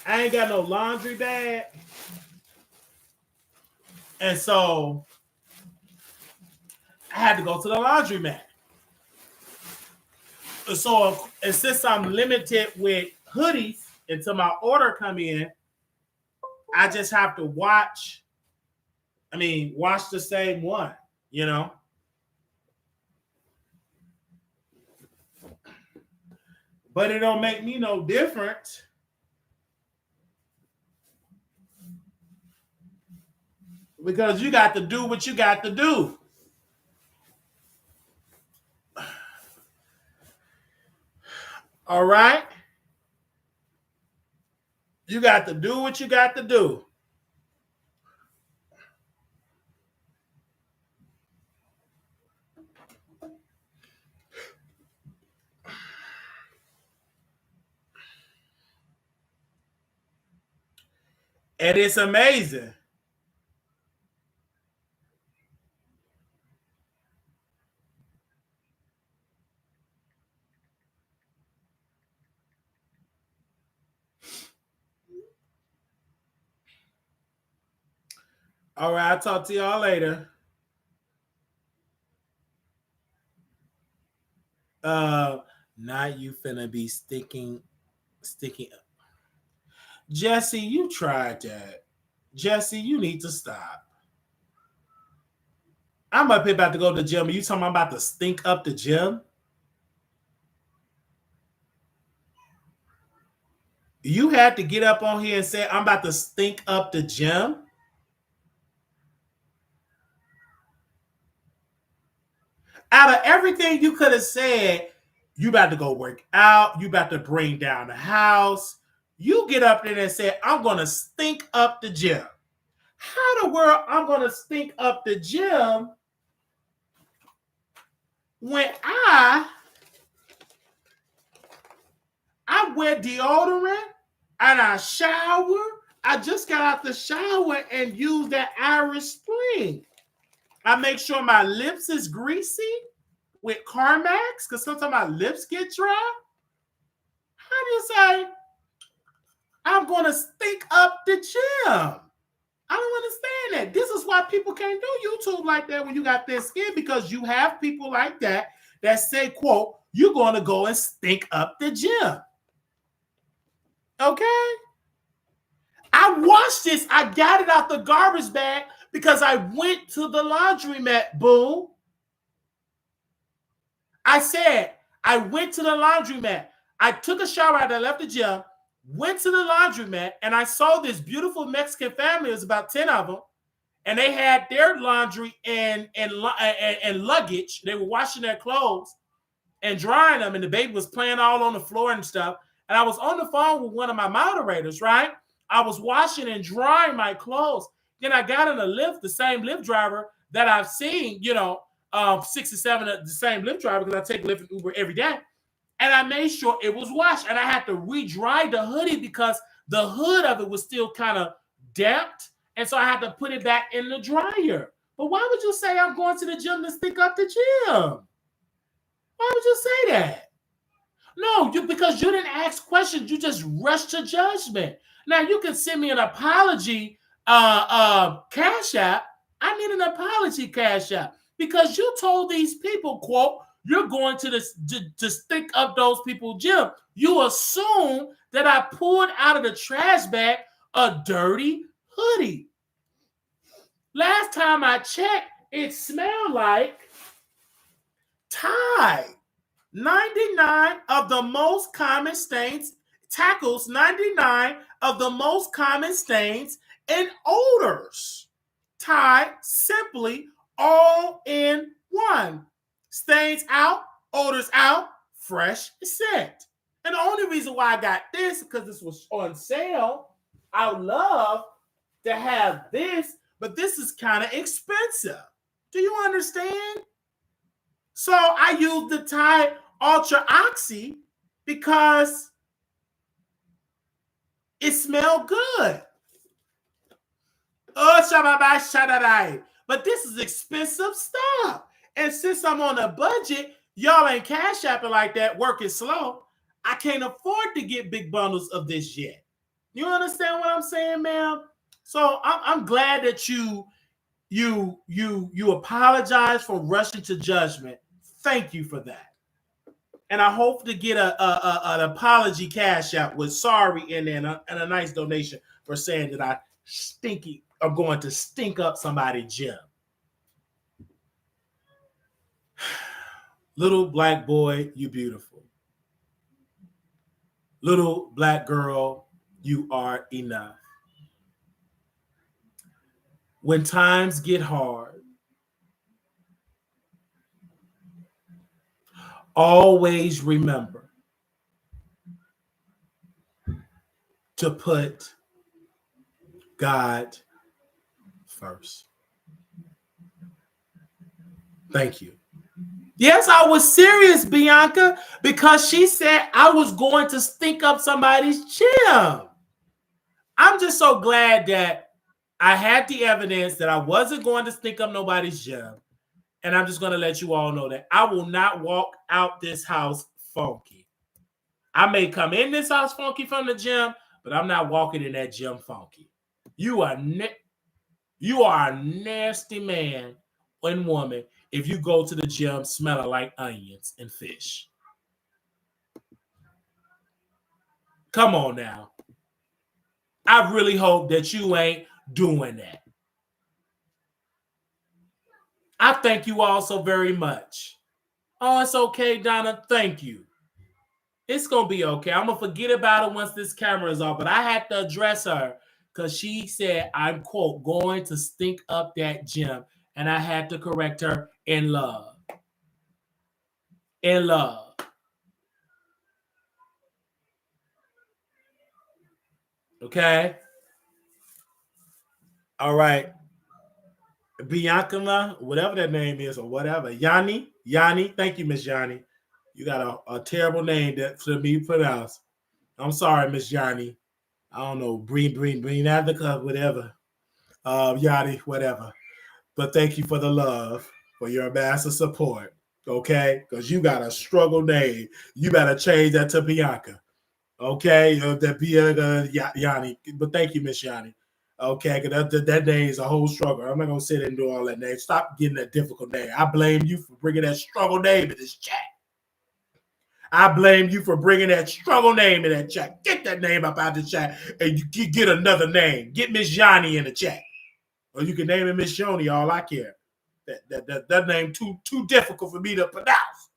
I ain't got no laundry bag. And so I had to go to the laundromat. So, and since I'm limited with hoodies until my order come in, I just have to wash the same one, you know? But it don't make me no different. Because you got to do what you got to do. All right? You got to do what you got to do. And it's amazing. All right, I'll talk to y'all later. Now you finna be sticking. Jesse, you tried that. Jesse, you need to stop. I'm up here about to go to the gym. You talking about to stink up the gym? You had to get up on here and say, I'm about to stink up the gym? Out of everything you could have said, you about to go work out, you about to bring down the house. You get up there and say, I'm going to stink up the gym. How the world I'm going to stink up the gym when I wear deodorant and I shower? I just got out the shower and use that Irish Spring. I make sure my lips is greasy with Carmex because sometimes my lips get dry. How do you say, I'm going to stink up the gym? I don't understand that. This is why people can't do YouTube like that when you got thin skin, because you have people like that say, quote, you're going to go and stink up the gym. Okay? I washed this. I got it out the garbage bag because I went to the laundromat, boo. I said, I went to the laundromat. I took a shower after I left the gym, went to the laundromat, and I saw this beautiful Mexican family. It was about 10 of them, and they had their laundry and luggage. They were washing their clothes and drying them, and the baby was playing all on the floor and stuff. And I was on the phone with one of my moderators, right? I was washing and drying my clothes. Then I got in a Lyft, the same Lyft driver that I've seen, 6 or 7 of the same Lyft driver, because I take Lyft and Uber every day. And I made sure it was washed. And I had to re-dry the hoodie because the hood of it was still kind of damped. And so I had to put it back in the dryer. But why would you say I'm going to the gym to stink up the gym? Why would you say that? No, because you didn't ask questions. You just rushed to judgment. Now, you can send me an apology cash app. I need an apology cash app because you told these people, quote, you're going to stink up those people's gym. You assume that I pulled out of the trash bag a dirty hoodie. Last time I checked, it smelled like Tide. 99 of the most common stains, tackles 99 of the most common stains and odors. Tide, simply all in one. Stains out, odors out, fresh scent. And the only reason why I got this is because this was on sale. I would love to have this, but this is kind of expensive. Do you understand? So I used the Tide Ultra Oxy because it smelled good. Oh, shabba-ba-shadadai. But this is expensive stuff. And since I'm on a budget, y'all ain't cash apping like that, working slow. I can't afford to get big bundles of this yet. You understand what I'm saying, ma'am? So I'm glad that you apologize for rushing to judgment. Thank you for that. And I hope to get an apology cash app with sorry in there and a nice donation for saying that I'm going to stink up somebody's gym. Little black boy, you beautiful. Little black girl, you are enough. When times get hard, always remember to put God first. Thank you. Yes, I was serious, Bianca, because she said I was going to stink up somebody's gym. I'm just so glad that I had the evidence that I wasn't going to stink up nobody's gym. And I'm just going to let you all know that I will not walk out this house funky. I may come in this house funky from the gym, but I'm not walking in that gym funky. You are a nasty man and woman if you go to the gym smelling like onions and fish. Come on now. I really hope that you ain't doing that. I thank you all so very much. Oh, it's okay, Donna. Thank you. It's going to be okay. I'm going to forget about it once this camera is off, but I had to address her because she said, I'm, quote, going to stink up that gym. And I had to correct her in love. In love. Okay? All right. Bianca, whatever that name is or whatever. Yanni. Thank you, Miss Yanni. You got a terrible name that for me to pronounce. I'm sorry, Miss Yanni. I don't know. Bring out the cup, whatever. Yanni, whatever. But thank you for the love, for your massive support. Okay? Because you got a struggle name. You better change that to Bianca. Okay? That Bianca Yanni. But thank you, Miss Yanni. Okay, because that name is a whole struggle. I'm not going to sit and do all that name. Stop getting that difficult name. I blame you for bringing that struggle name in this chat. I blame you for bringing that struggle name in that chat. Get that name up out the chat and you get another name. Get Miss Yanni in the chat. Or you can name it Miss Yoni, all I care. That name too difficult for me to pronounce.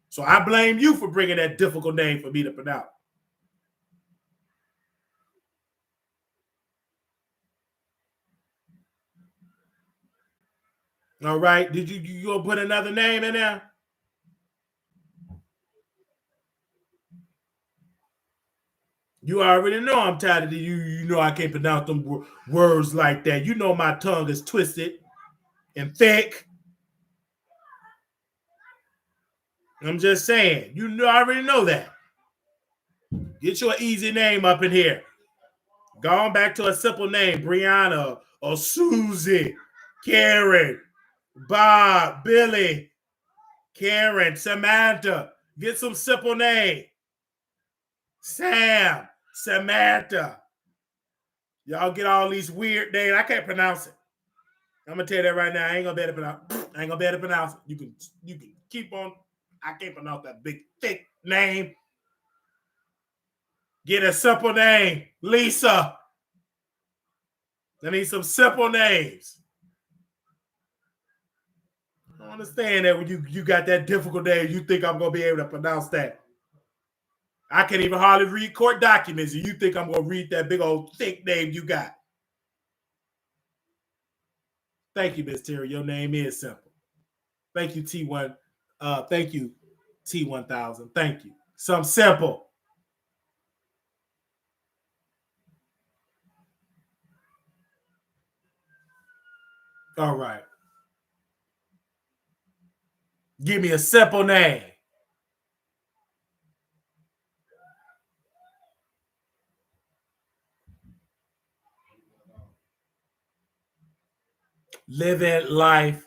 So I blame you for bringing that difficult name for me to pronounce. All right. Did you go put another name in there? You already know I'm tired of you. You know I can't pronounce them words like that. You know my tongue is twisted and thick. I'm just saying. You know, I already know that. Get you an easy name up in here. Going back to a simple name. Brianna or Susie, Karen, Bob, Billy, Karen, Samantha. Get some simple name. Sam, Samantha. Y'all get all these weird names. I can't pronounce it. I'm gonna tell you that right now. I ain't gonna be able to pronounce it. You can keep on. I can't pronounce that big thick name. Get a simple name. Lisa. I need some simple names. I don't understand that when you got that difficult name, you think I'm gonna be able to pronounce that. I can't even hardly read court documents, and you think I'm gonna read that big old thick name you got. Thank you, Miss Terry. Your name is simple. Thank you, T1. Thank you, T1000. Thank you. Some simple. All right. Give me a simple name. Living life.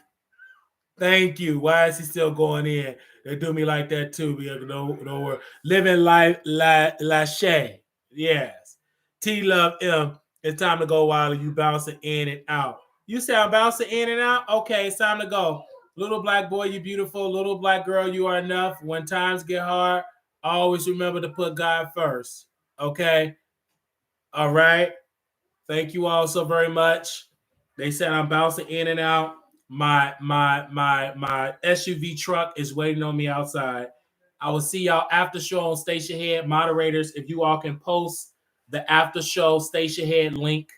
Thank you. Why is he still going in? They do me like that too. No, living life, Lachey. Yes. T Love M. It's time to go, Wiley. You bouncing in and out. You say I'm bouncing in and out? Okay, it's time to go. Little black boy, you beautiful. Little black girl, you are enough. When times get hard, always remember to put God first. Okay? All right. Thank you all so very much. They said I'm bouncing in and out. My SUV truck is waiting on me outside. I will see y'all after show on Station Head. Moderators, if you all can post the after show Station Head link.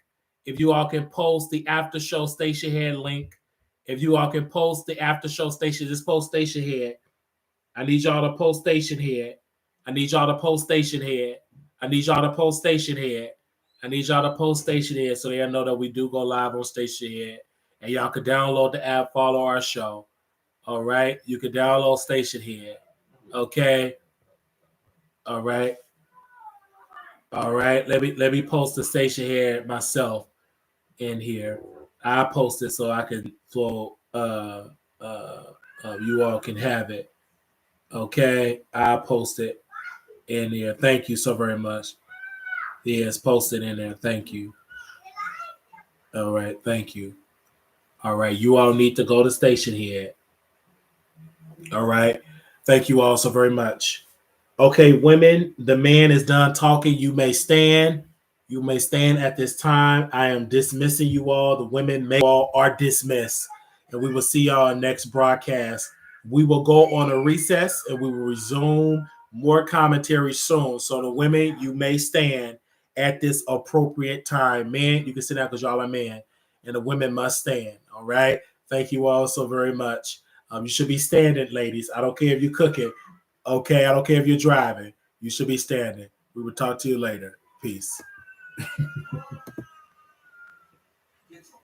If you all can post the after show Station Head link. If you all can post the after show station, just post Station Head. I need y'all to post Station Head. I need y'all to post Station Head. I need y'all to post Station Head. I need y'all to post Station Head so they know that we do go live on Station Head. And y'all can download the app, follow our show. All right? You can download Station Head. Okay? All right? All right. Let me post the Station Head myself in here. I post it so I can you all can have it. Okay? I post it in here. Thank you so very much. Yes, post it in there. Thank you. All right. Thank you. All right. You all need to go to Station Head. All right. Thank you all so very much. Okay, women, the man is done talking. You may stand. You may stand at this time. I am dismissing you all. The women all are dismissed. And we will see y'all next broadcast. We will go on a recess and we will resume more commentary soon. So the women, you may stand at this appropriate time. Men, you can sit down because y'all are men. And the women must stand. All right. Thank you all so very much. You should be standing, ladies. I don't care if you're cooking. Okay. I don't care if you're driving. You should be standing. We will talk to you later. Peace.